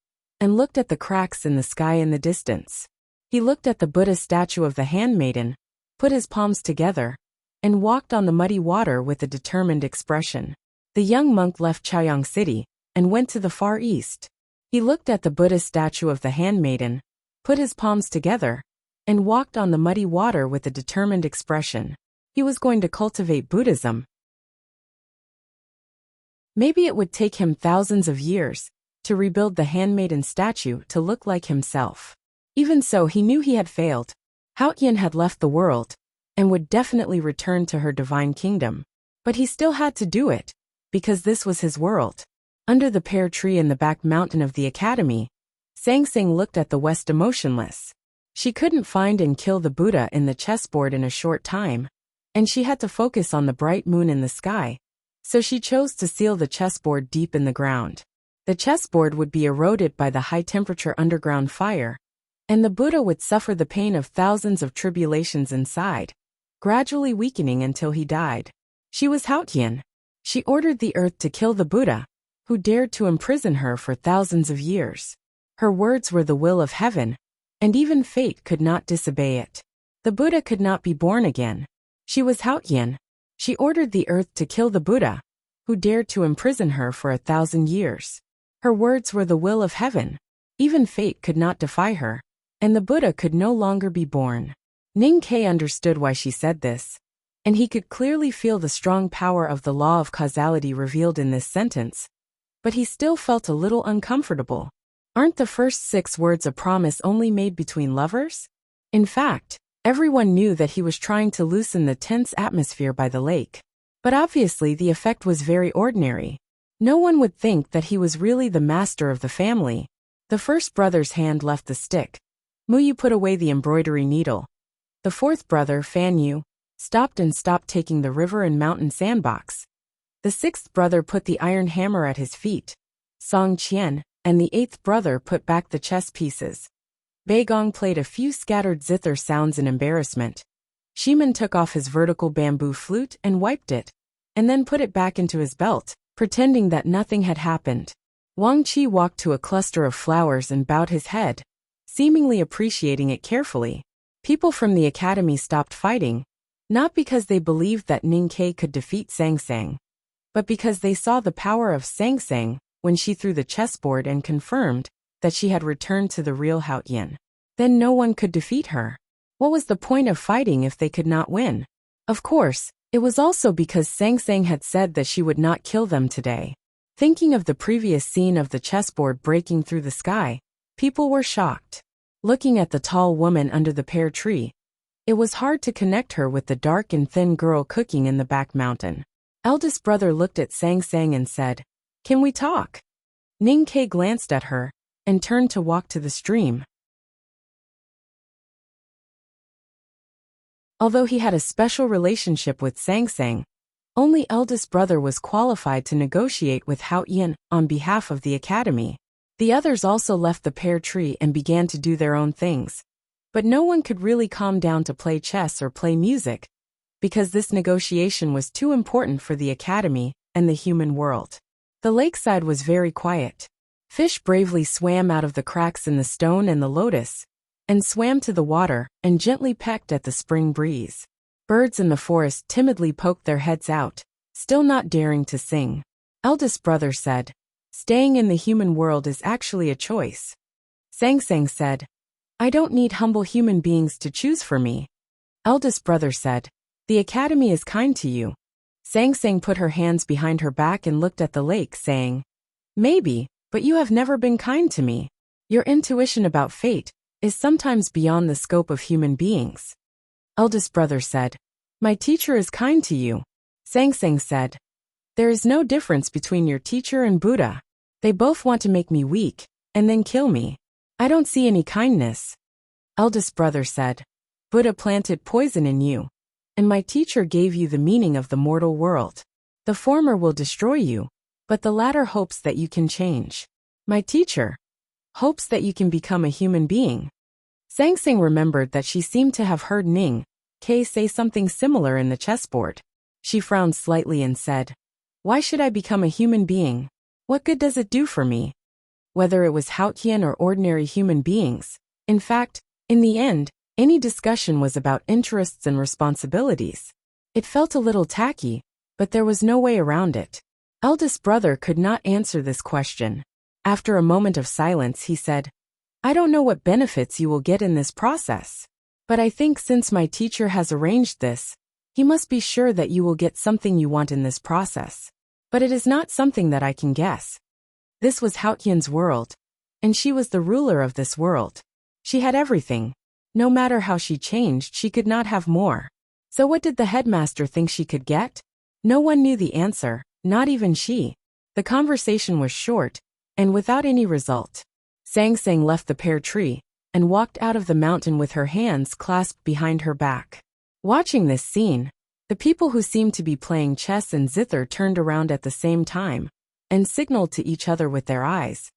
and looked at the cracks in the sky in the distance. He looked at the Buddha statue of the handmaiden, put his palms together, and walked on the muddy water with a determined expression. The young monk left Chaoyang City and went to the Far East. He looked at the Buddha statue of the handmaiden, put his palms together, and walked on the muddy water with a determined expression. He was going to cultivate Buddhism. Maybe it would take him thousands of years to rebuild the handmaiden statue to look like himself. Even so, he knew he had failed. Haotian had left the world and would definitely return to her divine kingdom. But he still had to do it, because this was his world. Under the pear tree in the back mountain of the academy, Sang Sang looked at the west emotionless. She couldn't find and kill the Buddha in the chessboard in a short time, and she had to focus on the bright moon in the sky. So she chose to seal the chessboard deep in the ground. The chessboard would be eroded by the high-temperature underground fire, and the Buddha would suffer the pain of thousands of tribulations inside, gradually weakening until he died. She was Haotian. She ordered the earth to kill the Buddha, who dared to imprison her for thousands of years. Her words were the will of heaven, and even fate could not disobey it. The Buddha could not be born again. She was Haotian. She ordered the earth to kill the Buddha, who dared to imprison her for 1,000 years. Her words were the will of heaven. Even fate could not defy her, and the Buddha could no longer be born. Ning Ke understood why she said this, and he could clearly feel the strong power of the law of causality revealed in this sentence. But he still felt a little uncomfortable. Aren't the first 6 words a promise only made between lovers? In fact, everyone knew that he was trying to loosen the tense atmosphere by the lake. But obviously the effect was very ordinary. No one would think that he was really the master of the family. The first brother's hand left the stick. Muyu put away the embroidery needle. The fourth brother, Fan Yu, stopped taking the river and mountain sandbox. The sixth brother put the iron hammer at his feet. Song Qian, and the eighth brother put back the chess pieces. Beigong played a few scattered zither sounds in embarrassment. Shiman took off his vertical bamboo flute and wiped it, and then put it back into his belt, pretending that nothing had happened. Wang Qi walked to a cluster of flowers and bowed his head, seemingly appreciating it carefully. People from the academy stopped fighting, not because they believed that Ning Ke could defeat Sang Sang, but because they saw the power of Sang Sang when she threw the chessboard and confirmed that she had returned to the real Haotian. Then no one could defeat her. What was the point of fighting if they could not win? Of course, it was also because Sang Sang had said that she would not kill them today. Thinking of the previous scene of the chessboard breaking through the sky, people were shocked. Looking at the tall woman under the pear tree, it was hard to connect her with the dark and thin girl cooking in the back mountain. Eldest brother looked at Sang Sang and said, "Can we talk?" Ning Ke glanced at her and turned to walk to the stream. Although he had a special relationship with Sang Sang, only eldest brother was qualified to negotiate with Haotian on behalf of the academy. The others also left the pear tree and began to do their own things. But no one could really calm down to play chess or play music, because this negotiation was too important for the academy and the human world. The lakeside was very quiet. Fish bravely swam out of the cracks in the stone and the lotus, and swam to the water and gently pecked at the spring breeze. Birds in the forest timidly poked their heads out, still not daring to sing. Eldest brother said, "Staying in the human world is actually a choice." Sang Sang said, "I don't need humble human beings to choose for me." Eldest brother said, "The academy is kind to you." Sang Sang put her hands behind her back and looked at the lake, saying, "Maybe, but you have never been kind to me. Your intuition about fate is sometimes beyond the scope of human beings. Eldest brother said, "My teacher is kind to you." Sangsang said, "There is no difference between your teacher and Buddha. They both want to make me weak, and then kill me. I don't see any kindness." Eldest brother said, "Buddha planted poison in you, and my teacher gave you the meaning of the mortal world. The former will destroy you, but the latter hopes that you can change. My teacher hopes that you can become a human being." Sangsang remembered that she seemed to have heard Ning Ke say something similar in the chessboard. She frowned slightly and said, "Why should I become a human being? What good does it do for me?" Whether it was Haotian or ordinary human beings, in fact, in the end, any discussion was about interests and responsibilities. It felt a little tacky, but there was no way around it. Eldest brother could not answer this question. After a moment of silence, he said, "I don't know what benefits you will get in this process, but I think since my teacher has arranged this, he must be sure that you will get something you want in this process. But it is not something that I can guess." This was Haotian's world, and she was the ruler of this world. She had everything. No matter how she changed, she could not have more. So what did the headmaster think she could get? No one knew the answer, not even she. The conversation was short, and without any result. Sangsang left the pear tree, and walked out of the mountain with her hands clasped behind her back. Watching this scene, the people who seemed to be playing chess and zither turned around at the same time, and signaled to each other with their eyes,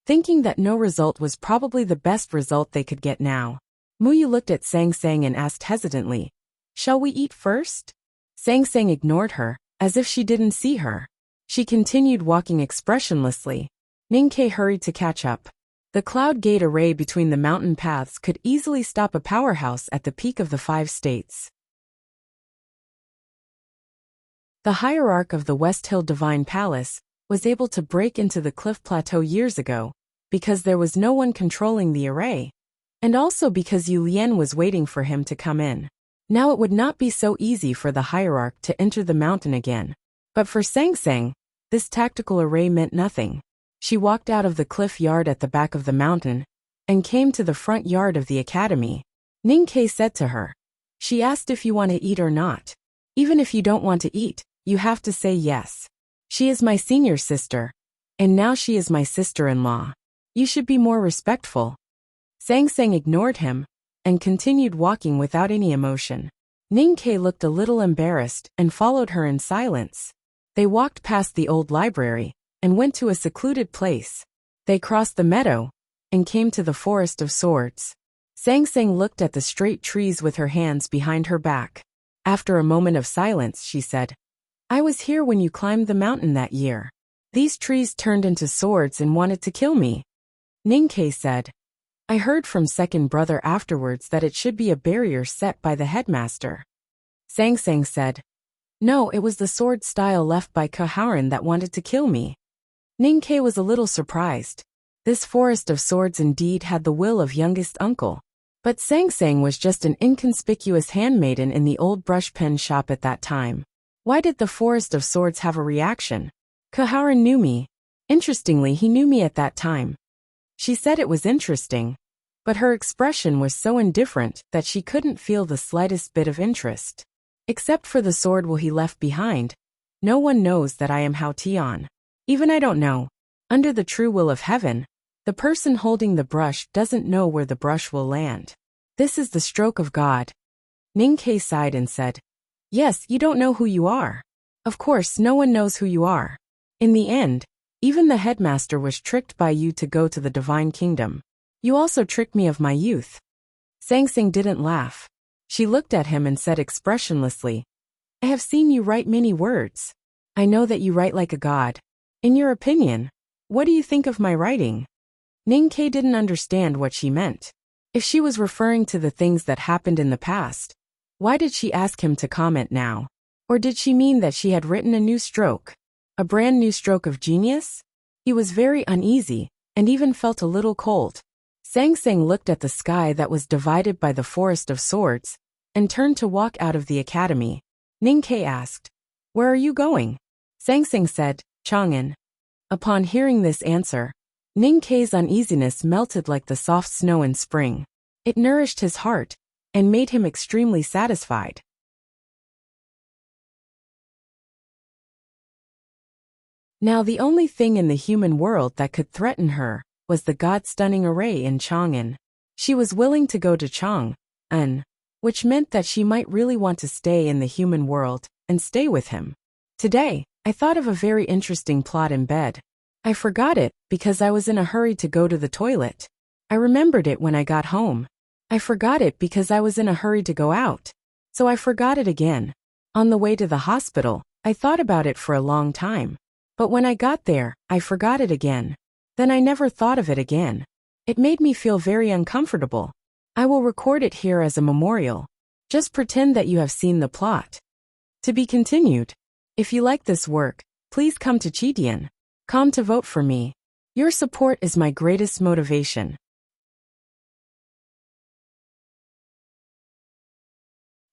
thinking that no result was probably the best result they could get now. Muyu looked at Sangsang and asked hesitantly, "Shall we eat first?" Sangsang ignored her, as if she didn't see her. She continued walking expressionlessly. Ningke hurried to catch up. The cloud gate array between the mountain paths could easily stop a powerhouse at the peak of the 5 states. The hierarch of the West Hill Divine Palace was able to break into the cliff plateau years ago, because there was no one controlling the array, and also because Yu Lian was waiting for him to come in. Now it would not be so easy for the hierarch to enter the mountain again. But for Sangsang, this tactical array meant nothing. She walked out of the cliff yard at the back of the mountain, and came to the front yard of the academy. Ning Ke said to her. She asked if you want to eat or not. Even if you don't want to eat, you have to say yes. She is my senior sister, and now she is my sister-in-law. You should be more respectful. Sangsang ignored him, and continued walking without any emotion. Ning Ke looked a little embarrassed and followed her in silence. They walked past the old library, and went to a secluded place. They crossed the meadow, and came to the forest of swords. Sangsang looked at the straight trees with her hands behind her back. After a moment of silence, she said, I was here when you climbed the mountain that year. These trees turned into swords and wanted to kill me. Ning Ke said, I heard from second brother afterwards that it should be a barrier set by the headmaster. Sangsang said, No, it was the sword style left by Kaharan that wanted to kill me. Ning Ke was a little surprised. This forest of swords indeed had the will of youngest uncle. But Sangsang was just an inconspicuous handmaiden in the old brush pen shop at that time. Why did the forest of swords have a reaction? Kaharan knew me. Interestingly, he knew me at that time. She said it was interesting, but her expression was so indifferent that she couldn't feel the slightest bit of interest. Except for the sword will he left behind, no one knows that I am Hao Tian. Even I don't know. Under the true will of heaven, the person holding the brush doesn't know where the brush will land. This is the stroke of God. Ning Ke sighed and said, Yes, you don't know who you are. Of course, no one knows who you are. In the end, even the headmaster was tricked by you to go to the divine kingdom. You also tricked me of my youth. Sangsang didn't laugh. She looked at him and said expressionlessly, I have seen you write many words. I know that you write like a god. In your opinion, what do you think of my writing? Ning Ke didn't understand what she meant. If she was referring to the things that happened in the past, why did she ask him to comment now? Or did she mean that she had written a new stroke? A brand new stroke of genius? He was very uneasy, and even felt a little cold. Sangsang looked at the sky that was divided by the forest of swords, and turned to walk out of the academy. Ning Ke asked, Where are you going? Sangsang said, Chang'an. Upon hearing this answer, Ning Ke's uneasiness melted like the soft snow in spring. It nourished his heart and made him extremely satisfied. Now the only thing in the human world that could threaten her was the god-stunning array in Chang'an. She was willing to go to Chang'an, which meant that she might really want to stay in the human world and stay with him. Today, I thought of a very interesting plot in bed. I forgot it because I was in a hurry to go to the toilet. I remembered it when I got home. I forgot it because I was in a hurry to go out. So I forgot it again. On the way to the hospital, I thought about it for a long time. But when I got there, I forgot it again. Then I never thought of it again. It made me feel very uncomfortable. I will record it here as a memorial. Just pretend that you have seen the plot. To be continued. If you like this work, please come to Chitian.com to vote for me. Your support is my greatest motivation.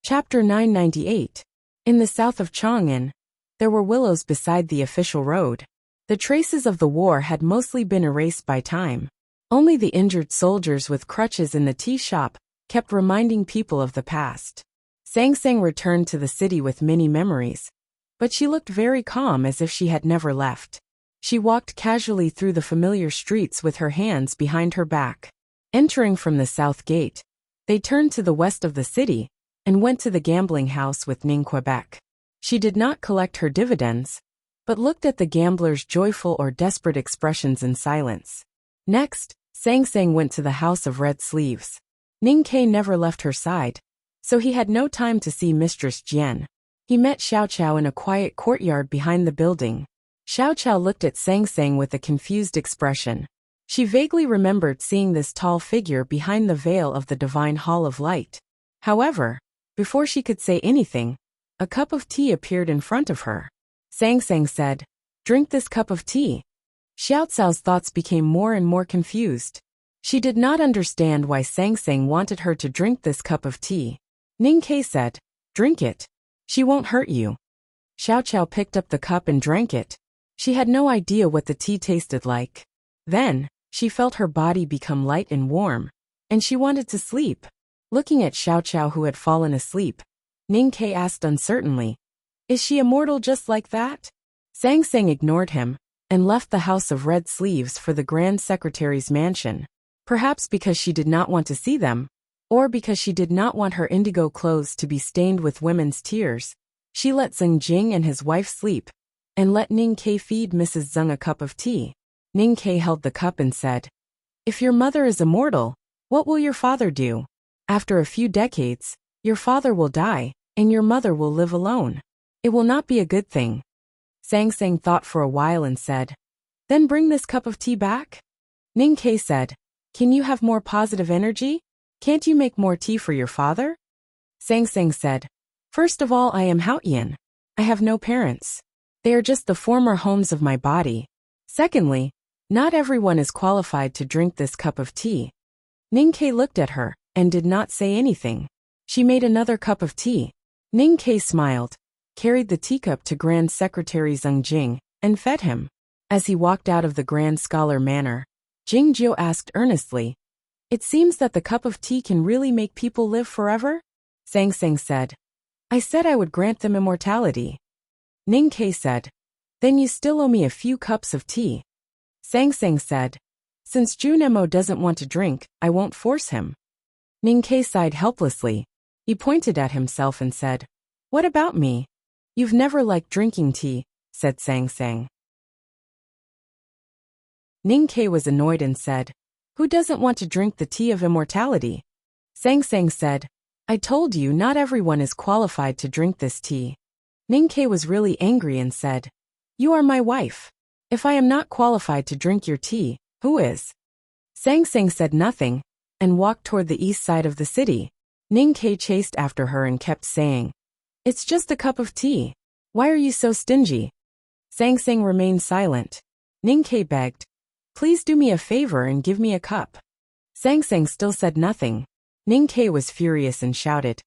Chapter 998. In the south of Chang'an, there were willows beside the official road. The traces of the war had mostly been erased by time. Only the injured soldiers with crutches in the tea shop kept reminding people of the past. Sang Sang returned to the city with many memories, but she looked very calm as if she had never left. She walked casually through the familiar streets with her hands behind her back. Entering from the south gate, they turned to the west of the city and went to the gambling house with Ning Quebec. She did not collect her dividends, but looked at the gamblers' joyful or desperate expressions in silence. Next, Sang Sang went to the house of red sleeves. Ning Ke never left her side, so he had no time to see Mistress Jian. He met Xiao Qiao in a quiet courtyard behind the building. Xiao Qiao looked at Sang Sang with a confused expression. She vaguely remembered seeing this tall figure behind the veil of the divine hall of light. However, before she could say anything, a cup of tea appeared in front of her. Sang Sang said, "Drink this cup of tea." Xiao Cao's thoughts became more and more confused. She did not understand why Sang Sang wanted her to drink this cup of tea. Ning Ke said, "Drink it. She won't hurt you." Xiao Qiao picked up the cup and drank it. She had no idea what the tea tasted like. Then, she felt her body become light and warm, and she wanted to sleep. Looking at Xiao Qiao who had fallen asleep, Ning Ke asked uncertainly, "Is she immortal just like that?" Sang Sang ignored him and left the house of red sleeves for the Grand Secretary's mansion. Perhaps because she did not want to see them, or because she did not want her indigo clothes to be stained with women's tears, she let Zeng Jing and his wife sleep, and let Ning Ke feed Mrs. Zeng a cup of tea. Ning Ke held the cup and said, "If your mother is immortal, what will your father do? After a few decades, your father will die, and your mother will live alone. It will not be a good thing." Sang Sang thought for a while and said, "Then bring this cup of tea back?" Ning Ke said, "Can you have more positive energy? Can't you make more tea for your father?" Sang Sang said, "First of all, I am Haotian. I have no parents. They are just the former homes of my body. Secondly, not everyone is qualified to drink this cup of tea." Ning Ke looked at her and did not say anything. She made another cup of tea. Ning Ke smiled, carried the teacup to Grand Secretary Zeng Jing, and fed him. As he walked out of the Grand Scholar Manor, Jing Jiu asked earnestly, "It seems that the cup of tea can really make people live forever?" Sang Sang said, "I said I would grant them immortality." Ning Ke said, "Then you still owe me a few cups of tea." Sang Sang said, "Since Junemo doesn't want to drink, I won't force him." Ning Ke sighed helplessly. He pointed at himself and said, "What about me?" "You've never liked drinking tea," said Sang Sang. Ning Ke was annoyed and said, "Who doesn't want to drink the tea of immortality?" Sang Sang said, "I told you not everyone is qualified to drink this tea." Ning Ke was really angry and said, "You are my wife. If I am not qualified to drink your tea, who is?" Sang Sang said nothing and walked toward the east side of the city. Ning Ke chased after her and kept saying, "It's just a cup of tea. Why are you so stingy?" Sang Sang remained silent. Ning Ke begged, "Please do me a favor and give me a cup." Sang Sang still said nothing. Ning Ke was furious and shouted,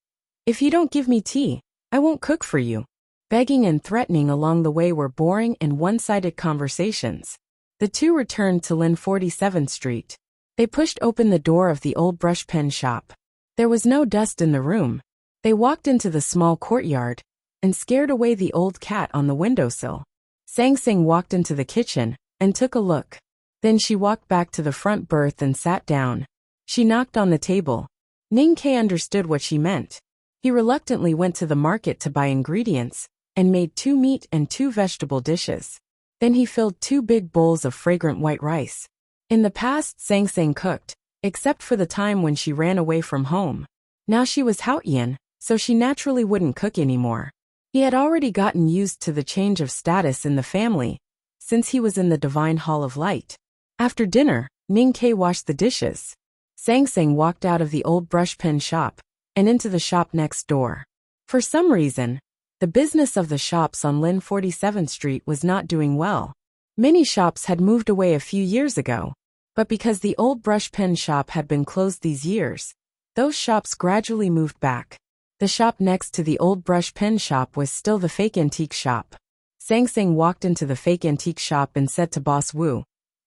"If you don't give me tea, I won't cook for you." Begging and threatening along the way were boring and one-sided conversations. The two returned to Lin 47th Street. They pushed open the door of the old brush pen shop. There was no dust in the room. They walked into the small courtyard and scared away the old cat on the windowsill. Sang Sang walked into the kitchen and took a look. Then she walked back to the front berth and sat down. She knocked on the table. Ning Ke understood what she meant. He reluctantly went to the market to buy ingredients and made 2 meat and 2 vegetable dishes. Then he filled 2 big bowls of fragrant white rice. In the past, Sang Sang cooked, except for the time when she ran away from home. Now she was Haotian, so she naturally wouldn't cook anymore. He had already gotten used to the change of status in the family, since he was in the Divine Hall of Light. After dinner, Ning Ke washed the dishes. Sang Sang walked out of the old brush pen shop and into the shop next door. For some reason, the business of the shops on Lin 47th Street was not doing well. Many shops had moved away a few years ago, but because the old brush pen shop had been closed these years, those shops gradually moved back. The shop next to the old brush pen shop was still the fake antique shop. Sang Sang walked into the fake antique shop and said to Boss Wu,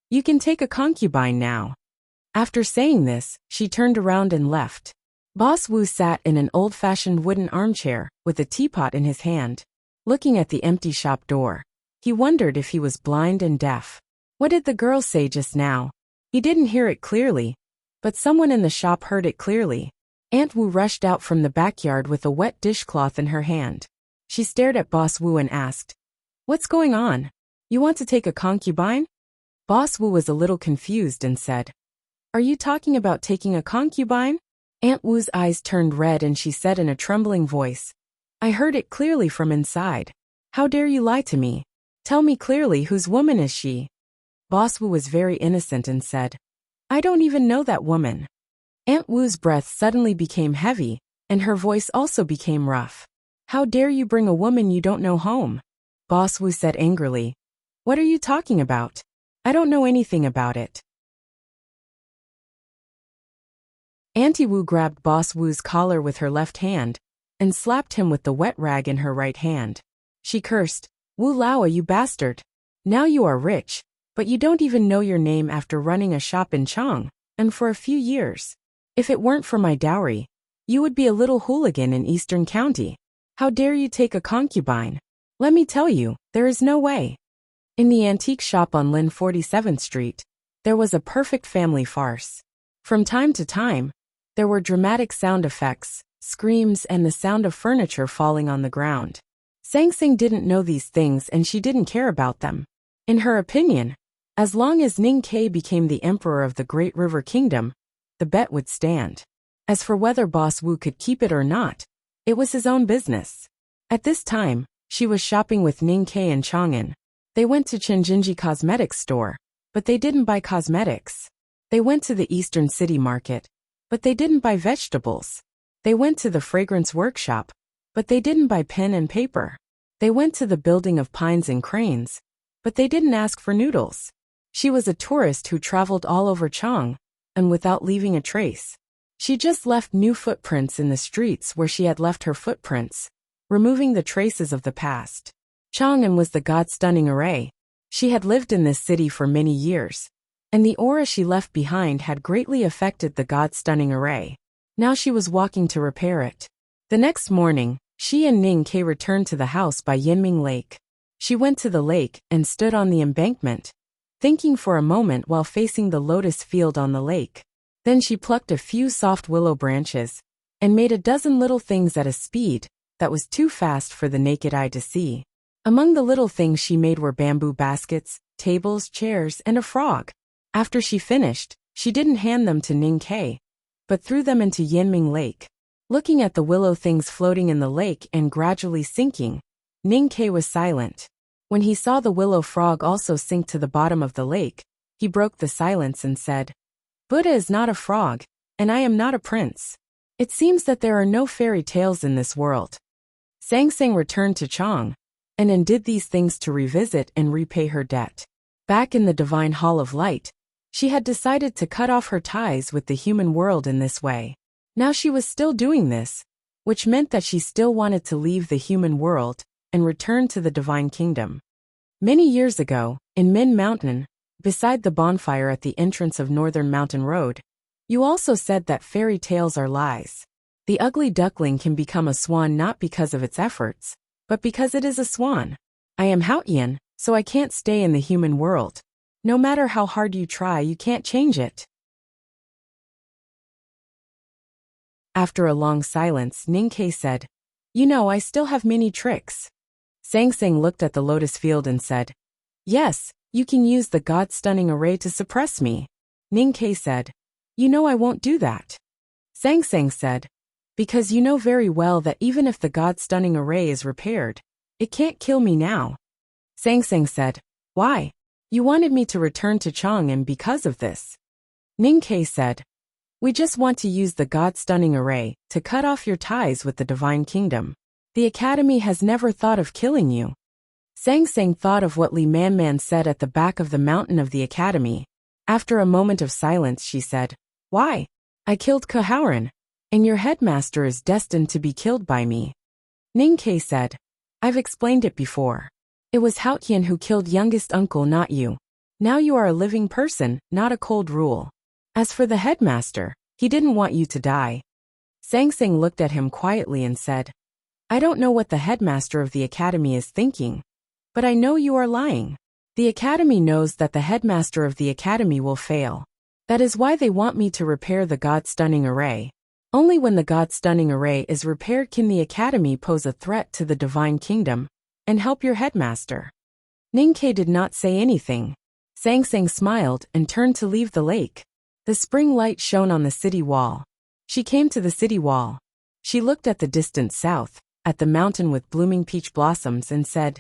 "You can take a concubine now." After saying this, she turned around and left. Boss Wu sat in an old-fashioned wooden armchair with a teapot in his hand, looking at the empty shop door. He wondered if he was blind and deaf. What did the girl say just now? He didn't hear it clearly, but someone in the shop heard it clearly. Aunt Wu rushed out from the backyard with a wet dishcloth in her hand. She stared at Boss Wu and asked, "What's going on? You want to take a concubine?" Boss Wu was a little confused and said, "Are you talking about taking a concubine?" Aunt Wu's eyes turned red and she said in a trembling voice, "I heard it clearly from inside. How dare you lie to me? Tell me clearly, whose woman is she?" Boss Wu was very innocent and said, "I don't even know that woman." Aunt Wu's breath suddenly became heavy, and her voice also became rough. "How dare you bring a woman you don't know home?" Boss Wu said angrily, "What are you talking about? I don't know anything about it." Auntie Wu grabbed Boss Wu's collar with her left hand and slapped him with the wet rag in her right hand. She cursed, "Wu Laowa, you bastard! Now you are rich, but you don't even know your name after running a shop in Chang, and for a few years. If it weren't for my dowry, you would be a little hooligan in Eastern County. How dare you take a concubine? Let me tell you, there is no way." In the antique shop on Lin 47th Street, there was a perfect family farce. From time to time, there were dramatic sound effects, screams, and the sound of furniture falling on the ground. Sang Sang didn't know these things and she didn't care about them. In her opinion, as long as Ning Ke became the emperor of the Great River Kingdom, the bet would stand. As for whether Boss Wu could keep it or not, it was his own business. At this time, she was shopping with Ning Ke and Chang'an. They went to Chenjinji Cosmetics store, but they didn't buy cosmetics. They went to the Eastern City Market, but they didn't buy vegetables. They went to the fragrance workshop, but they didn't buy pen and paper. They went to the building of pines and cranes, but they didn't ask for noodles. She was a tourist who traveled all over Chang, and without leaving a trace. She just left new footprints in the streets where she had left her footprints, removing the traces of the past. Chang'an was the God-stunning array. She had lived in this city for many years, and the aura she left behind had greatly affected the God-stunning array. Now she was walking to repair it. The next morning, she and Ning Ke returned to the house by Yinming Lake. She went to the lake and stood on the embankment, thinking for a moment while facing the lotus field on the lake. Then she plucked a few soft willow branches and made a dozen little things at a speed that was too fast for the naked eye to see. Among the little things she made were bamboo baskets, tables, chairs, and a frog. After she finished, she didn't hand them to Ning Ke, but threw them into Yinming Lake. Looking at the willow things floating in the lake and gradually sinking, Ning Ke was silent. When he saw the willow frog also sink to the bottom of the lake, he broke the silence and said, "Buddha is not a frog, and I am not a prince. It seems that there are no fairy tales in this world." Sang Sang returned to Chang, and undid these things to revisit and repay her debt. Back in the Divine Hall of Light, she had decided to cut off her ties with the human world in this way. Now she was still doing this, which meant that she still wanted to leave the human world and return to the Divine Kingdom. Many years ago, in Min Mountain, beside the bonfire at the entrance of Northern Mountain Road. You also said that fairy tales are lies. The ugly duckling can become a swan not because of its efforts, but because it is a swan. I am Haotian, so I can't stay in the human world. No matter how hard you try, you can't change it. After a long silence, Ninkei said, You know, I still have many tricks. Sang Sang looked at the lotus field and said, Yes, you can use the God-stunning array to suppress me. Ninkei said, You know I won't do that. Sang Sang said, Because you know very well that even if the God-stunning array is repaired, it can't kill me now. Sang Sang said, Why? You wanted me to return to Chang'an because of this. Ninkei said, We just want to use the God-stunning array to cut off your ties with the divine kingdom. The academy has never thought of killing you. Sang Sang thought of what Li Man said at the back of the mountain of the academy. After a moment of silence, she said, Why? I killed Kahaoran, and your headmaster is destined to be killed by me. Ninkei said, I've explained it before. It was Haotian who killed youngest uncle, not you. Now you are a living person, not a cold rule. As for the headmaster, he didn't want you to die. Sang Sang looked at him quietly and said, I don't know what the headmaster of the academy is thinking, but I know you are lying. The academy knows that the headmaster of the academy will fail. That is why they want me to repair the God-stunning array. Only when the God-stunning array is repaired can the academy pose a threat to the divine kingdom and help your headmaster. Ninkei did not say anything. Sang Sang smiled and turned to leave the lake. The spring light shone on the city wall. She came to the city wall. She looked at the distant south, at the mountain with blooming peach blossoms, and said,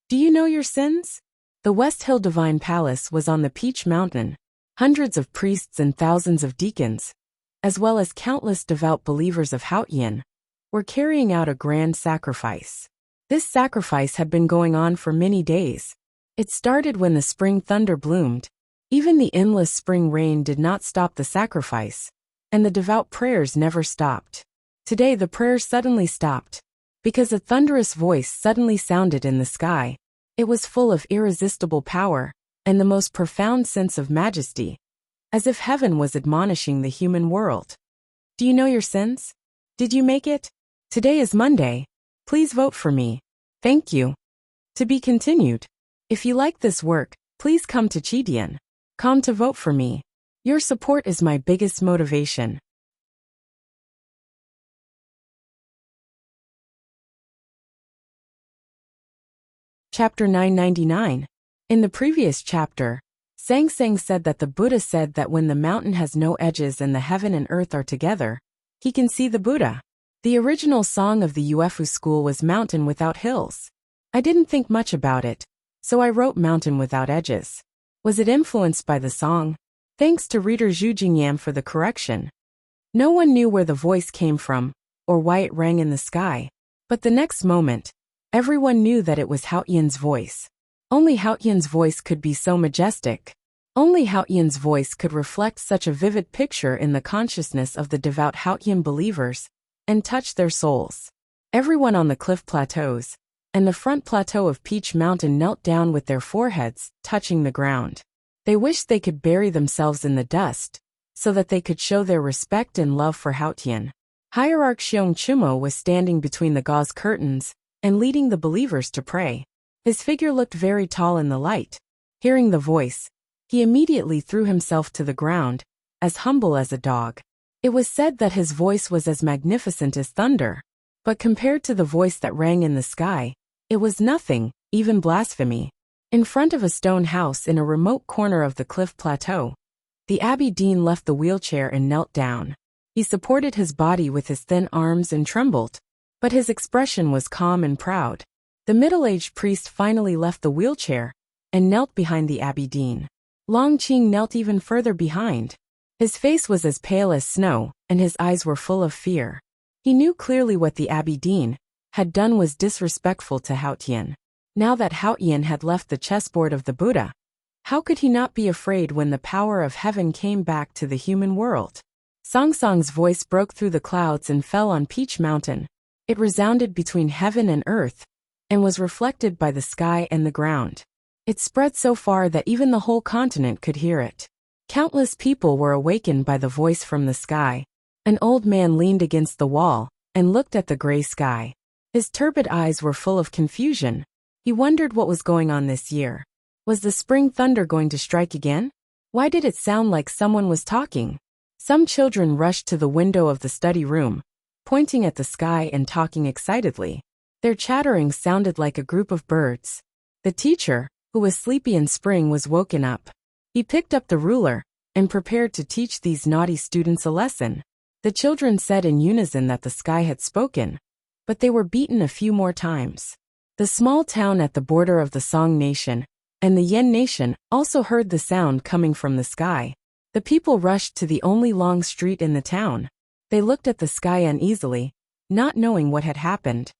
Do you know your sins? The West Hill Divine Palace was on the Peach Mountain. Hundreds of priests and thousands of deacons, as well as countless devout believers of Haotian, were carrying out a grand sacrifice. This sacrifice had been going on for many days. It started when the spring thunder bloomed. Even the endless spring rain did not stop the sacrifice, and the devout prayers never stopped. Today the prayers suddenly stopped, because a thunderous voice suddenly sounded in the sky. It was full of irresistible power, and the most profound sense of majesty, as if heaven was admonishing the human world. Do you know your sins? Did you make it? Today is Monday. Please vote for me. Thank you. To be continued. If you like this work, please come to Chidian. Come to vote for me. Your support is my biggest motivation. Chapter 999. In the previous chapter, Sang Sang said that the Buddha said that when the mountain has no edges and the heaven and earth are together, he can see the Buddha. The original song of the UFU school was Mountain Without Hills. I didn't think much about it, so I wrote Mountain Without Edges. Was it influenced by the song? Thanks to reader Zhu Jingyam for the correction. No one knew where the voice came from, or why it rang in the sky. But the next moment, everyone knew that it was Haotian's voice. Only Haotian's voice could be so majestic. Only Haotian's voice could reflect such a vivid picture in the consciousness of the devout Haotian believers, and touch their souls. Everyone on the cliff plateaus, and the front plateau of Peach Mountain knelt down with their foreheads touching the ground. They wished they could bury themselves in the dust, so that they could show their respect and love for Haotian. Hierarch Xiong Chumo was standing between the gauze curtains and leading the believers to pray. His figure looked very tall in the light. Hearing the voice, he immediately threw himself to the ground, as humble as a dog. It was said that his voice was as magnificent as thunder, but compared to the voice that rang in the sky, it was nothing, even blasphemy. In front of a stone house in a remote corner of the cliff plateau, the Abbey Dean left the wheelchair and knelt down. He supported his body with his thin arms and trembled, but his expression was calm and proud. The middle-aged priest finally left the wheelchair and knelt behind the Abbey Dean. Long Qing knelt even further behind. His face was as pale as snow, and his eyes were full of fear. He knew clearly what the Abbey Dean had done was disrespectful to Haotian. Now that Haotian had left the chessboard of the Buddha, how could he not be afraid when the power of heaven came back to the human world? Song Song's voice broke through the clouds and fell on Peach Mountain. It resounded between heaven and earth, and was reflected by the sky and the ground. It spread so far that even the whole continent could hear it. Countless people were awakened by the voice from the sky. An old man leaned against the wall and looked at the gray sky. His turbid eyes were full of confusion. He wondered what was going on this year. Was the spring thunder going to strike again? Why did it sound like someone was talking? Some children rushed to the window of the study room, pointing at the sky and talking excitedly. Their chattering sounded like a group of birds. The teacher, who was sleepy in spring, was woken up. He picked up the ruler and prepared to teach these naughty students a lesson. The children said in unison that the sky had spoken, but they were beaten a few more times. The small town at the border of the Song Nation and the Yen Nation also heard the sound coming from the sky. The people rushed to the only long street in the town. They looked at the sky uneasily, not knowing what had happened.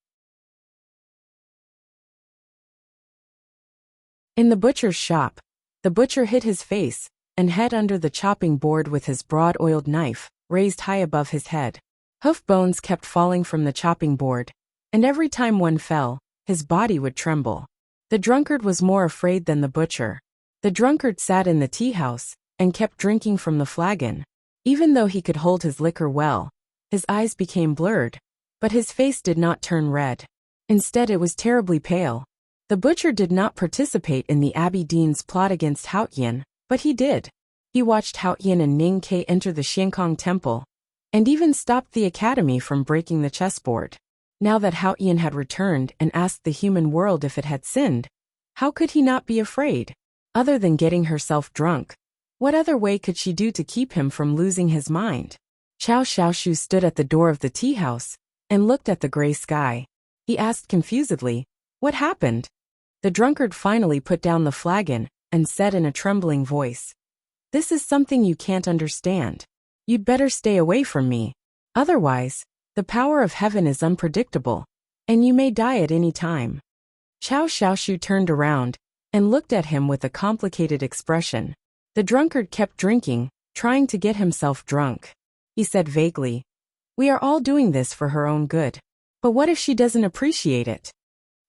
In the butcher's shop, the butcher hid his face and head under the chopping board with his broad oiled knife raised high above his head. Hoof bones kept falling from the chopping board, and every time one fell, his body would tremble. The drunkard was more afraid than the butcher. The drunkard sat in the tea house and kept drinking from the flagon. Even though he could hold his liquor well, his eyes became blurred, but his face did not turn red. Instead, it was terribly pale. The butcher did not participate in the Abbey Dean's plot against Haotian, but he did. He watched Haotian and Ning Ke enter the Xiankong temple, and even stopped the academy from breaking the chessboard. Now that Haotian had returned and asked the human world if it had sinned, how could he not be afraid? Other than getting herself drunk, what other way could she do to keep him from losing his mind? Chao Xiaoshu stood at the door of the tea house and looked at the gray sky. He asked confusedly, "What happened?" The drunkard finally put down the flagon and said in a trembling voice, "This is something you can't understand. You'd better stay away from me. Otherwise, the power of heaven is unpredictable, and you may die at any time." Chao Xiaoshu turned around and looked at him with a complicated expression. The drunkard kept drinking, trying to get himself drunk. He said vaguely, "We are all doing this for her own good. But what if she doesn't appreciate it?"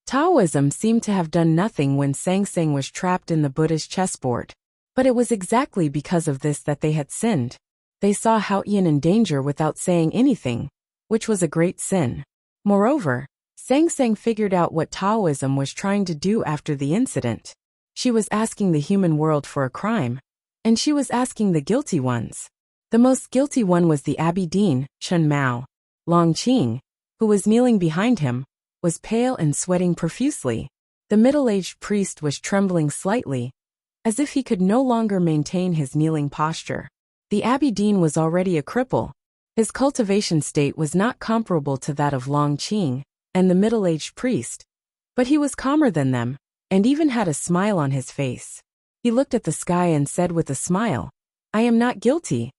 Taoism seemed to have done nothing when Sang Sang was trapped in the Buddha's chessboard. But it was exactly because of this that they had sinned. They saw Haotian in danger without saying anything, which was a great sin. Moreover, Sang Sang figured out what Taoism was trying to do after the incident. She was asking the human world for a crime, and she was asking the guilty ones. The most guilty one was the Abbey Dean, Chen Mao. Long Qing, who was kneeling behind him, was pale and sweating profusely. The middle-aged priest was trembling slightly, as if he could no longer maintain his kneeling posture. The Abbey Dean was already a cripple. His cultivation state was not comparable to that of Long Qing and the middle-aged priest, but he was calmer than them, and even had a smile on his face. He looked at the sky and said with a smile, "I am not guilty."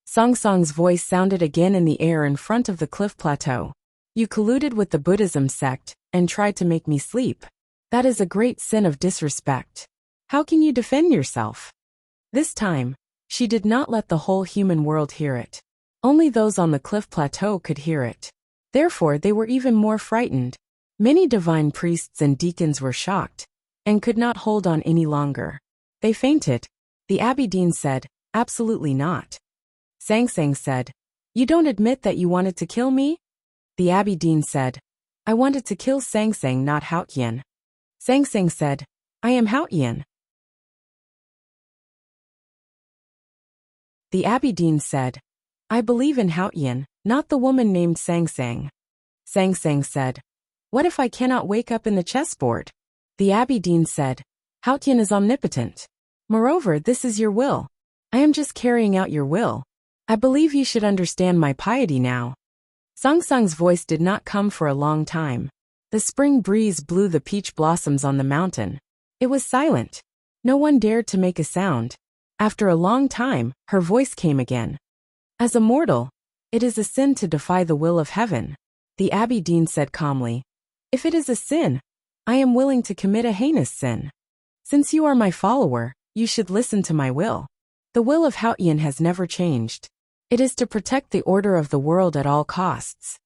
Song Song's voice sounded again in the air in front of the cliff plateau. "You colluded with the Buddhism sect and tried to make me sleep. That is a great sin of disrespect. How can you defend yourself?" This time, she did not let the whole human world hear it. Only those on the cliff plateau could hear it. Therefore, they were even more frightened. Many divine priests and deacons were shocked and could not hold on any longer. They fainted. The Abbey Dean said, "Absolutely not." Sang Sang said, "You don't admit that you wanted to kill me?" The Abbey Dean said, "I wanted to kill Sang Sang, not Haotian." Sang Sang said, "I am Haotian." The Abbey Dean said, "I believe in Haotian, not the woman named Sang Sang." Sang Sang said, "What if I cannot wake up in the chessboard?" The Abbey Dean said, "Haotian is omnipotent. Moreover, this is your will. I am just carrying out your will. I believe you should understand my piety now." Song Song's voice did not come for a long time. The spring breeze blew the peach blossoms on the mountain. It was silent. No one dared to make a sound. After a long time, her voice came again. "As a mortal, it is a sin to defy the will of heaven." The Abbey Dean said calmly, "If it is a sin, I am willing to commit a heinous sin. Since you are my follower, you should listen to my will. The will of Haotian has never changed. It is to protect the order of the world at all costs.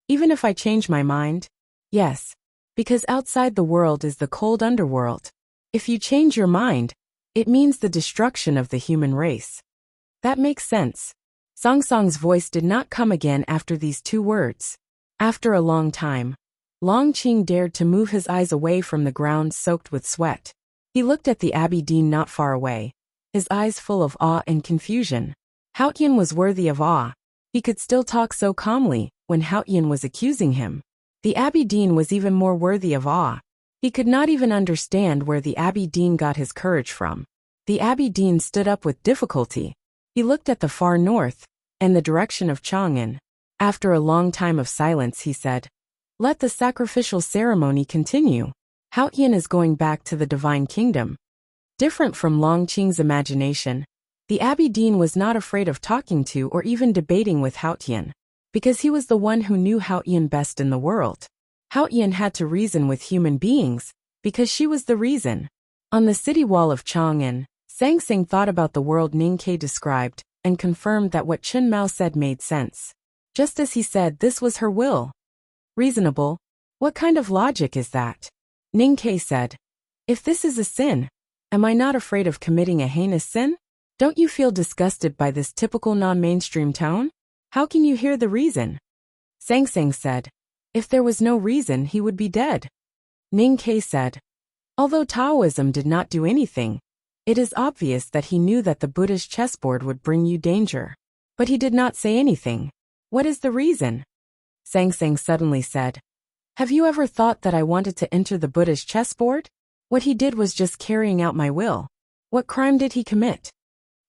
Even if I change my mind? Yes, because outside the world is the cold underworld. If you change your mind, it means the destruction of the human race. That makes sense. Song Song's voice did not come again after these two words. After a long time, Long Qing dared to move his eyes away from the ground soaked with sweat. He looked at the Abbey Dean not far away, his eyes full of awe and confusion. Hao Tian was worthy of awe. He could still talk so calmly when Hao Tian was accusing him. The Abbey Dean was even more worthy of awe. He could not even understand where the Abbey Dean got his courage from. The Abbey Dean stood up with difficulty. He looked at the far north and the direction of Chang'an. After a long time of silence, he said, "Let the sacrificial ceremony continue. Hao Tian is going back to the divine kingdom." Different from Long Qing's imagination, the Abbey Dean was not afraid of talking to or even debating with Hao Tian, because he was the one who knew Hao Tian best in the world. Hao Tian had to reason with human beings, because she was the reason. On the city wall of Chang'an, Sang Sang thought about the world Ning Ke described, and confirmed that what Chen Mao said made sense. Just as he said, this was her will. Reasonable? What kind of logic is that? Ning Ke said, "If this is a sin, am I not afraid of committing a heinous sin? Don't you feel disgusted by this typical non-mainstream tone? How can you hear the reason?" Sang Sang said, "If there was no reason, he would be dead." Ning Ke said, "Although Taoism did not do anything, it is obvious that he knew that the Buddha's chessboard would bring you danger. But he did not say anything. What is the reason?" Sang Sang suddenly said, "Have you ever thought that I wanted to enter the Buddha's chessboard? What he did was just carrying out my will. What crime did he commit?"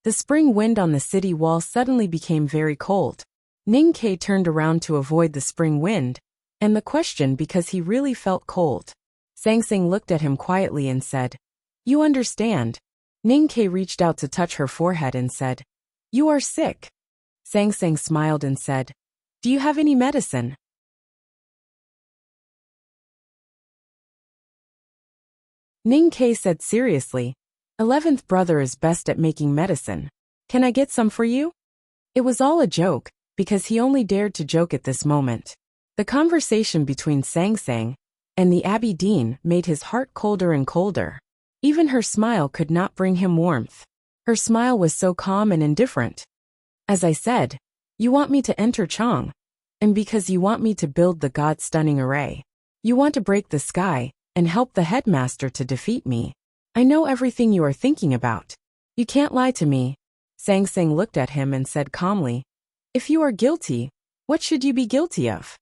The spring wind on the city wall suddenly became very cold. Ning Ke turned around to avoid the spring wind, and the question because he really felt cold. Sang Sang looked at him quietly and said, "You understand." Ning Ke reached out to touch her forehead and said, "You are sick." Sang Sang smiled and said, "Do you have any medicine?" Ning Ke said seriously, "11th brother is best at making medicine. Can I get some for you?" It was all a joke, because he only dared to joke at this moment. The conversation between Sang Sang and the Abbey Dean made his heart colder and colder. Even her smile could not bring him warmth. Her smile was so calm and indifferent. "As I said, you want me to enter Chang, and because you want me to build the God-stunning array. You want to break the sky and help the headmaster to defeat me. I know everything you are thinking about. You can't lie to me." Sang Sang looked at him and said calmly, "If you are guilty, what should you be guilty of?"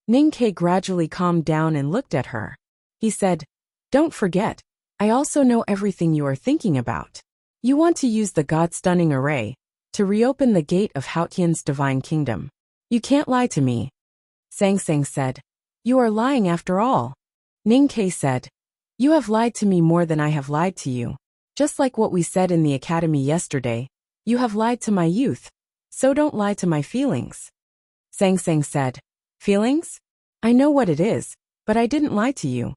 Ning Ke gradually calmed down and looked at her. He said, "Don't forget, I also know everything you are thinking about. You want to use the God-stunning array to reopen the gate of Hao Tian's divine kingdom. You can't lie to me." Sang Sang said, "You are lying after all." Ning Ke said, "You have lied to me more than I have lied to you. Just like what we said in the academy yesterday, you have lied to my youth, so don't lie to my feelings." Sang Sang said, "Feelings? I know what it is, but I didn't lie to you."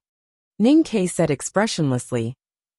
Ning Ke said expressionlessly,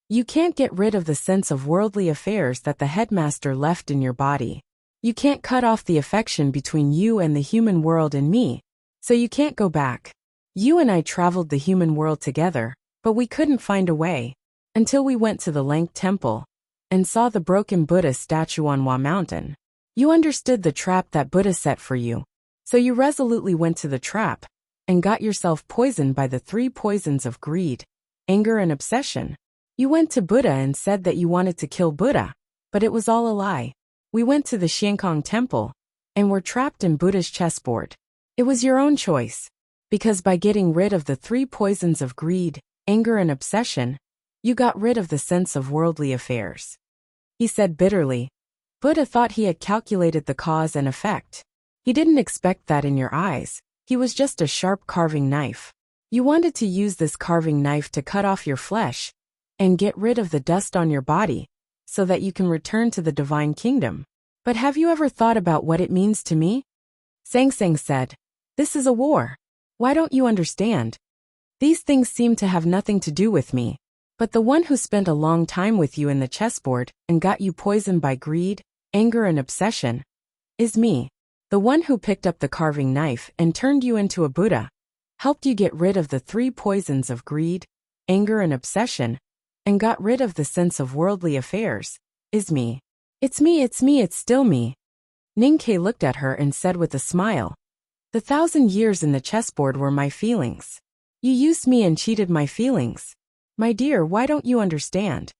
"You can't get rid of the sense of worldly affairs that the headmaster left in your body. You can't cut off the affection between you and the human world and me, so you can't go back. You and I traveled the human world together, but we couldn't find a way, until we went to the Lank Temple and saw the broken Buddha statue on Hua Mountain. You understood the trap that Buddha set for you, so you resolutely went to the trap and got yourself poisoned by the 3 poisons of greed, anger and obsession. You went to Buddha and said that you wanted to kill Buddha, but it was all a lie. We went to the Xiankong Temple and were trapped in Buddha's chessboard. It was your own choice, because by getting rid of the 3 poisons of greed, anger and obsession, you got rid of the sense of worldly affairs." He said bitterly, "Buddha thought he had calculated the cause and effect. He didn't expect that in your eyes. He was just a sharp carving knife. You wanted to use this carving knife to cut off your flesh and get rid of the dust on your body so that you can return to the divine kingdom. But have you ever thought about what it means to me?" Sang Sang said, "This is a war. Why don't you understand? These things seem to have nothing to do with me. But the one who spent a long time with you in the chessboard and got you poisoned by greed, anger and obsession is me. The one who picked up the carving knife and turned you into a Buddha, helped you get rid of the 3 poisons of greed, anger and obsession, and got rid of the sense of worldly affairs, is me. It's me, it's me, it's still me. Ninkei looked at her and said with a smile, "The 1,000 years in the chessboard were my feelings. You used me and cheated my feelings. My dear, why don't you understand?"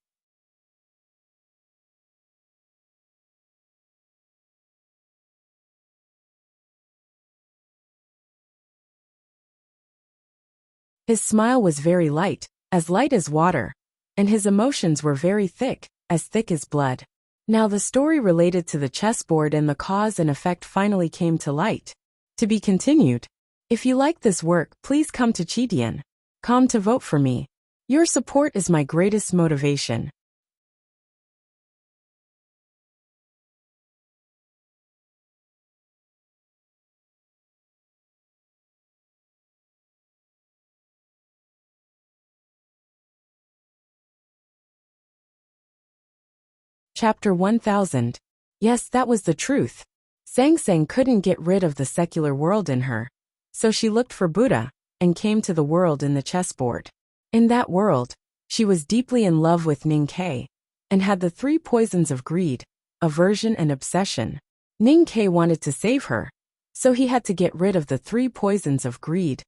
His smile was very light as water, and his emotions were very thick as blood. Now the story related to the chessboard and the cause and effect finally came to light. To be continued. If you like this work, please come to Chidian.com to vote for me. Your support is my greatest motivation. Chapter 1000. Yes, that was the truth. Sang Sang couldn't get rid of the secular world in her. So she looked for Buddha, and came to the world in the chessboard. In that world, she was deeply in love with Ninkei, and had the 3 poisons of greed, aversion and obsession. Ninkei wanted to save her, so he had to get rid of the 3 poisons of greed,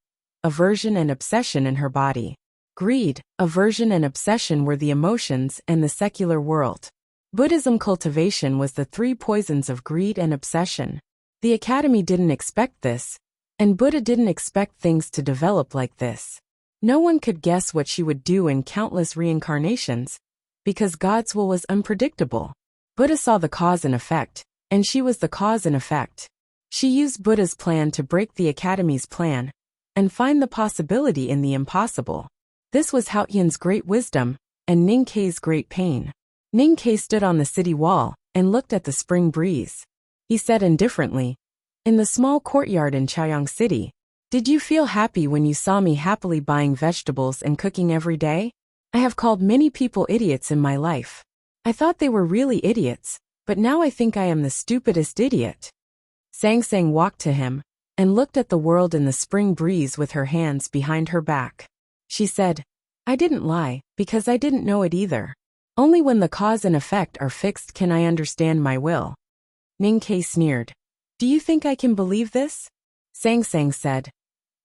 aversion and obsession in her body. Greed, aversion and obsession were the emotions and the secular world. Buddhism cultivation was the 3 poisons of greed and obsession. The Academy didn't expect this, and Buddha didn't expect things to develop like this. No one could guess what she would do in countless reincarnations, because God's will was unpredictable. Buddha saw the cause and effect, and she was the cause and effect. She used Buddha's plan to break the Academy's plan, and find the possibility in the impossible. This was Haotian's great wisdom, and Ninkei's great pain. Ninkei stood on the city wall, and looked at the spring breeze. He said indifferently, "In the small courtyard in Chaoyang City, did you feel happy when you saw me happily buying vegetables and cooking every day? I have called many people idiots in my life. I thought they were really idiots, but now I think I am the stupidest idiot." Sang Sang walked to him, and looked at the world in the spring breeze with her hands behind her back. She said, "I didn't lie, because I didn't know it either. Only when the cause and effect are fixed can I understand my will." Ninkei sneered. "Do you think I can believe this?" Sang Sang said,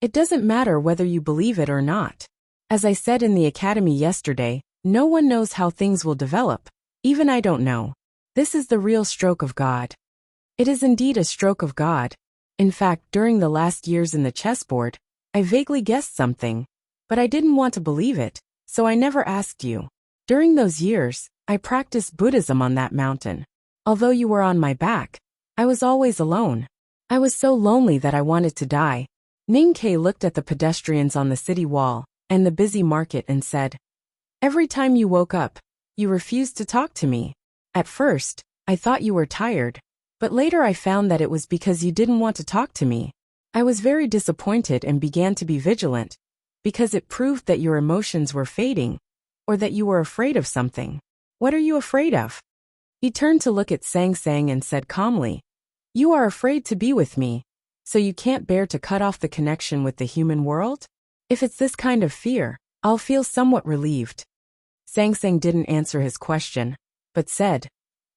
"It doesn't matter whether you believe it or not. As I said in the Academy yesterday, no one knows how things will develop. Even I don't know. This is the real stroke of God." It is indeed a stroke of God. In fact, during the last years in the chessboard, I vaguely guessed something, but I didn't want to believe it, so I never asked you. During those years, I practiced Buddhism on that mountain. Although you were on my back, I was always alone. I was so lonely that I wanted to die. Ninkei looked at the pedestrians on the city wall, and the busy market and said, "Every time you woke up, you refused to talk to me. At first, I thought you were tired, but later I found that it was because you didn't want to talk to me. I was very disappointed and began to be vigilant, because it proved that your emotions were fading, or that you were afraid of something. What are you afraid of?" He turned to look at Sang Sang and said calmly, "You are afraid to be with me, so you can't bear to cut off the connection with the human world? If it's this kind of fear, I'll feel somewhat relieved." Sang Sang didn't answer his question, but said,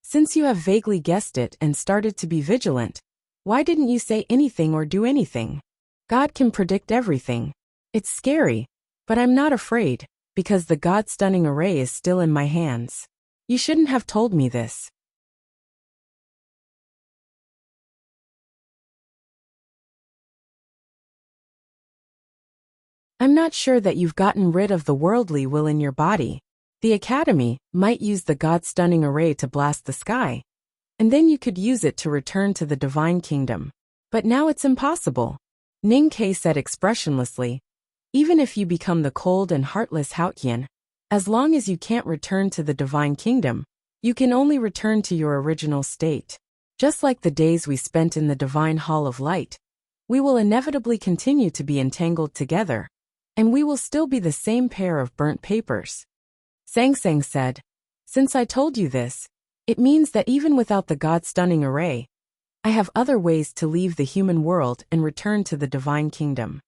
"Since you have vaguely guessed it and started to be vigilant, why didn't you say anything or do anything? God can predict everything. It's scary, but I'm not afraid, because the God-stunning array is still in my hands. You shouldn't have told me this." I'm not sure that you've gotten rid of the worldly will in your body. The Academy might use the God-stunning array to blast the sky, and then you could use it to return to the divine kingdom. But now it's impossible. Ninkei said expressionlessly, "Even if you become the cold and heartless Haotian, as long as you can't return to the divine kingdom, you can only return to your original state. Just like the days we spent in the divine hall of light, we will inevitably continue to be entangled together, and we will still be the same pair of burnt papers." Sang Sang said, "Since I told you this, it means that even without the God-stunning array, I have other ways to leave the human world and return to the divine kingdom."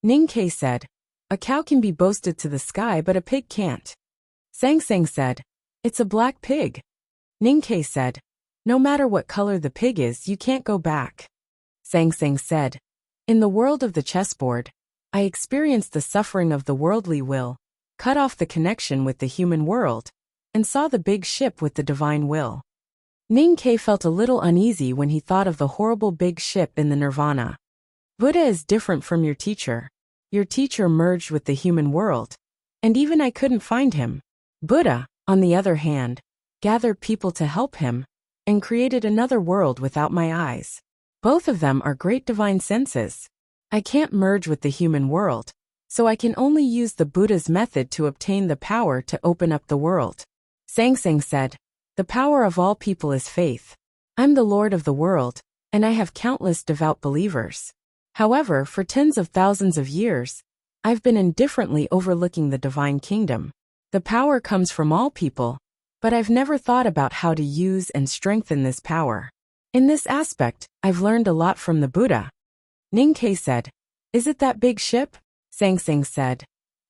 Ninkei said, "A cow can be boasted to the sky but a pig can't." Sang said, "It's a black pig." Ninkei said, "No matter what color the pig is, you can't go back." Sang said, "In the world of the chessboard, I experienced the suffering of the worldly will, cut off the connection with the human world, and saw the big ship with the divine will." Ninkei felt a little uneasy when he thought of the horrible big ship in the nirvana. Buddha is different from your teacher. Your teacher merged with the human world, and even I couldn't find him. Buddha, on the other hand, gathered people to help him, and created another world without my eyes. Both of them are great divine senses. I can't merge with the human world, so I can only use the Buddha's method to obtain the power to open up the world. Sang said, "The power of all people is faith. I'm the Lord of the world, and I have countless devout believers. However, for tens of thousands of years, I've been indifferently overlooking the divine kingdom. The power comes from all people, but I've never thought about how to use and strengthen this power. In this aspect, I've learned a lot from the Buddha." Ninkei said, "Is it that big ship?" Sang said,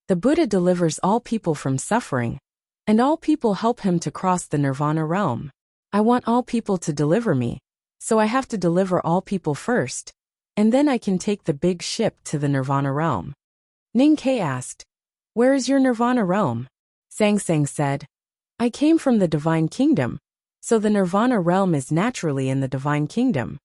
"The Buddha delivers all people from suffering, and all people help him to cross the nirvana realm. I want all people to deliver me, so I have to deliver all people first, and then I can take the big ship to the nirvana realm." Ninkei asked, "Where is your nirvana realm?" Sang said, "I came from the divine kingdom, so the nirvana realm is naturally in the divine kingdom."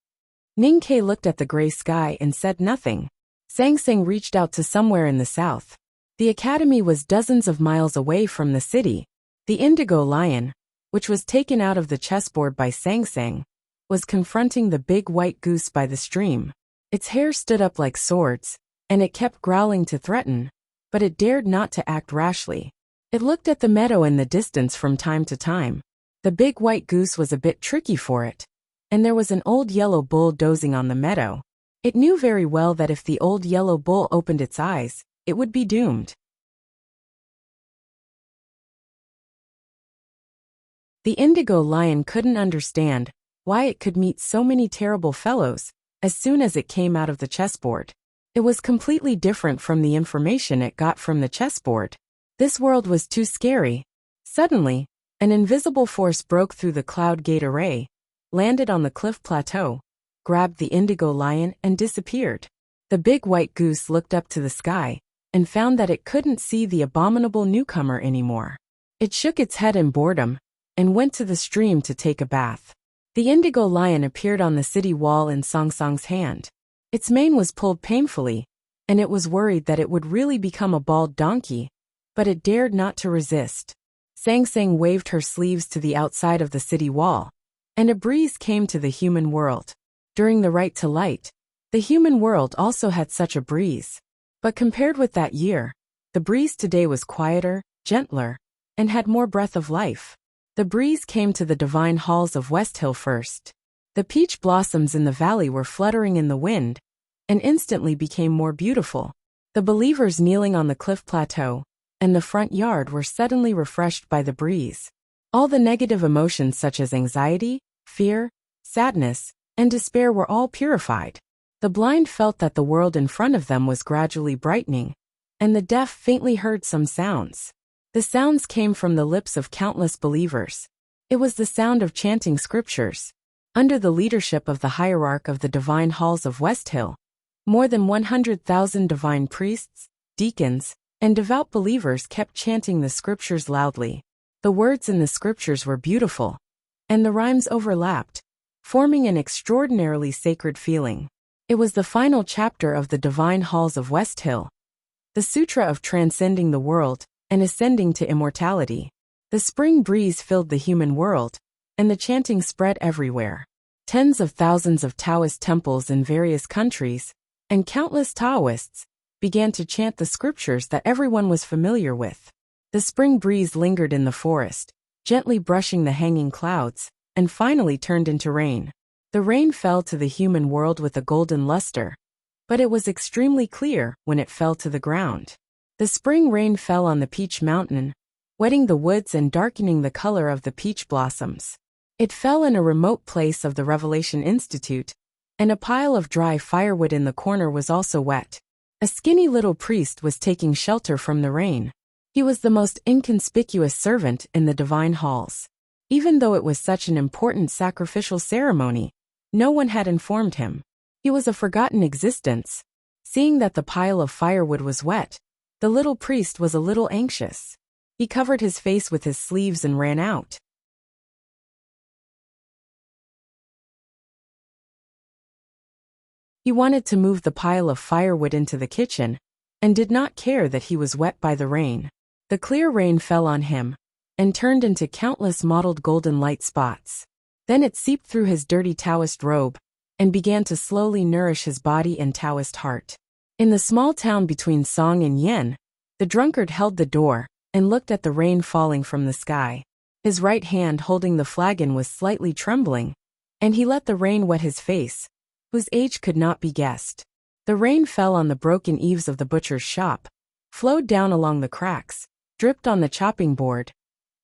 Ninkei looked at the gray sky and said nothing. Sang reached out to somewhere in the south. The academy was dozens of miles away from the city. The indigo lion, which was taken out of the chessboard by Sang, was confronting the big white goose by the stream. Its hair stood up like swords, and it kept growling to threaten, but it dared not to act rashly. It looked at the meadow in the distance from time to time. The big white goose was a bit tricky for it, and there was an old yellow bull dozing on the meadow. It knew very well that if the old yellow bull opened its eyes, it would be doomed. The indigo lion couldn't understand why it could meet so many terrible fellows as soon as it came out of the chessboard. It was completely different from the information it got from the chessboard. This world was too scary. Suddenly, an invisible force broke through the cloud gate array, landed on the cliff plateau, grabbed the indigo lion and disappeared. The big white goose looked up to the sky and found that it couldn't see the abominable newcomer anymore. It shook its head in boredom and went to the stream to take a bath. The indigo lion appeared on the city wall in Song's hand. Its mane was pulled painfully, and it was worried that it would really become a bald donkey, but it dared not to resist. Sang waved her sleeves to the outside of the city wall, and a breeze came to the human world. During the right to light, the human world also had such a breeze. But compared with that year, the breeze today was quieter, gentler, and had more breath of life. The breeze came to the divine halls of West Hill first. The peach blossoms in the valley were fluttering in the wind, and instantly became more beautiful. The believers kneeling on the cliff plateau and the front yard were suddenly refreshed by the breeze. All the negative emotions such as anxiety, fear, sadness, and despair were all purified. The blind felt that the world in front of them was gradually brightening, and the deaf faintly heard some sounds. The sounds came from the lips of countless believers. It was the sound of chanting scriptures. Under the leadership of the hierarch of the divine halls of West Hill, more than 100,000 divine priests, deacons, and devout believers kept chanting the scriptures loudly. The words in the scriptures were beautiful, and the rhymes overlapped, forming an extraordinarily sacred feeling. It was the final chapter of the divine halls of West Hill, the Sutra of transcending the world and ascending to immortality. The spring breeze filled the human world, and the chanting spread everywhere. Tens of thousands of Taoist temples in various countries, and countless Taoists, began to chant the scriptures that everyone was familiar with. The spring breeze lingered in the forest, gently brushing the hanging clouds, and finally turned into rain. The rain fell to the human world with a golden luster, but it was extremely clear when it fell to the ground. The spring rain fell on the peach mountain, wetting the woods and darkening the color of the peach blossoms. It fell in a remote place of the Revelation Institute, and a pile of dry firewood in the corner was also wet. A skinny little priest was taking shelter from the rain. He was the most inconspicuous servant in the divine halls. Even though it was such an important sacrificial ceremony, no one had informed him. He was a forgotten existence. Seeing that the pile of firewood was wet, the little priest was a little anxious. He covered his face with his sleeves and ran out. He wanted to move the pile of firewood into the kitchen, and did not care that he was wet by the rain. The clear rain fell on him, and turned into countless mottled golden light spots. Then it seeped through his dirty Taoist robe, and began to slowly nourish his body and Taoist heart. In the small town between Song and Yen, the drunkard held the door, and looked at the rain falling from the sky. His right hand holding the flagon was slightly trembling, and he let the rain wet his face, whose age could not be guessed. The rain fell on the broken eaves of the butcher's shop, flowed down along the cracks, dripped on the chopping board,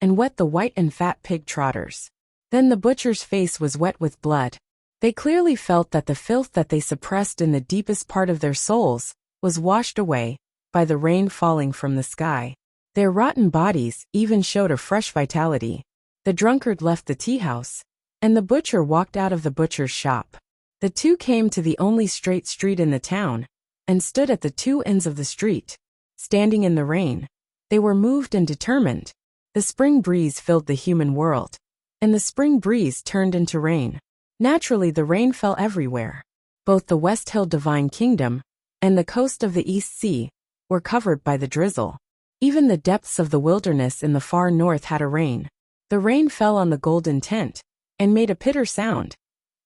and wet the white and fat pig trotters. Then the butcher's face was wet with blood. They clearly felt that the filth that they suppressed in the deepest part of their souls was washed away by the rain falling from the sky. Their rotten bodies even showed a fresh vitality. The drunkard left the tea house, and the butcher walked out of the butcher's shop. The two came to the only straight street in the town, and stood at the two ends of the street, standing in the rain. They were moved and determined. The spring breeze filled the human world, and the spring breeze turned into rain. Naturally, the rain fell everywhere. Both the West Hill Divine Kingdom and the coast of the East Sea were covered by the drizzle. Even the depths of the wilderness in the far north had a rain. The rain fell on the golden tent, and made a pitter sound,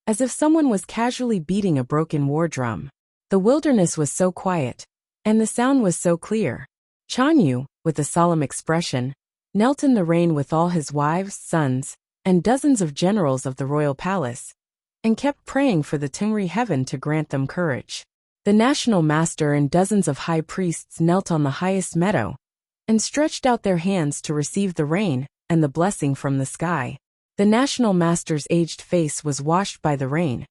as if someone was casually beating a broken war drum. The wilderness was so quiet, and the sound was so clear. Chanyu, with a solemn expression, knelt in the rain with all his wives, sons, and dozens of generals of the royal palace, and kept praying for the Tengri heaven to grant them courage. The national master and dozens of high priests knelt on the highest meadow, and stretched out their hands to receive the rain and the blessing from the sky. The national master's aged face was washed by the rain,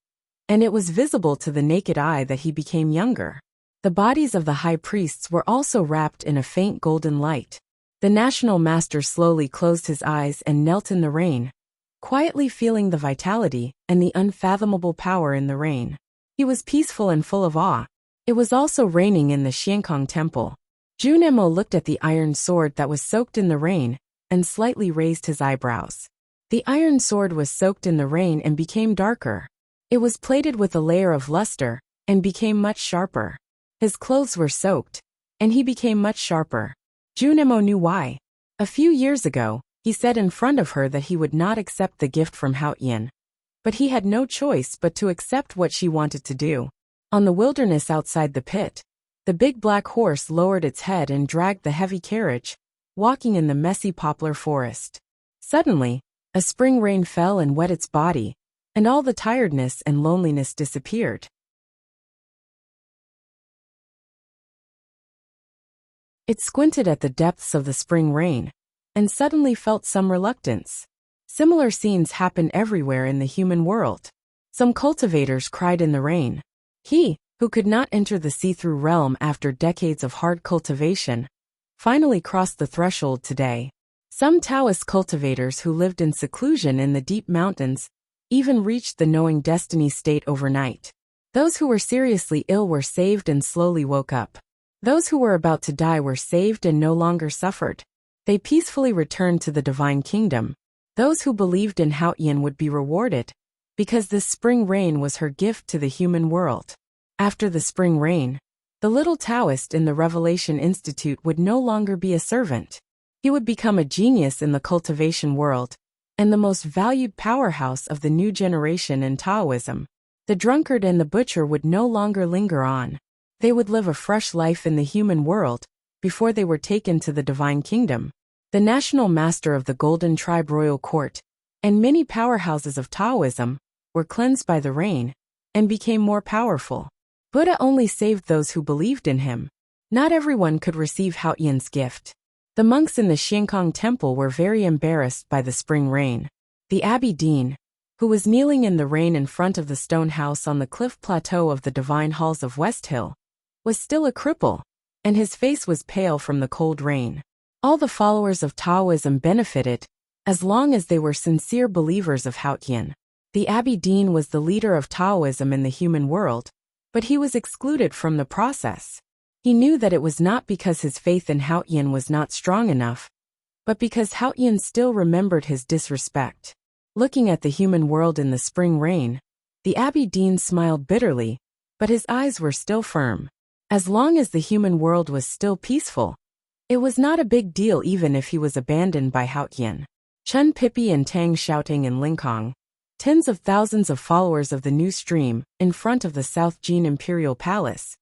and it was visible to the naked eye that he became younger. The bodies of the high priests were also wrapped in a faint golden light. The national master slowly closed his eyes and knelt in the rain, quietly feeling the vitality and the unfathomable power in the rain. He was peaceful and full of awe. It was also raining in the Xiankong temple. Junemo looked at the iron sword that was soaked in the rain, and slightly raised his eyebrows. The iron sword was soaked in the rain and became darker. It was plated with a layer of luster, and became much sharper. His clothes were soaked, and he became much sharper. Junemo knew why. A few years ago, he said in front of her that he would not accept the gift from Haoyan. But he had no choice but to accept what she wanted to do. On the wilderness outside the pit, the big black horse lowered its head and dragged the heavy carriage, walking in the messy poplar forest. Suddenly, a spring rain fell and wet its body, and all the tiredness and loneliness disappeared. It squinted at the depths of the spring rain, and suddenly felt some reluctance. Similar scenes happen everywhere in the human world. Some cultivators cried in the rain. He, who could not enter the see-through realm after decades of hard cultivation, finally crossed the threshold today. Some Taoist cultivators who lived in seclusion in the deep mountains even reached the knowing destiny state overnight. Those who were seriously ill were saved and slowly woke up. Those who were about to die were saved and no longer suffered. They peacefully returned to the divine kingdom. Those who believed in Haoyan would be rewarded, because this spring rain was her gift to the human world. After the spring rain, the little Taoist in the Revelation Institute would no longer be a servant. He would become a genius in the cultivation world, and the most valued powerhouse of the new generation in Taoism. The drunkard and the butcher would no longer linger on. They would live a fresh life in the human world, before they were taken to the divine kingdom. The national master of the Golden Tribe Royal Court, and many powerhouses of Taoism, were cleansed by the rain, and became more powerful. Buddha only saved those who believed in him. Not everyone could receive Haoyan's gift. The monks in the Xiankong temple were very embarrassed by the spring rain. The abbey dean, who was kneeling in the rain in front of the stone house on the cliff plateau of the divine halls of West Hill, was still a cripple, and his face was pale from the cold rain. All the followers of Taoism benefited, as long as they were sincere believers of Haotian. The Abbey Dean was the leader of Taoism in the human world, but he was excluded from the process. He knew that it was not because his faith in Haotian was not strong enough, but because Haotian still remembered his disrespect. Looking at the human world in the spring rain, the Abbey Dean smiled bitterly, but his eyes were still firm. As long as the human world was still peaceful, it was not a big deal even if he was abandoned by Haotian. Chun Pippi and Tang shouting in Lingkong, tens of thousands of followers of the new stream, in front of the South Jin Imperial Palace.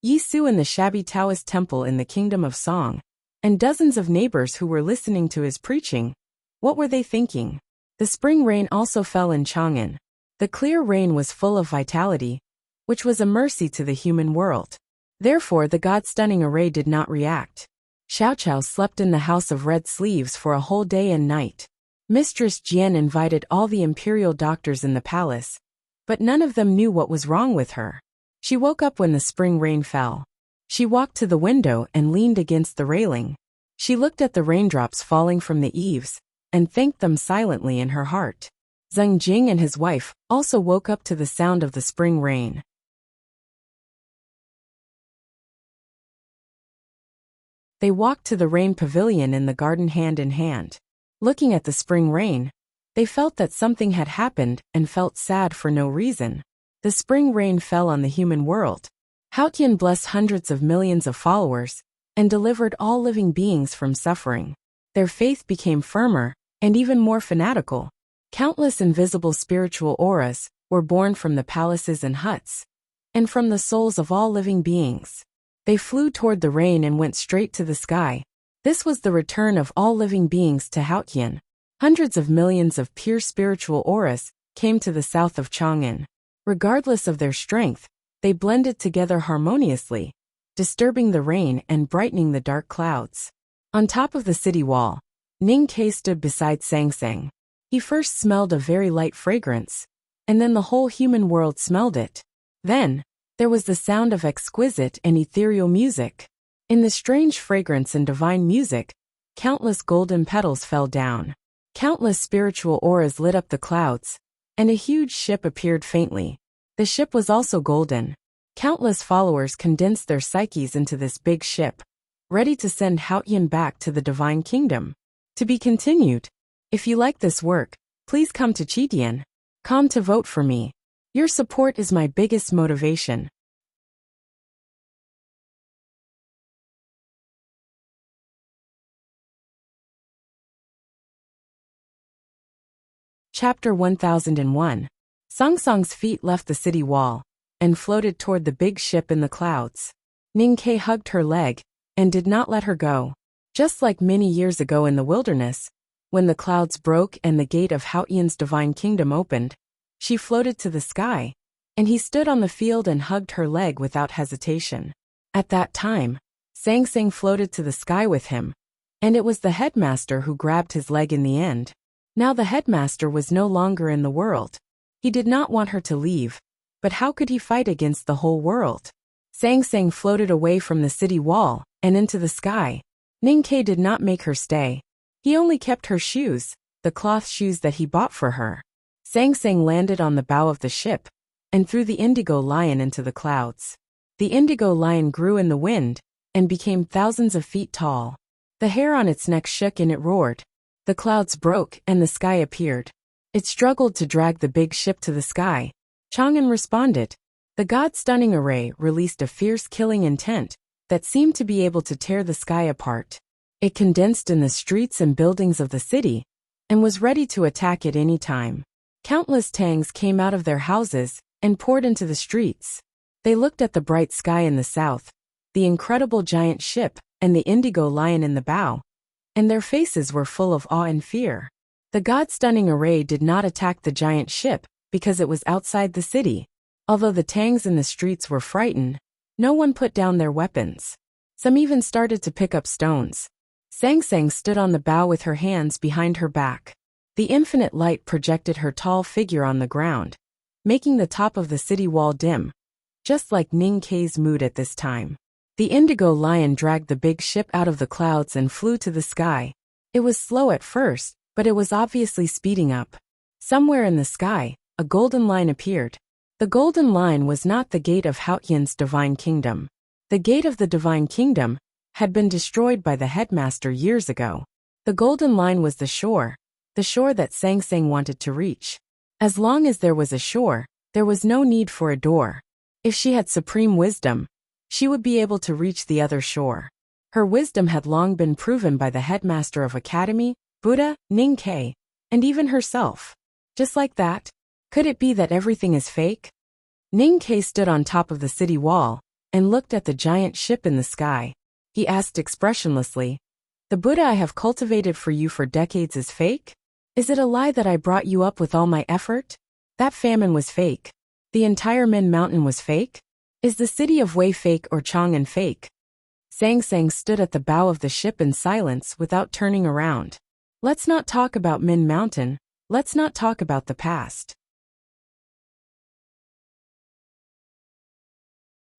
Yi Su in the shabby Taoist temple in the Kingdom of Song, and dozens of neighbors who were listening to his preaching. What were they thinking? The spring rain also fell in Chang'an. The clear rain was full of vitality, which was a mercy to the human world. Therefore the God-stunning array did not react. Xiao Qiao slept in the House of Red Sleeves for a whole day and night. Mistress Jian invited all the imperial doctors in the palace, but none of them knew what was wrong with her. She woke up when the spring rain fell. She walked to the window and leaned against the railing. She looked at the raindrops falling from the eaves, and thanked them silently in her heart. Zheng Jing and his wife also woke up to the sound of the spring rain. They walked to the rain pavilion in the garden hand in hand. Looking at the spring rain, they felt that something had happened and felt sad for no reason. The spring rain fell on the human world. Haotian blessed hundreds of millions of followers and delivered all living beings from suffering. Their faith became firmer and even more fanatical. Countless invisible spiritual auras were born from the palaces and huts, and from the souls of all living beings. They flew toward the rain and went straight to the sky. This was the return of all living beings to Haotian. Hundreds of millions of pure spiritual auras came to the south of Chang'an. Regardless of their strength, they blended together harmoniously, disturbing the rain and brightening the dark clouds. On top of the city wall, Ning Ke stood beside Sang Sang. He first smelled a very light fragrance, and then the whole human world smelled it. Then, there was the sound of exquisite and ethereal music. In the strange fragrance and divine music, countless golden petals fell down. Countless spiritual auras lit up the clouds, and a huge ship appeared faintly. The ship was also golden. Countless followers condensed their psyches into this big ship, ready to send Haotian back to the divine kingdom. To be continued. If you like this work, please come to Chitian.com to vote for me. Your support is my biggest motivation. Chapter 1001. Song Song's feet left the city wall and floated toward the big ship in the clouds. Ning Ke hugged her leg and did not let her go. Just like many years ago in the wilderness, when the clouds broke and the gate of Haotian's divine kingdom opened, she floated to the sky, and he stood on the field and hugged her leg without hesitation. At that time, Sang Sang floated to the sky with him, and it was the headmaster who grabbed his leg in the end. Now the headmaster was no longer in the world. He did not want her to leave, but how could he fight against the whole world? Sang Sang floated away from the city wall and into the sky. Ning Ke did not make her stay. He only kept her shoes, the cloth shoes that he bought for her. Sang Sang landed on the bow of the ship and threw the indigo lion into the clouds. The indigo lion grew in the wind and became thousands of feet tall. The hair on its neck shook and it roared. The clouds broke and the sky appeared. It struggled to drag the big ship to the sky. Chang'an responded. The God-stunning array released a fierce killing intent that seemed to be able to tear the sky apart. It condensed in the streets and buildings of the city and was ready to attack at any time. Countless Tangs came out of their houses and poured into the streets. They looked at the bright sky in the south, the incredible giant ship, and the indigo lion in the bow, and their faces were full of awe and fear. The God-stunning array did not attack the giant ship because it was outside the city. Although the Tangs in the streets were frightened, no one put down their weapons. Some even started to pick up stones. Sang Sang stood on the bow with her hands behind her back. The infinite light projected her tall figure on the ground, making the top of the city wall dim, just like Ning Ke's mood at this time. The indigo lion dragged the big ship out of the clouds and flew to the sky. It was slow at first, but it was obviously speeding up. Somewhere in the sky, a golden line appeared. The golden line was not the gate of Haotian's divine kingdom. The gate of the divine kingdom had been destroyed by the headmaster years ago. The golden line was the shore that Sang Sang wanted to reach. As long as there was a shore, there was no need for a door. If she had supreme wisdom, she would be able to reach the other shore. Her wisdom had long been proven by the headmaster of Academy, Buddha, Ning Ke, and even herself. Just like that, could it be that everything is fake? Ning Ke stood on top of the city wall and looked at the giant ship in the sky. He asked expressionlessly, "The Buddha I have cultivated for you for decades is fake? Is it a lie that I brought you up with all my effort? That famine was fake. The entire Min Mountain was fake? Is the city of Wei fake or Chang'an fake?" Sang Sang stood at the bow of the ship in silence without turning around. Let's not talk about Min Mountain. Let's not talk about the past.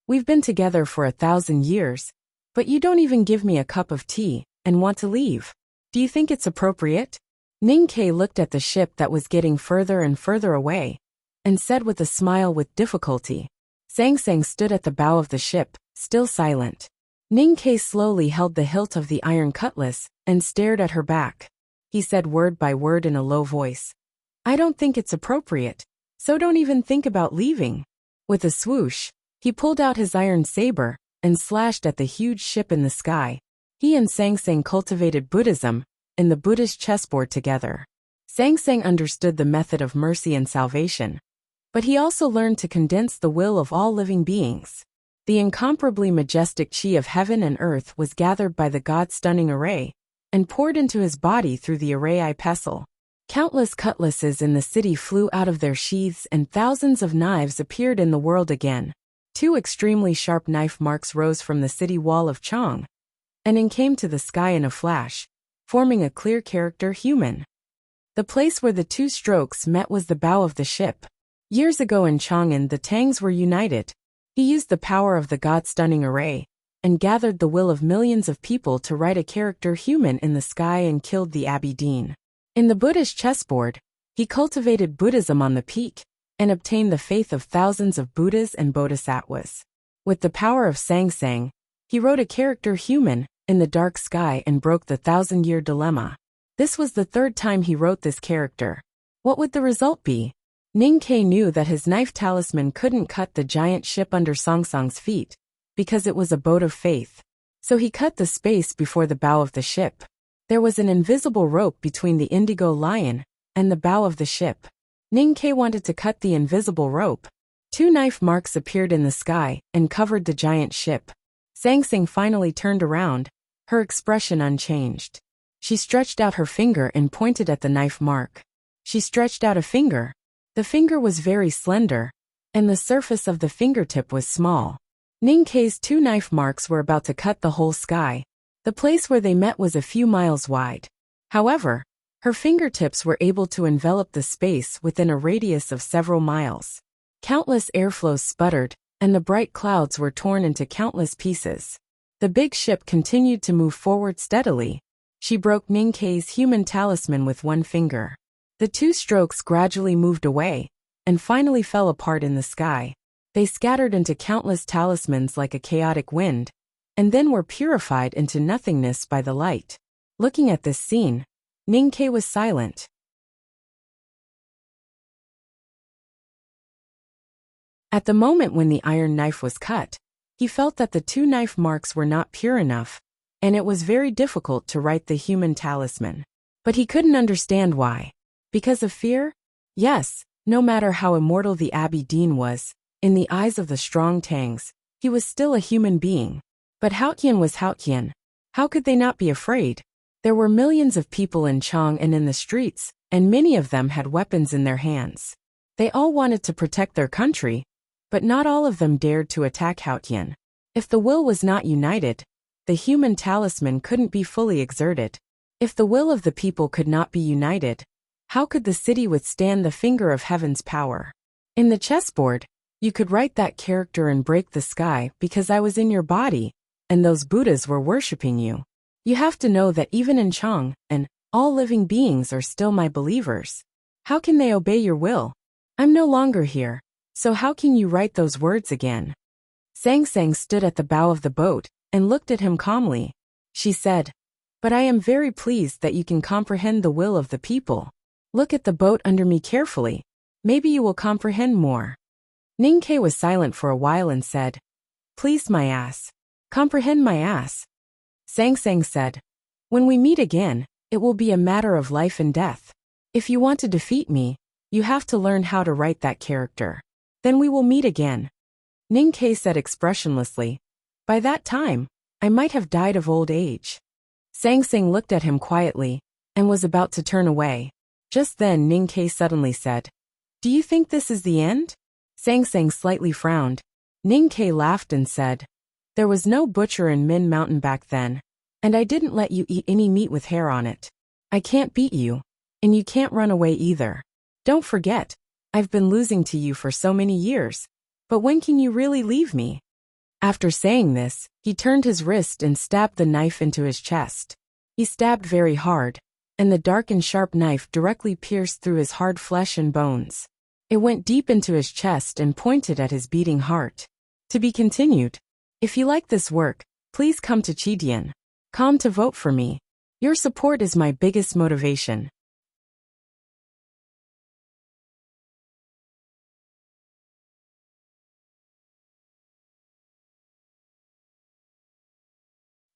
We've been together for 1,000 years, but you don't even give me a cup of tea and want to leave. Do you think it's appropriate? Ning Ke looked at the ship that was getting further and further away and said with a smile with difficulty. Sang Sang stood at the bow of the ship, still silent. Ning Ke slowly held the hilt of the iron cutlass and stared at her back. He said word by word in a low voice, "I don't think it's appropriate, so don't even think about leaving." With a swoosh, he pulled out his iron saber and slashed at the huge ship in the sky. He and Sang Sang cultivated Buddhism in the Buddhist chessboard together. Sang Sang understood the method of mercy and salvation, but he also learned to condense the will of all living beings. The incomparably majestic chi of heaven and earth was gathered by the God-stunning array and poured into his body through the array pestle. Countless cutlasses in the city flew out of their sheaths and thousands of knives appeared in the world again. 2 extremely sharp knife marks rose from the city wall of Chang and came to the sky in a flash, forming a clear character human. The place where the 2 strokes met was the bow of the ship. Years ago in Chang'an the Tangs were united. He used the power of the God-stunning array and gathered the will of millions of people to write a character human in the sky and killed the Abidine. In the Buddhist chessboard, he cultivated Buddhism on the peak and obtained the faith of thousands of Buddhas and Bodhisattvas. With the power of Sang Sang, he wrote a character human in the dark sky and broke the 1,000-year dilemma. This was the 3rd time he wrote this character. What would the result be? Ning Ke knew that his knife talisman couldn't cut the giant ship under Sang Sang's feet, because it was a boat of faith. So he cut the space before the bow of the ship. There was an invisible rope between the indigo lion and the bow of the ship. Ning Ke wanted to cut the invisible rope. 2 knife marks appeared in the sky and covered the giant ship. Sang Sang finally turned around, her expression unchanged. She stretched out her finger and pointed at the knife mark. She stretched out a finger. The finger was very slender, and the surface of the fingertip was small. Ning Ke's 2 knife marks were about to cut the whole sky. The place where they met was a few miles wide. However, her fingertips were able to envelop the space within a radius of several miles. Countless airflows sputtered, and the bright clouds were torn into countless pieces. The big ship continued to move forward steadily. She broke Ning Ke's human talisman with 1 finger. The 2 strokes gradually moved away and finally fell apart in the sky. They scattered into countless talismans like a chaotic wind, and then were purified into nothingness by the light. Looking at this scene, Ning Ke was silent. At the moment when the iron knife was cut, he felt that the 2 knife marks were not pure enough, and it was very difficult to write the human talisman. But he couldn't understand why. Because of fear? Yes, no matter how immortal the Abidine was, in the eyes of the strong Tangs, he was still a human being. But Haotian was Haotian. How could they not be afraid? There were millions of people in Chang and in the streets, and many of them had weapons in their hands. They all wanted to protect their country, but not all of them dared to attack Haotian. If the will was not united, the human talisman couldn't be fully exerted. If the will of the people could not be united, how could the city withstand the finger of heaven's power? In the chessboard, you could write that character and break the sky because I was in your body, and those Buddhas were worshipping you. You have to know that even in Chang, and all living beings are still my believers. How can they obey your will? I'm no longer here, so how can you write those words again? Sang Sang stood at the bow of the boat and looked at him calmly. She said, "But I am very pleased that you can comprehend the will of the people. Look at the boat under me carefully. Maybe you will comprehend more." Ning Ke was silent for a while and said, "Please my ass. Comprehend my ass." Sang Sang said, "When we meet again, it will be a matter of life and death. If you want to defeat me, you have to learn how to write that character. Then we will meet again." Ning Ke said expressionlessly, "By that time, I might have died of old age." Sang Sang looked at him quietly and was about to turn away. Just then Ning Ke suddenly said, "Do you think this is the end?" Sang Sang slightly frowned. Ning Ke laughed and said, "There was no butcher in Min Mountain back then, and I didn't let you eat any meat with hair on it. I can't beat you, and you can't run away either. Don't forget, I've been losing to you for so many years, but when can you really leave me?" After saying this, he turned his wrist and stabbed the knife into his chest. He stabbed very hard, and the dark and sharp knife directly pierced through his hard flesh and bones. It went deep into his chest and pointed at his beating heart. To be continued. If you like this work, please come to Chidian.com to vote for me. Your support is my biggest motivation.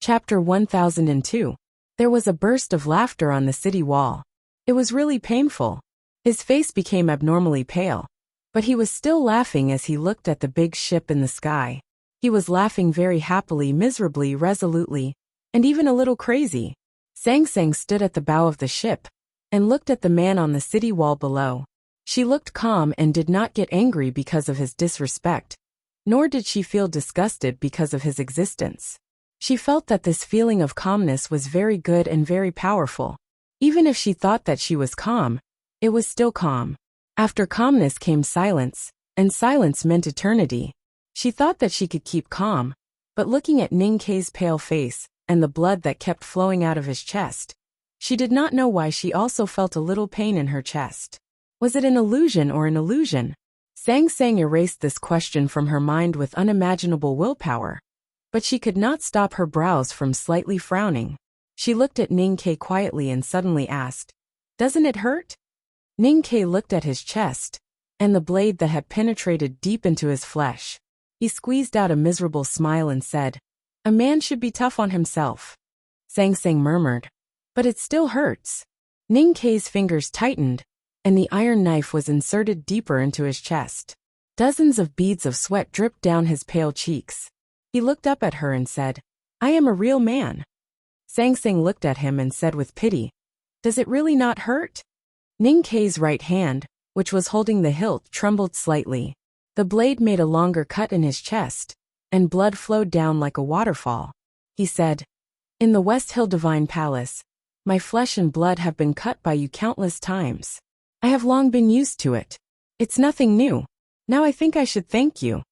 Chapter 1002. There was a burst of laughter on the city wall. It was really painful. His face became abnormally pale, but he was still laughing as he looked at the big ship in the sky. He was laughing very happily, miserably, resolutely, and even a little crazy. Sang Sang stood at the bow of the ship and looked at the man on the city wall below. She looked calm and did not get angry because of his disrespect, nor did she feel disgusted because of his existence. She felt that this feeling of calmness was very good and very powerful. Even if she thought that she was calm, it was still calm. After calmness came silence, and silence meant eternity. She thought that she could keep calm, but looking at Ning Ke's pale face and the blood that kept flowing out of his chest, she did not know why she also felt a little pain in her chest. Was it an illusion or an illusion? Sang Sang erased this question from her mind with unimaginable willpower, but she could not stop her brows from slightly frowning. She looked at Ning Ke quietly and suddenly asked, "Doesn't it hurt?" Ning Ke looked at his chest and the blade that had penetrated deep into his flesh. He squeezed out a miserable smile and said, "A man should be tough on himself." Sang Sang murmured, "But it still hurts." Ning Ke's fingers tightened, and the iron knife was inserted deeper into his chest. Dozens of beads of sweat dripped down his pale cheeks. He looked up at her and said, "I am a real man." Sang Sang looked at him and said with pity, "Does it really not hurt?" Ning Ke's right hand, which was holding the hilt, trembled slightly. The blade made a longer cut in his chest, and blood flowed down like a waterfall. He said, "In the West Hill Divine Palace, my flesh and blood have been cut by you countless times. I have long been used to it. It's nothing new. Now I think I should thank you."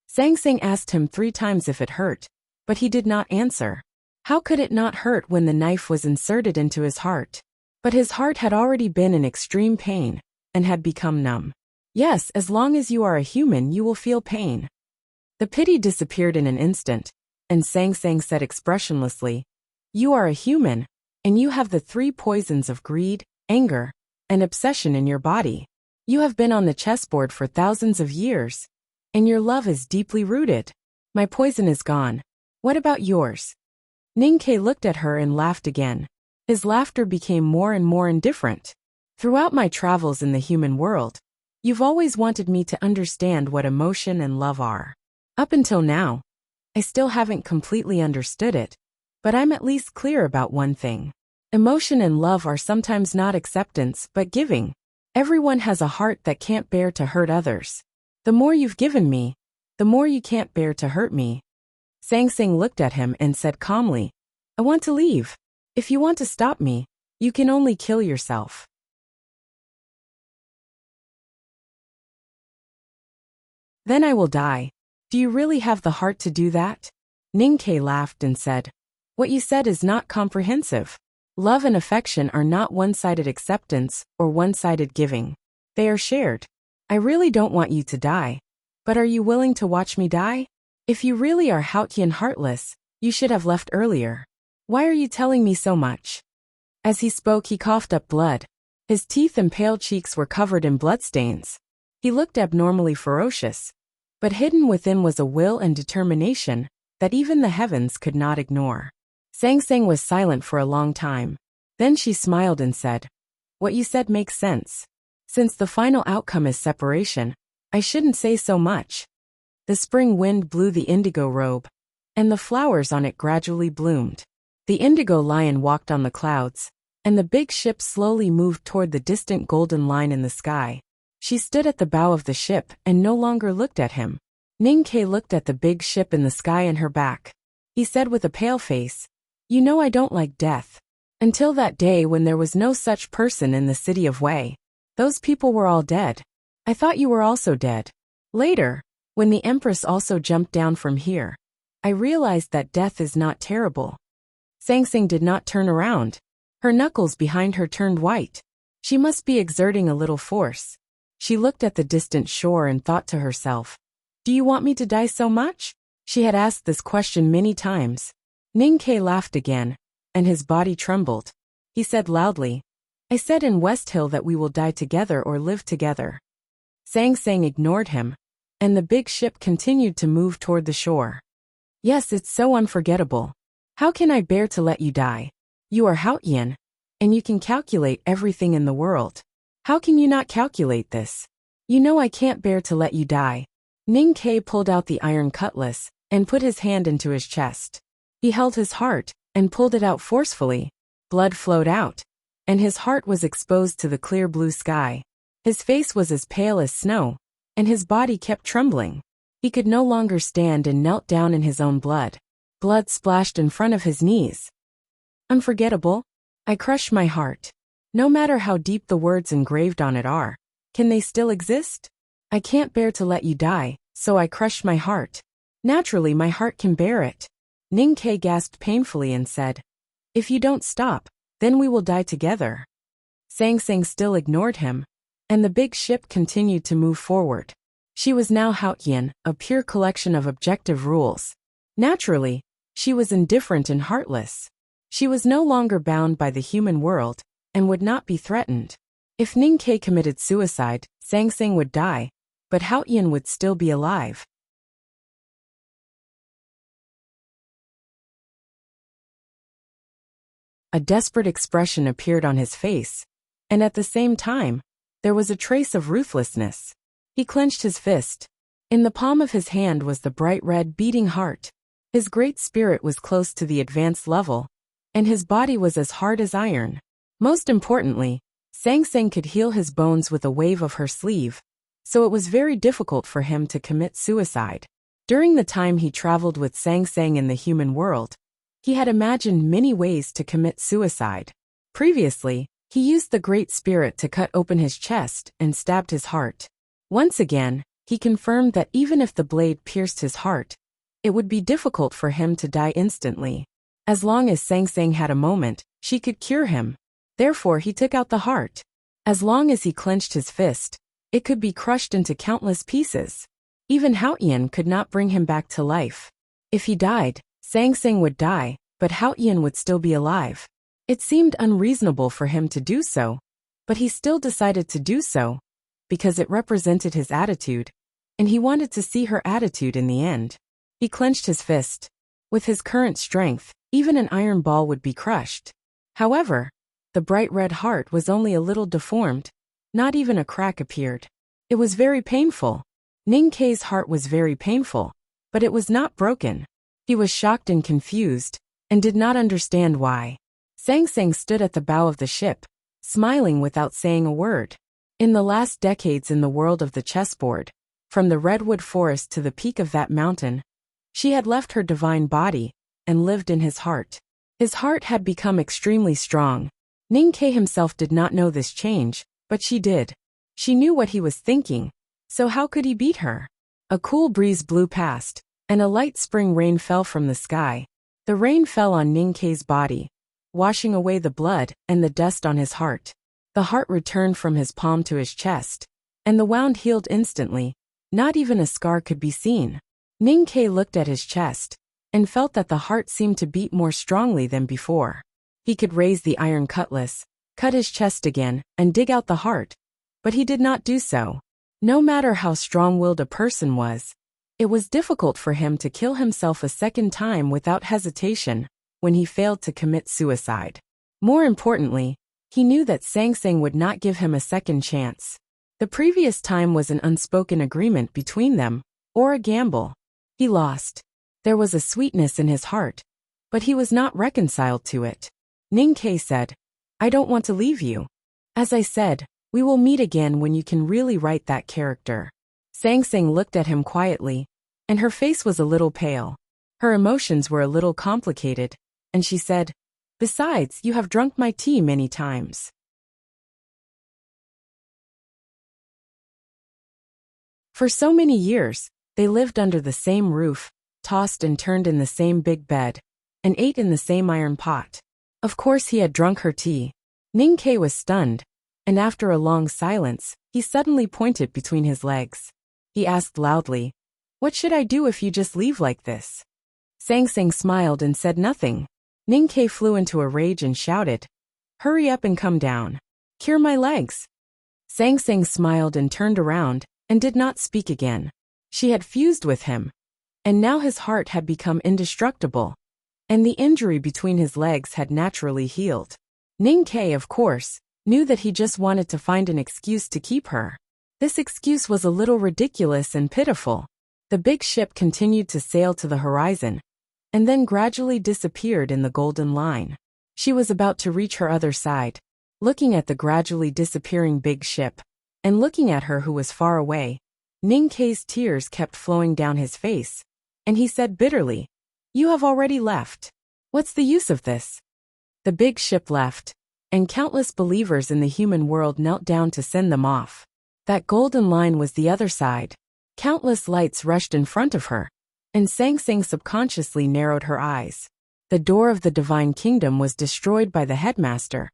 Sang Sang asked him 3 times if it hurt, but he did not answer. How could it not hurt when the knife was inserted into his heart? But his heart had already been in extreme pain and had become numb. Yes, as long as you are a human, you will feel pain. The pity disappeared in an instant, and Sang Sang said expressionlessly, "You are a human, and you have the 3 poisons of greed, anger, and obsession in your body. You have been on the chessboard for thousands of years, and your love is deeply rooted. My poison is gone. What about yours?" Ning Ke looked at her and laughed again. His laughter became more and more indifferent. "Throughout my travels in the human world, you've always wanted me to understand what emotion and love are. Up until now, I still haven't completely understood it, but I'm at least clear about one thing. Emotion and love are sometimes not acceptance but giving. Everyone has a heart that can't bear to hurt others. The more you've given me, the more you can't bear to hurt me." Sang Sang looked at him and said calmly, "I want to leave. If you want to stop me, you can only kill yourself." "Then I will die. Do you really have the heart to do that?" Ning-Ke laughed and said, "What you said is not comprehensive. Love and affection are not one-sided acceptance or one-sided giving. They are shared. I really don't want you to die. But are you willing to watch me die? If you really are Haotian heartless, you should have left earlier. Why are you telling me so much?" As he spoke, he coughed up blood. His teeth and pale cheeks were covered in bloodstains. He looked abnormally ferocious, but hidden within was a will and determination that even the heavens could not ignore. Sang Sang was silent for a long time. Then she smiled and said, "What you said makes sense. Since the final outcome is separation, I shouldn't say so much." The spring wind blew the indigo robe, and the flowers on it gradually bloomed. The indigo lion walked on the clouds, and the big ship slowly moved toward the distant golden line in the sky. She stood at the bow of the ship and no longer looked at him. Ning-Ke looked at the big ship in the sky and her back. He said with a pale face, "You know I don't like death. Until that day when there was no such person in the city of Wei. Those people were all dead. I thought you were also dead. Later, when the Empress also jumped down from here, I realized that death is not terrible." Sang Sang did not turn around. Her knuckles behind her turned white. She must be exerting a little force. She looked at the distant shore and thought to herself, "Do you want me to die so much?" She had asked this question many times. Ning-Ke laughed again, and his body trembled. He said loudly, "I said in West Hill that we will die together or live together." Sang Sang ignored him, and the big ship continued to move toward the shore. "Yes, it's so unforgettable. How can I bear to let you die? You are Haotian, and you can calculate everything in the world. How can you not calculate this? You know I can't bear to let you die." Ning-Ke pulled out the iron cutlass and put his hand into his chest. He held his heart and pulled it out forcefully. Blood flowed out, and his heart was exposed to the clear blue sky. His face was as pale as snow, and his body kept trembling. He could no longer stand and knelt down in his own blood. Blood splashed in front of his knees. "Unforgettable? I crush my heart. No matter how deep the words engraved on it are, can they still exist? I can't bear to let you die, so I crush my heart. Naturally, my heart can bear it." Ning-Ke gasped painfully and said, "If you don't stop, then we will die together." Sang Sang still ignored him, and the big ship continued to move forward. She was now Haotian, a pure collection of objective rules. Naturally, she was indifferent and heartless. She was no longer bound by the human world, and would not be threatened. If Ning-Ke committed suicide, Sang Sang would die, but Haotian would still be alive. A desperate expression appeared on his face, and at the same time, there was a trace of ruthlessness. He clenched his fist. In the palm of his hand was the bright red beating heart. His great spirit was close to the advanced level, and his body was as hard as iron. Most importantly, Sang Sang could heal his bones with a wave of her sleeve, so it was very difficult for him to commit suicide. During the time he traveled with Sang Sang in the human world, he had imagined many ways to commit suicide. Previously, he used the Great Spirit to cut open his chest and stabbed his heart. Once again, he confirmed that even if the blade pierced his heart, it would be difficult for him to die instantly. As long as Sang Sang had a moment, she could cure him. Therefore, he took out the heart. As long as he clenched his fist, it could be crushed into countless pieces. Even Haotian could not bring him back to life. If he died, Sang Sang would die, but Haotian would still be alive. It seemed unreasonable for him to do so, but he still decided to do so, because it represented his attitude, and he wanted to see her attitude in the end. He clenched his fist. With his current strength, even an iron ball would be crushed. However, the bright red heart was only a little deformed. Not even a crack appeared. It was very painful. Ning-Ke's heart was very painful, but it was not broken. He was shocked and confused, and did not understand why. Sang Sang stood at the bow of the ship, smiling without saying a word. In the last decades in the world of the chessboard, from the redwood forest to the peak of that mountain, she had left her divine body, and lived in his heart. His heart had become extremely strong. Ning-Ke himself did not know this change, but she did. She knew what he was thinking, so how could he beat her? A cool breeze blew past, and a light spring rain fell from the sky. The rain fell on Ninkei's body, washing away the blood and the dust on his heart. The heart returned from his palm to his chest, and the wound healed instantly. Not even a scar could be seen. Ninkei looked at his chest, and felt that the heart seemed to beat more strongly than before. He could raise the iron cutlass, cut his chest again, and dig out the heart, but he did not do so. No matter how strong-willed a person was, it was difficult for him to kill himself a second time without hesitation when he failed to commit suicide. More importantly, he knew that Sang would not give him a second chance. The previous time was an unspoken agreement between them, or a gamble. He lost. There was a sweetness in his heart, but he was not reconciled to it. Ninkei said, "I don't want to leave you. As I said, we will meet again when you can really write that character." Sang looked at him quietly, and her face was a little pale. Her emotions were a little complicated, and she said, "Besides, you have drunk my tea many times." For so many years, they lived under the same roof, tossed and turned in the same big bed, and ate in the same iron pot. Of course he had drunk her tea. Ninkei was stunned, and after a long silence, he suddenly pointed between his legs. He asked loudly, "What should I do if you just leave like this?" Sang smiled and said nothing. Ninkei flew into a rage and shouted, "Hurry up and come down. Cure my legs." Sang smiled and turned around, and did not speak again. She had fused with him, and now his heart had become indestructible, and the injury between his legs had naturally healed. Ninkei, of course, knew that he just wanted to find an excuse to keep her. This excuse was a little ridiculous and pitiful. The big ship continued to sail to the horizon, and then gradually disappeared in the golden line. She was about to reach her other side, looking at the gradually disappearing big ship, and looking at her who was far away. Ninkei's tears kept flowing down his face, and he said bitterly, "You have already left. What's the use of this?" The big ship left, and countless believers in the human world knelt down to send them off. That golden line was the other side. Countless lights rushed in front of her, and Sang subconsciously narrowed her eyes. The door of the divine kingdom was destroyed by the headmaster,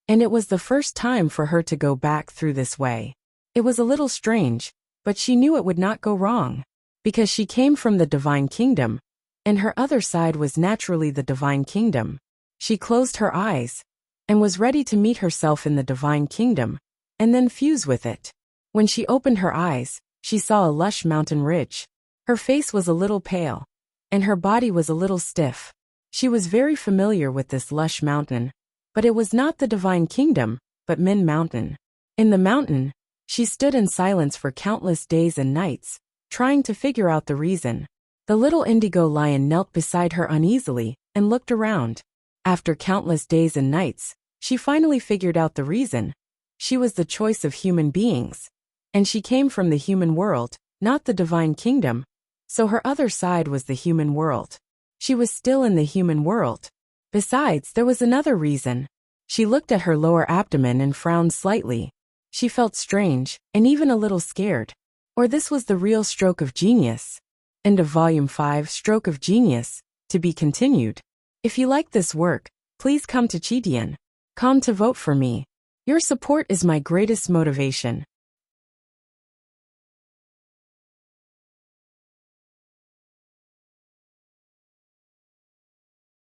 and it was the first time for her to go back through this way. It was a little strange, but she knew it would not go wrong, because she came from the divine kingdom, and her other side was naturally the divine kingdom. She closed her eyes, and was ready to meet herself in the divine kingdom, and then fuse with it. When she opened her eyes, she saw a lush mountain ridge. Her face was a little pale, and her body was a little stiff. She was very familiar with this lush mountain, but it was not the divine kingdom, but Min Mountain. In the mountain, she stood in silence for countless days and nights, trying to figure out the reason. The little indigo lion knelt beside her uneasily and looked around. After countless days and nights, she finally figured out the reason. She was the choice of human beings, and she came from the human world, not the divine kingdom, so her other side was the human world. She was still in the human world. Besides, there was another reason. She looked at her lower abdomen and frowned slightly. She felt strange, and even a little scared. Or this was the real stroke of genius. End of Volume 5, Stroke of Genius, to be continued. If you like this work, please come to Chidian.com to vote for me. Your support is my greatest motivation.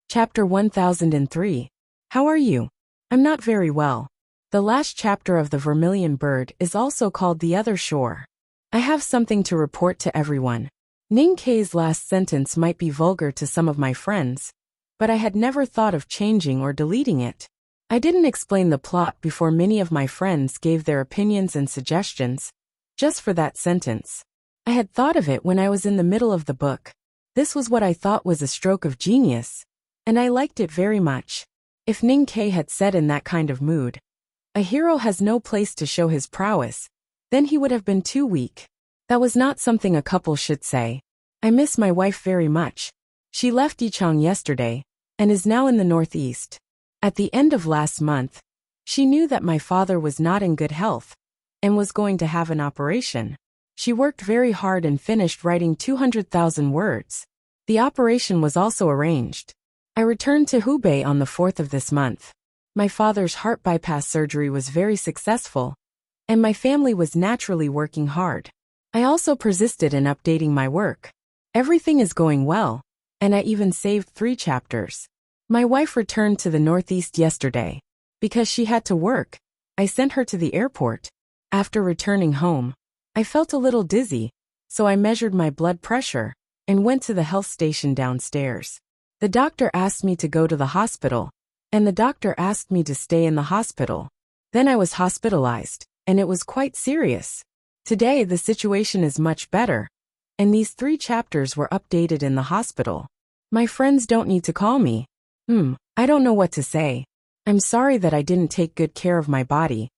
Chapter 1003. How are you? I'm not very well. The last chapter of The Vermilion Bird is also called The Other Shore. I have something to report to everyone. Ninkei's last sentence might be vulgar to some of my friends, but I had never thought of changing or deleting it. I didn't explain the plot before many of my friends gave their opinions and suggestions, just for that sentence. I had thought of it when I was in the middle of the book. This was what I thought was a stroke of genius, and I liked it very much. If Ninkei had said in that kind of mood, "A hero has no place to show his prowess," then he would have been too weak. That was not something a couple should say. I miss my wife very much. She left Yichang yesterday, and is now in the northeast. At the end of last month, she knew that my father was not in good health, and was going to have an operation. She worked very hard and finished writing 200,000 words. The operation was also arranged. I returned to Hubei on the 4th of this month. My father's heart bypass surgery was very successful, and my family was naturally working hard. I also persisted in updating my work. Everything is going well, and I even saved 3 chapters. My wife returned to the Northeast yesterday. Because she had to work, I sent her to the airport. After returning home, I felt a little dizzy, so I measured my blood pressure and went to the health station downstairs. The doctor asked me to go to the hospital, and the doctor asked me to stay in the hospital. Then I was hospitalized, and it was quite serious. Today the situation is much better, and these 3 chapters were updated in the hospital. My friends don't need to call me. I don't know what to say. I'm sorry that I didn't take good care of my body,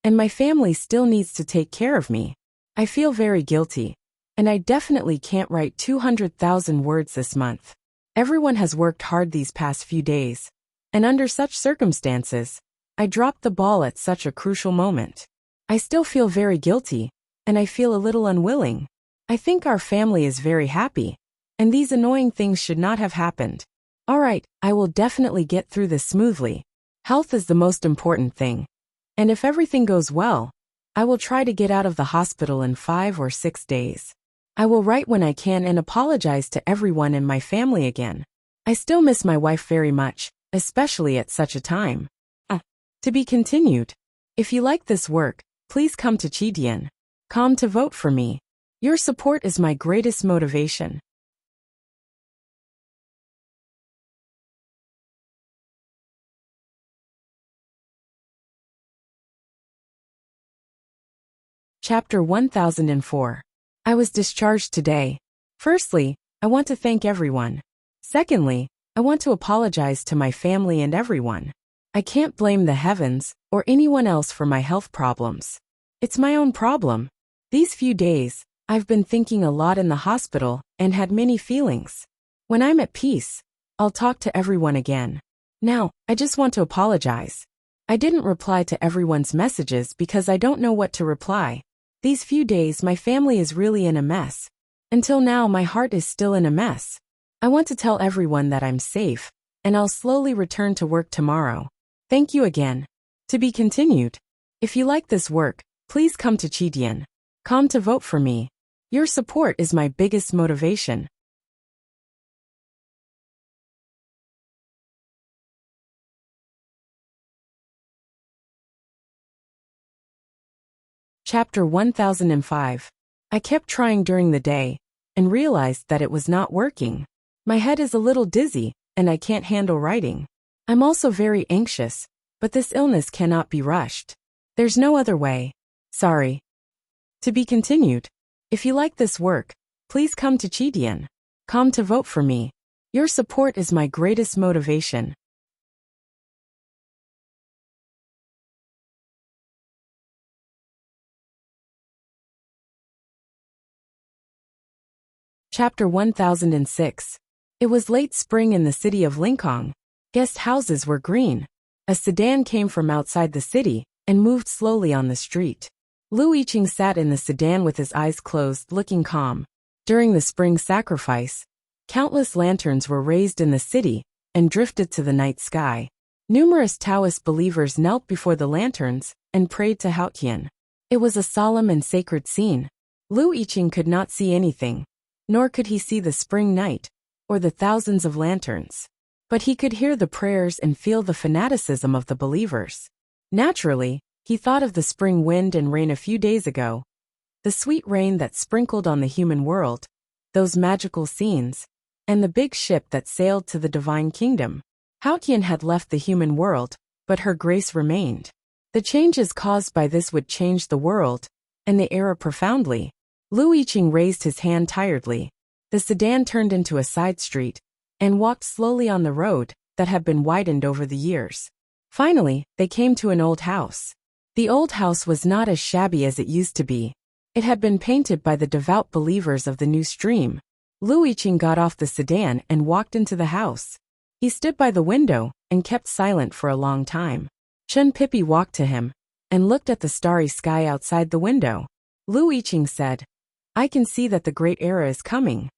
and my family still needs to take care of me. I feel very guilty, and I definitely can't write 200,000 words this month. Everyone has worked hard these past few days, and under such circumstances, I dropped the ball at such a crucial moment. I still feel very guilty, and I feel a little unwilling. I think our family is very happy, and these annoying things should not have happened. Alright, I will definitely get through this smoothly. Health is the most important thing. And if everything goes well, I will try to get out of the hospital in 5 or 6 days. I will write when I can and apologize to everyone in my family again. I still miss my wife very much, especially at such a time. To be continued. If you like this work, please come to Chidian.com to vote for me. Your support is my greatest motivation. Chapter 1004. I was discharged today. Firstly, I want to thank everyone. Secondly, I want to apologize to my family and everyone. I can't blame the heavens or anyone else for my health problems. It's my own problem. These few days, I've been thinking a lot in the hospital and had many feelings. When I'm at peace, I'll talk to everyone again. Now, I just want to apologize. I didn't reply to everyone's messages because I don't know what to reply. These few days my family is really in a mess. Until now my heart is still in a mess. I want to tell everyone that I'm safe, and I'll slowly return to work tomorrow. Thank you again. To be continued. If you like this work, please come to Chidian.com to vote for me. Your support is my biggest motivation. Chapter 1005. I kept trying during the day, and realized that it was not working. My head is a little dizzy, and I can't handle writing. I'm also very anxious, but this illness cannot be rushed. There's no other way. Sorry. To be continued. If you like this work, please come to Chidian.com to vote for me. Your support is my greatest motivation. Chapter 1006. It was late spring in the city of Lincoln. Guest houses were green. A sedan came from outside the city and moved slowly on the street. Lu Yiqing sat in the sedan with his eyes closed, looking calm. During the spring sacrifice, countless lanterns were raised in the city and drifted to the night sky. Numerous Taoist believers knelt before the lanterns and prayed to Haotian. It was a solemn and sacred scene. Lu Yiqing could not see anything, nor could he see the spring night, or the thousands of lanterns. But he could hear the prayers and feel the fanaticism of the believers. Naturally, he thought of the spring wind and rain a few days ago, the sweet rain that sprinkled on the human world, those magical scenes, and the big ship that sailed to the divine kingdom. Haotian had left the human world, but her grace remained. The changes caused by this would change the world, and the era profoundly. Lu Yiqing raised his hand tiredly. The sedan turned into a side street, and walked slowly on the road that had been widened over the years. Finally, they came to an old house. The old house was not as shabby as it used to be. It had been painted by the devout believers of the new stream. Lu Yiqing got off the sedan and walked into the house. He stood by the window and kept silent for a long time. Chen Pipi walked to him and looked at the starry sky outside the window. Lu Yiqing said, I can see that the great era is coming.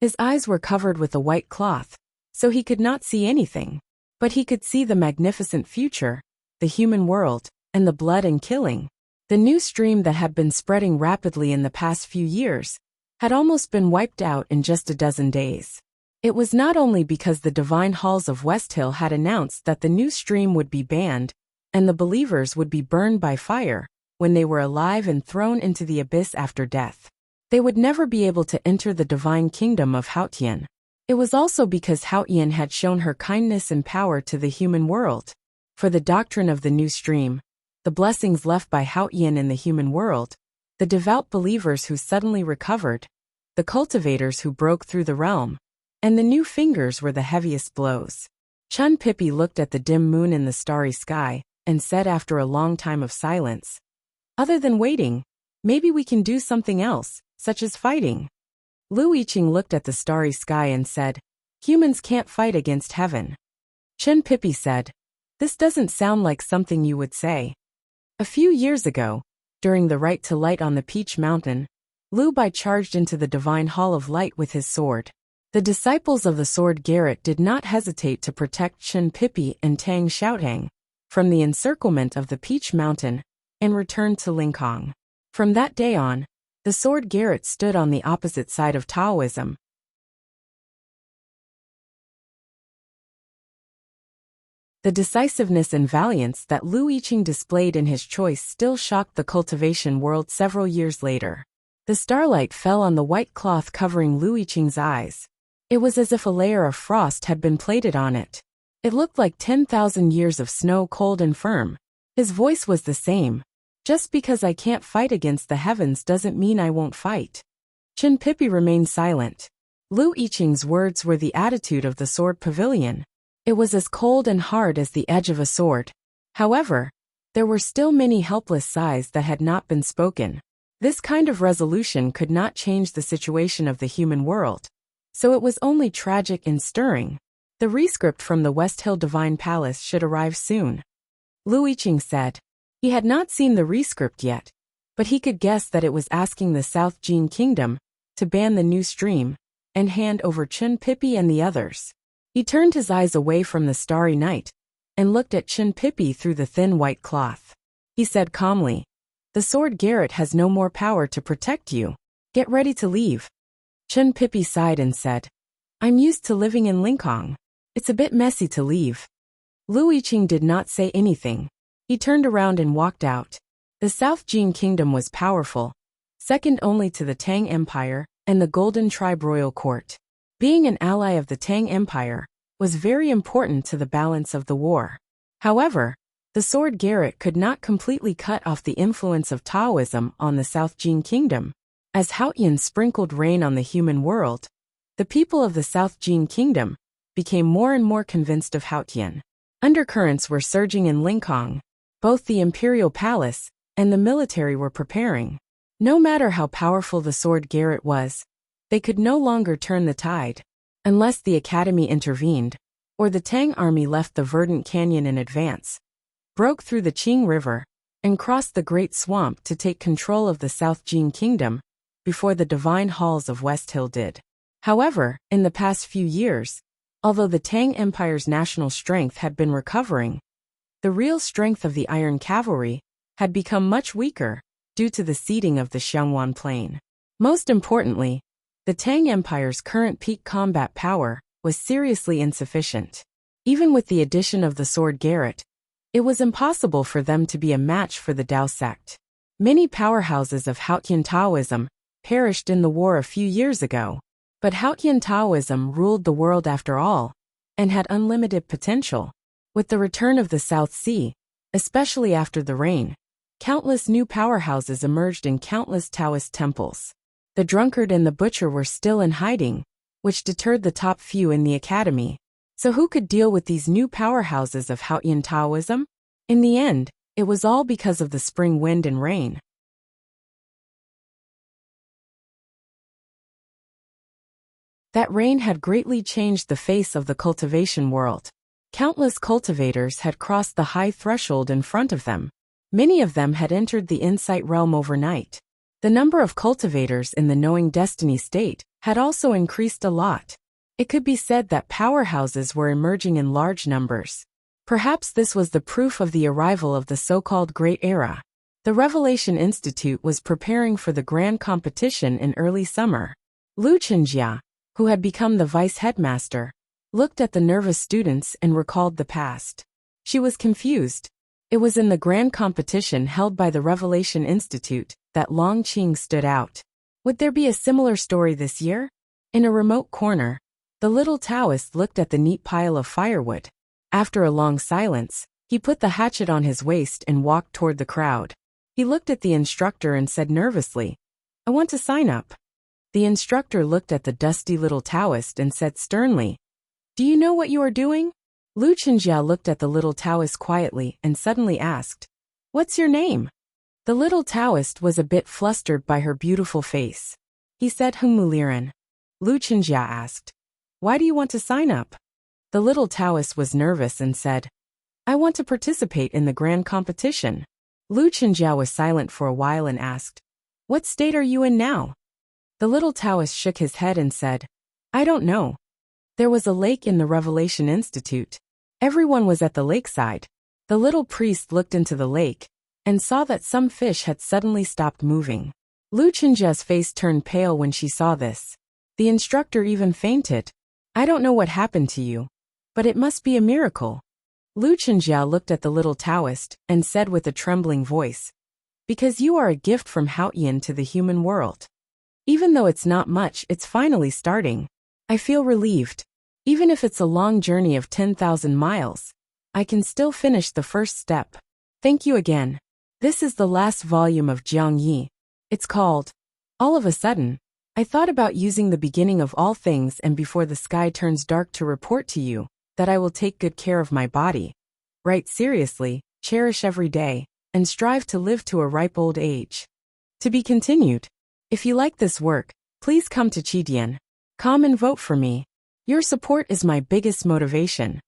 His eyes were covered with a white cloth, so he could not see anything. But he could see the magnificent future, the human world, and the blood and killing. The new stream that had been spreading rapidly in the past few years had almost been wiped out in just a dozen days. It was not only because the divine halls of West Hill had announced that the new stream would be banned, and the believers would be burned by fire when they were alive and thrown into the abyss after death. They would never be able to enter the divine kingdom of Hautian. It was also because Hautian had shown her kindness and power to the human world. For the doctrine of the new stream, the blessings left by Hautian in the human world, the devout believers who suddenly recovered, the cultivators who broke through the realm, and the new fingers were the heaviest blows. Chun Pippi looked at the dim moon in the starry sky and said after a long time of silence, "Other than waiting, maybe we can do something else, such as fighting." Lu Yiqing looked at the starry sky and said, "Humans can't fight against heaven." Chun Pippi said, "This doesn't sound like something you would say." A few years ago, during the Right to Light on the Peach Mountain, Lu Bai charged into the Divine Hall of Light with his sword. The disciples of the sword Garrett did not hesitate to protect Chun Pippi and Tang Xiaotang from the encirclement of the Peach Mountain and returned to Lingkong. From that day on, the sword Garrett stood on the opposite side of Taoism. The decisiveness and valiance that Lu Yiqing displayed in his choice still shocked the cultivation world several years later. The starlight fell on the white cloth covering Lu Yiqing's eyes. It was as if a layer of frost had been plated on it. It looked like 10,000 years of snow, cold and firm. His voice was the same. "Just because I can't fight against the heavens doesn't mean I won't fight." Chun Pippi remained silent. Lu Yiqing's words were the attitude of the sword pavilion. It was as cold and hard as the edge of a sword. However, there were still many helpless sighs that had not been spoken. This kind of resolution could not change the situation of the human world, so it was only tragic and stirring. The rescript from the West Hill Divine Palace should arrive soon. Lu Yiqing said. He had not seen the rescript yet, but he could guess that it was asking the South Jin Kingdom to ban the new stream and hand over Chun Pippi and the others. He turned his eyes away from the starry night and looked at Chun Pippi through the thin white cloth. He said calmly, "The sword Garrett has no more power to protect you. Get ready to leave." Chun Pippi sighed and said, "I'm used to living in Lingkong. It's a bit messy to leave." Lu Yiqing did not say anything. He turned around and walked out. The South Jin Kingdom was powerful, second only to the Tang Empire and the Golden Tribe Royal Court. Being an ally of the Tang Empire was very important to the balance of the war. However, the sword Garrett could not completely cut off the influence of Taoism on the South Jin Kingdom. As Hautian sprinkled rain on the human world, the people of the South Jin Kingdom became more and more convinced of Hautian. Undercurrents were surging in Lingkong. Both the imperial palace and the military were preparing. No matter how powerful the sword Garrett was, they could no longer turn the tide, unless the academy intervened, or the Tang army left the verdant canyon in advance, broke through the Qing River, and crossed the Great Swamp to take control of the South Jin Kingdom before the divine halls of West Hill did. However, in the past few years, although the Tang Empire's national strength had been recovering, the real strength of the Iron Cavalry had become much weaker due to the ceding of the Xiangwan Plain. Most importantly, the Tang Empire's current peak combat power was seriously insufficient. Even with the addition of the sword Garrett, it was impossible for them to be a match for the Dao sect. Many powerhouses of Hautian Taoism perished in the war a few years ago, but Hautian Taoism ruled the world after all, and had unlimited potential. With the return of the South Sea, especially after the rain, countless new powerhouses emerged in countless Taoist temples. The drunkard and the butcher were still in hiding, which deterred the top few in the academy. So who could deal with these new powerhouses of Hautian Taoism? In the end, it was all because of the spring wind and rain. That rain had greatly changed the face of the cultivation world. Countless cultivators had crossed the high threshold in front of them. Many of them had entered the insight realm overnight. The number of cultivators in the knowing destiny state had also increased a lot. It could be said that powerhouses were emerging in large numbers. Perhaps this was the proof of the arrival of the so-called Great Era. The Revelation Institute was preparing for the grand competition in early summer. Lu Chenjia, who had become the vice headmaster, looked at the nervous students and recalled the past. She was confused. It was in the grand competition held by the Revelation Institute that Long Qing stood out. Would there be a similar story this year? In a remote corner, the little Taoist looked at the neat pile of firewood. After a long silence, he put the hatchet on his waist and walked toward the crowd. He looked at the instructor and said nervously, "I want to sign up." The instructor looked at the dusty little Taoist and said sternly, "Do you know what you are doing?" Lu Chenjia looked at the little Taoist quietly and suddenly asked, "What's your name?" The little Taoist was a bit flustered by her beautiful face. He said Humuliran. Lu Chenjia asked, "Why do you want to sign up?" The little Taoist was nervous and said, "I want to participate in the grand competition." Lu Chenjia was silent for a while and asked, "What state are you in now?" The little Taoist shook his head and said, "I don't know." There was a lake in the Revelation Institute. Everyone was at the lakeside. The little priest looked into the lake and saw that some fish had suddenly stopped moving. Lu Chenjia's face turned pale when she saw this. The instructor even fainted. "I don't know what happened to you, but it must be a miracle." Lu Chenjia looked at the little Taoist and said with a trembling voice, "Because you are a gift from Haotian to the human world. Even though it's not much, it's finally starting. I feel relieved. Even if it's a long journey of 10,000 miles, I can still finish the first step. Thank you again." This is the last volume of Jiang Yi. It's called All of a Sudden. I thought about using the beginning of all things and before the sky turns dark to report to you that I will take good care of my body. Write seriously, cherish every day, and strive to live to a ripe old age. To be continued. If you like this work, please come to Qidian. Come and vote for me. Your support is my biggest motivation.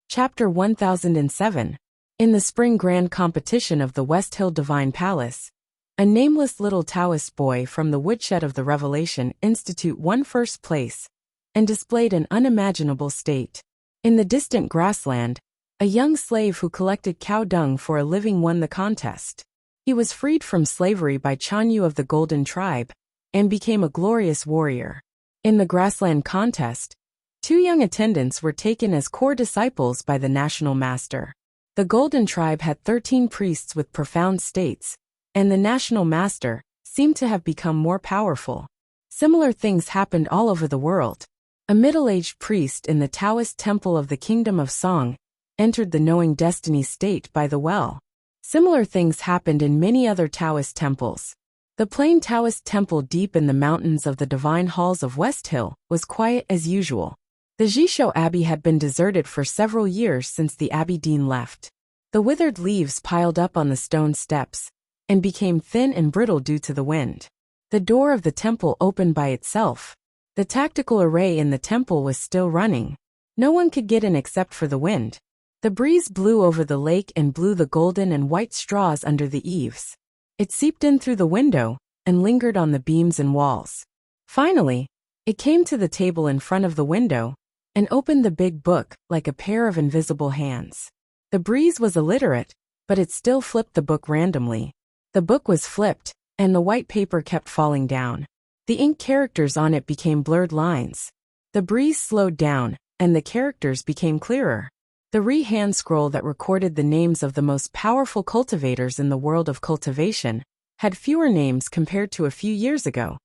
Chapter 1007. In the spring grand competition of the West Hill Divine Palace, a nameless little Taoist boy from the woodshed of the Revelation Institute won first place and displayed an unimaginable state. In the distant grassland, a young slave who collected cow dung for a living won the contest. He was freed from slavery by Chanyu of the Golden Tribe and became a glorious warrior. In the grassland contest, 2 young attendants were taken as core disciples by the national master. The Golden Tribe had 13 priests with profound states, and the national master seemed to have become more powerful. Similar things happened all over the world. A middle-aged priest in the Taoist temple of the Kingdom of Song entered the knowing destiny state by the well. Similar things happened in many other Taoist temples. The plain Taoist temple deep in the mountains of the divine halls of West Hill was quiet as usual. The Jishou Abbey had been deserted for several years since the abbey dean left. The withered leaves piled up on the stone steps and became thin and brittle due to the wind. The door of the temple opened by itself. The tactical array in the temple was still running. No one could get in except for the wind. The breeze blew over the lake and blew the golden and white straws under the eaves. It seeped in through the window and lingered on the beams and walls. Finally, it came to the table in front of the window and opened the big book like a pair of invisible hands. The breeze was illiterate, but it still flipped the book randomly. The book was flipped, and the white paper kept falling down. The ink characters on it became blurred lines. The breeze slowed down, and the characters became clearer. The hand scroll that recorded the names of the most powerful cultivators in the world of cultivation had fewer names compared to a few years ago,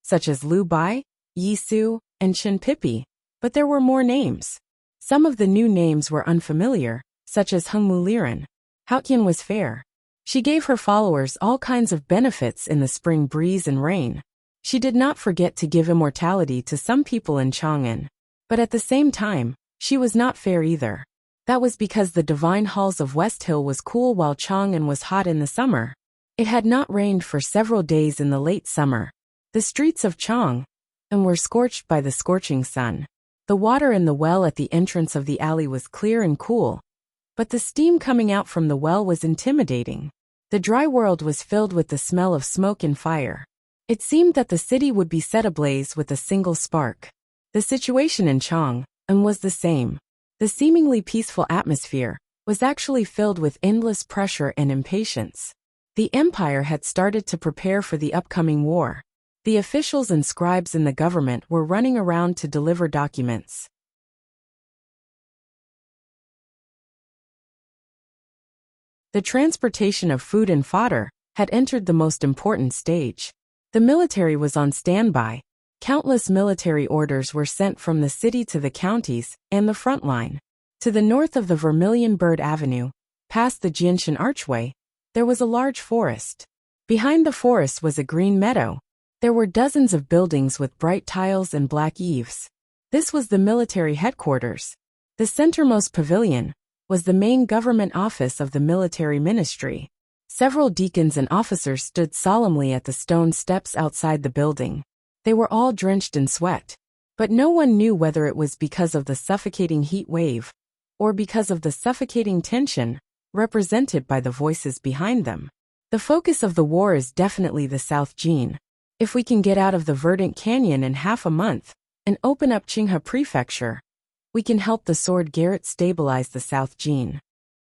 such as Lu Bai, Yi Su, and Chen Pipi. But there were more names. Some of the new names were unfamiliar, such as Heng Muliran. Haotian was fair. She gave her followers all kinds of benefits in the spring breeze and rain. She did not forget to give immortality to some people in Chang'an. But at the same time, she was not fair either. That was because the divine halls of West Hill was cool while Chang'an was hot in the summer. It had not rained for several days in the late summer. The streets of Chang, and were scorched by the scorching sun. The water in the well at the entrance of the alley was clear and cool, but the steam coming out from the well was intimidating. The dry world was filled with the smell of smoke and fire. It seemed that the city would be set ablaze with a single spark. The situation in Chang'an was the same. The seemingly peaceful atmosphere was actually filled with endless pressure and impatience. The empire had started to prepare for the upcoming war. The officials and scribes in the government were running around to deliver documents. The transportation of food and fodder had entered the most important stage. The military was on standby. Countless military orders were sent from the city to the counties and the front line. To the north of the Vermilion Bird Avenue, past the Jianshan Archway, there was a large forest. Behind the forest was a green meadow. There were dozens of buildings with bright tiles and black eaves. This was the military headquarters. The centermost pavilion was the main government office of the military ministry. Several deacons and officers stood solemnly at the stone steps outside the building. They were all drenched in sweat, but no one knew whether it was because of the suffocating heat wave or because of the suffocating tension represented by the voices behind them. The focus of the war is definitely the South Jin. If we can get out of the verdant canyon in half a month and open up Qinghe Prefecture, we can help the Sword Garret stabilize the South Jin.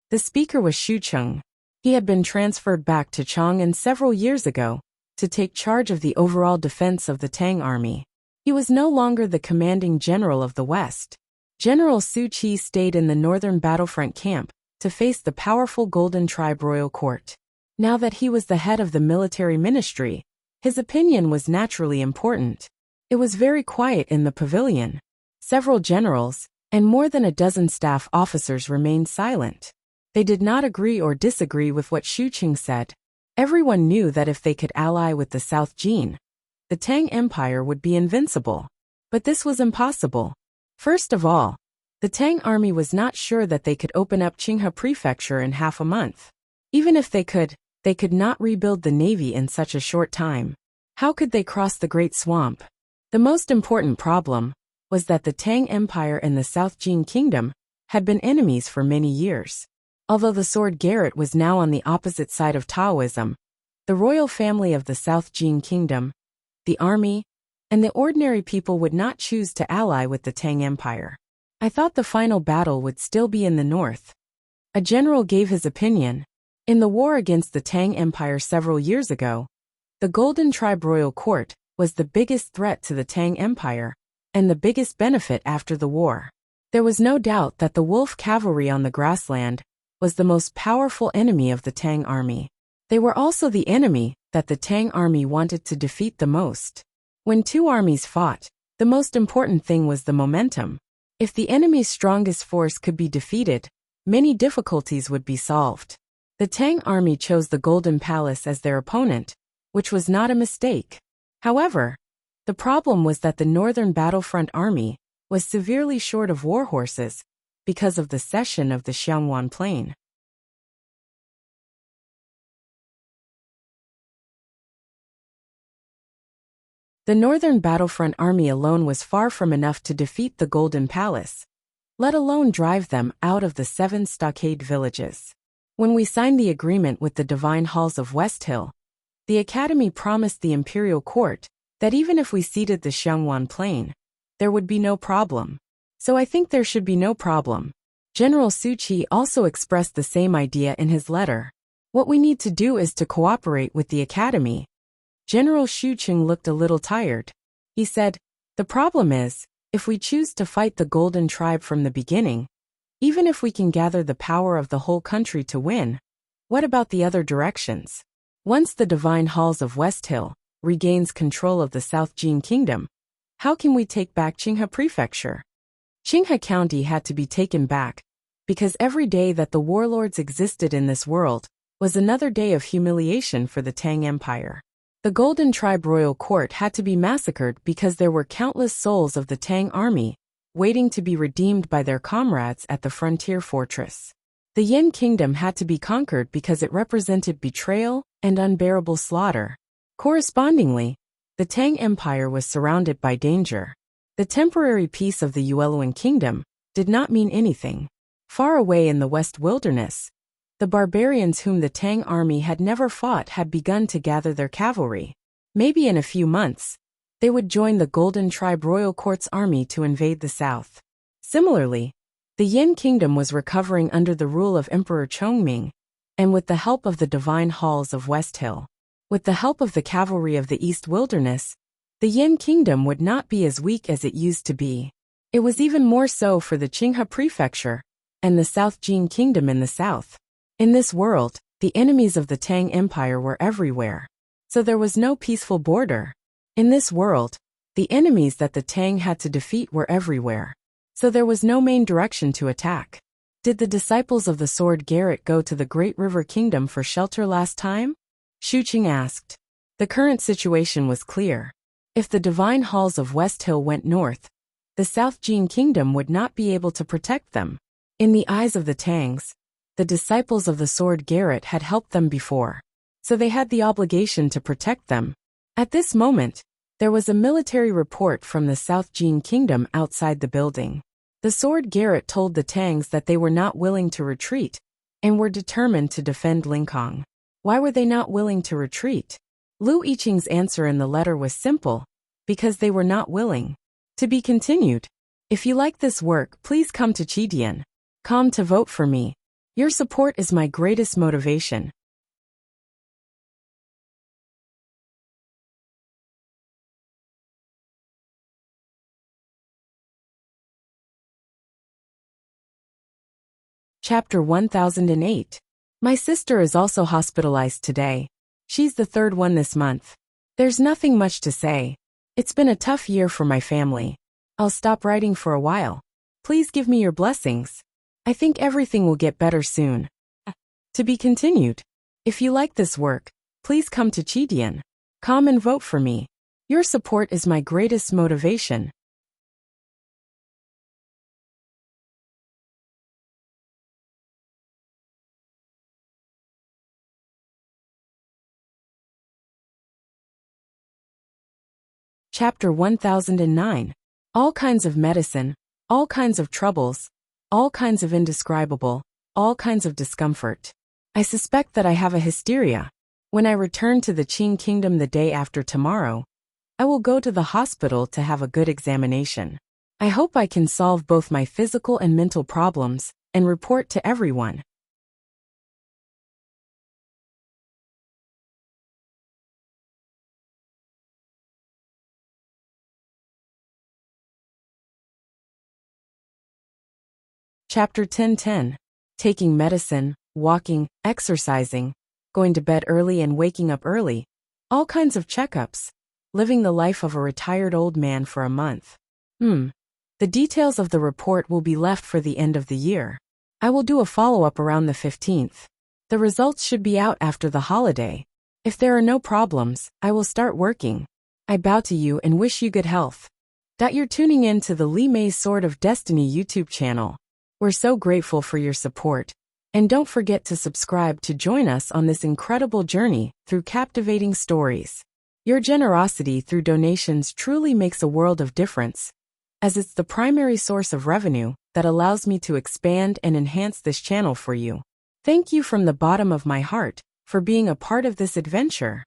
The speaker was Xu Cheng. He had been transferred back to Chang'an several years ago to take charge of the overall defense of the Tang army. He was no longer the commanding general of the West. General Su Qi stayed in the northern battlefront camp to face the powerful Golden Tribe royal court. Now that he was the head of the military ministry, his opinion was naturally important. It was very quiet in the pavilion. Several generals and more than a dozen staff officers remained silent. They did not agree or disagree with what Xu Qing said. Everyone knew that if they could ally with the South Jin, the Tang Empire would be invincible. But this was impossible. First of all, the Tang army was not sure that they could open up Qinghe Prefecture in half a month. Even if they could not rebuild the navy in such a short time. How could they cross the Great Swamp? The most important problem was that the Tang Empire and the South Jin Kingdom had been enemies for many years. Although the Sword Garret was now on the opposite side of Taoism, the royal family of the South Jin Kingdom, the army, and the ordinary people would not choose to ally with the Tang Empire. I thought the final battle would still be in the north. A general gave his opinion. In the war against the Tang Empire several years ago, the Golden Tribe royal court was the biggest threat to the Tang Empire and the biggest benefit after the war. There was no doubt that the wolf cavalry on the grassland was the most powerful enemy of the Tang army. They were also the enemy that the Tang army wanted to defeat the most. When two armies fought, the most important thing was the momentum. If the enemy's strongest force could be defeated, many difficulties would be solved. The Tang army chose the Golden Palace as their opponent, which was not a mistake. However, the problem was that the northern battlefront army was severely short of war horses because of the cession of the Xiangwan Plain. The northern battlefront army alone was far from enough to defeat the Golden Palace, let alone drive them out of the 7 stockade villages. When we signed the agreement with the Divine Halls of West Hill, the Academy promised the Imperial Court that even if we ceded the Xiangwan Plain, there would be no problem. So I think there should be no problem. General Su Qi also expressed the same idea in his letter. What we need to do is to cooperate with the Academy. General Xu Qing looked a little tired. He said, "The problem is, if we choose to fight the Golden Tribe from the beginning, even if we can gather the power of the whole country to win, what about the other directions? Once the Divine Halls of West Hill regains control of the South Jin Kingdom, how can we take back Qinghe Prefecture?" Qinghe County had to be taken back, because every day that the warlords existed in this world was another day of humiliation for the Tang Empire. The Golden Tribe royal court had to be massacred because there were countless souls of the Tang army waiting to be redeemed by their comrades at the frontier fortress. The Yin Kingdom had to be conquered because it represented betrayal and unbearable slaughter. Correspondingly, The Tang Empire was surrounded by danger. The temporary peace of the Yueluan kingdom did not mean anything. Far away in the West Wilderness, the barbarians whom the Tang army had never fought had begun to gather their cavalry. Maybe in a few months, they would join the Golden Tribe Royal Court's army to invade the south. Similarly, the Yin kingdom was recovering under the rule of Emperor Chongming, and with the help of the divine halls of West Hill. With the help of the cavalry of the East Wilderness, the Yin kingdom would not be as weak as it used to be. It was even more so for the Qinghe prefecture and the South Jin kingdom in the south. In this world, the enemies of the Tang Empire were everywhere. So there was no peaceful border. In this world, the enemies that the Tang had to defeat were everywhere. So there was no main direction to attack. Did the disciples of the sword Garrett go to the Great River Kingdom for shelter last time? Shuqing asked. The current situation was clear. If the divine halls of West Hill went north, the South Jin kingdom would not be able to protect them. In the eyes of the Tangs, the disciples of the sword Garrett had helped them before, so they had the obligation to protect them. At this moment, there was a military report from the South Jin kingdom outside the building. The sword Garrett told the Tangs that they were not willing to retreat and were determined to defend Lincoln. Why were they not willing to retreat? Lu Yiqing's answer in the letter was simple: because they were not willing. To be continued. If you like this work, please come to Chidian.com to vote for me. Your support is my greatest motivation. Chapter 1008. My sister is also hospitalized today. She's the third one this month. There's nothing much to say. It's been a tough year for my family. I'll stop writing for a while. Please give me your blessings. I think everything will get better soon. To be continued. If you like this work, please come to Chidian.com and vote for me. Your support is my greatest motivation. Chapter 1009. All kinds of medicine, all kinds of troubles, all kinds of indescribable, all kinds of discomfort. I suspect that I have a hysteria. When I return to the Qing kingdom the day after tomorrow, I will go to the hospital to have a good examination. I hope I can solve both my physical and mental problems and report to everyone. Chapter 1010. Taking medicine, walking, exercising, going to bed early and waking up early, all kinds of checkups, living the life of a retired old man for a month. The details of the report will be left for the end of the year. I will do a follow-up around the 15th. The results should be out after the holiday. If there are no problems, I will start working. I bow to you and wish you good health. You're tuning in to the Li Mei's Sword of Destiny YouTube channel. We're so grateful for your support. And don't forget to subscribe to join us on this incredible journey through captivating stories. Your generosity through donations truly makes a world of difference, as it's the primary source of revenue that allows me to expand and enhance this channel for you. Thank you from the bottom of my heart for being a part of this adventure.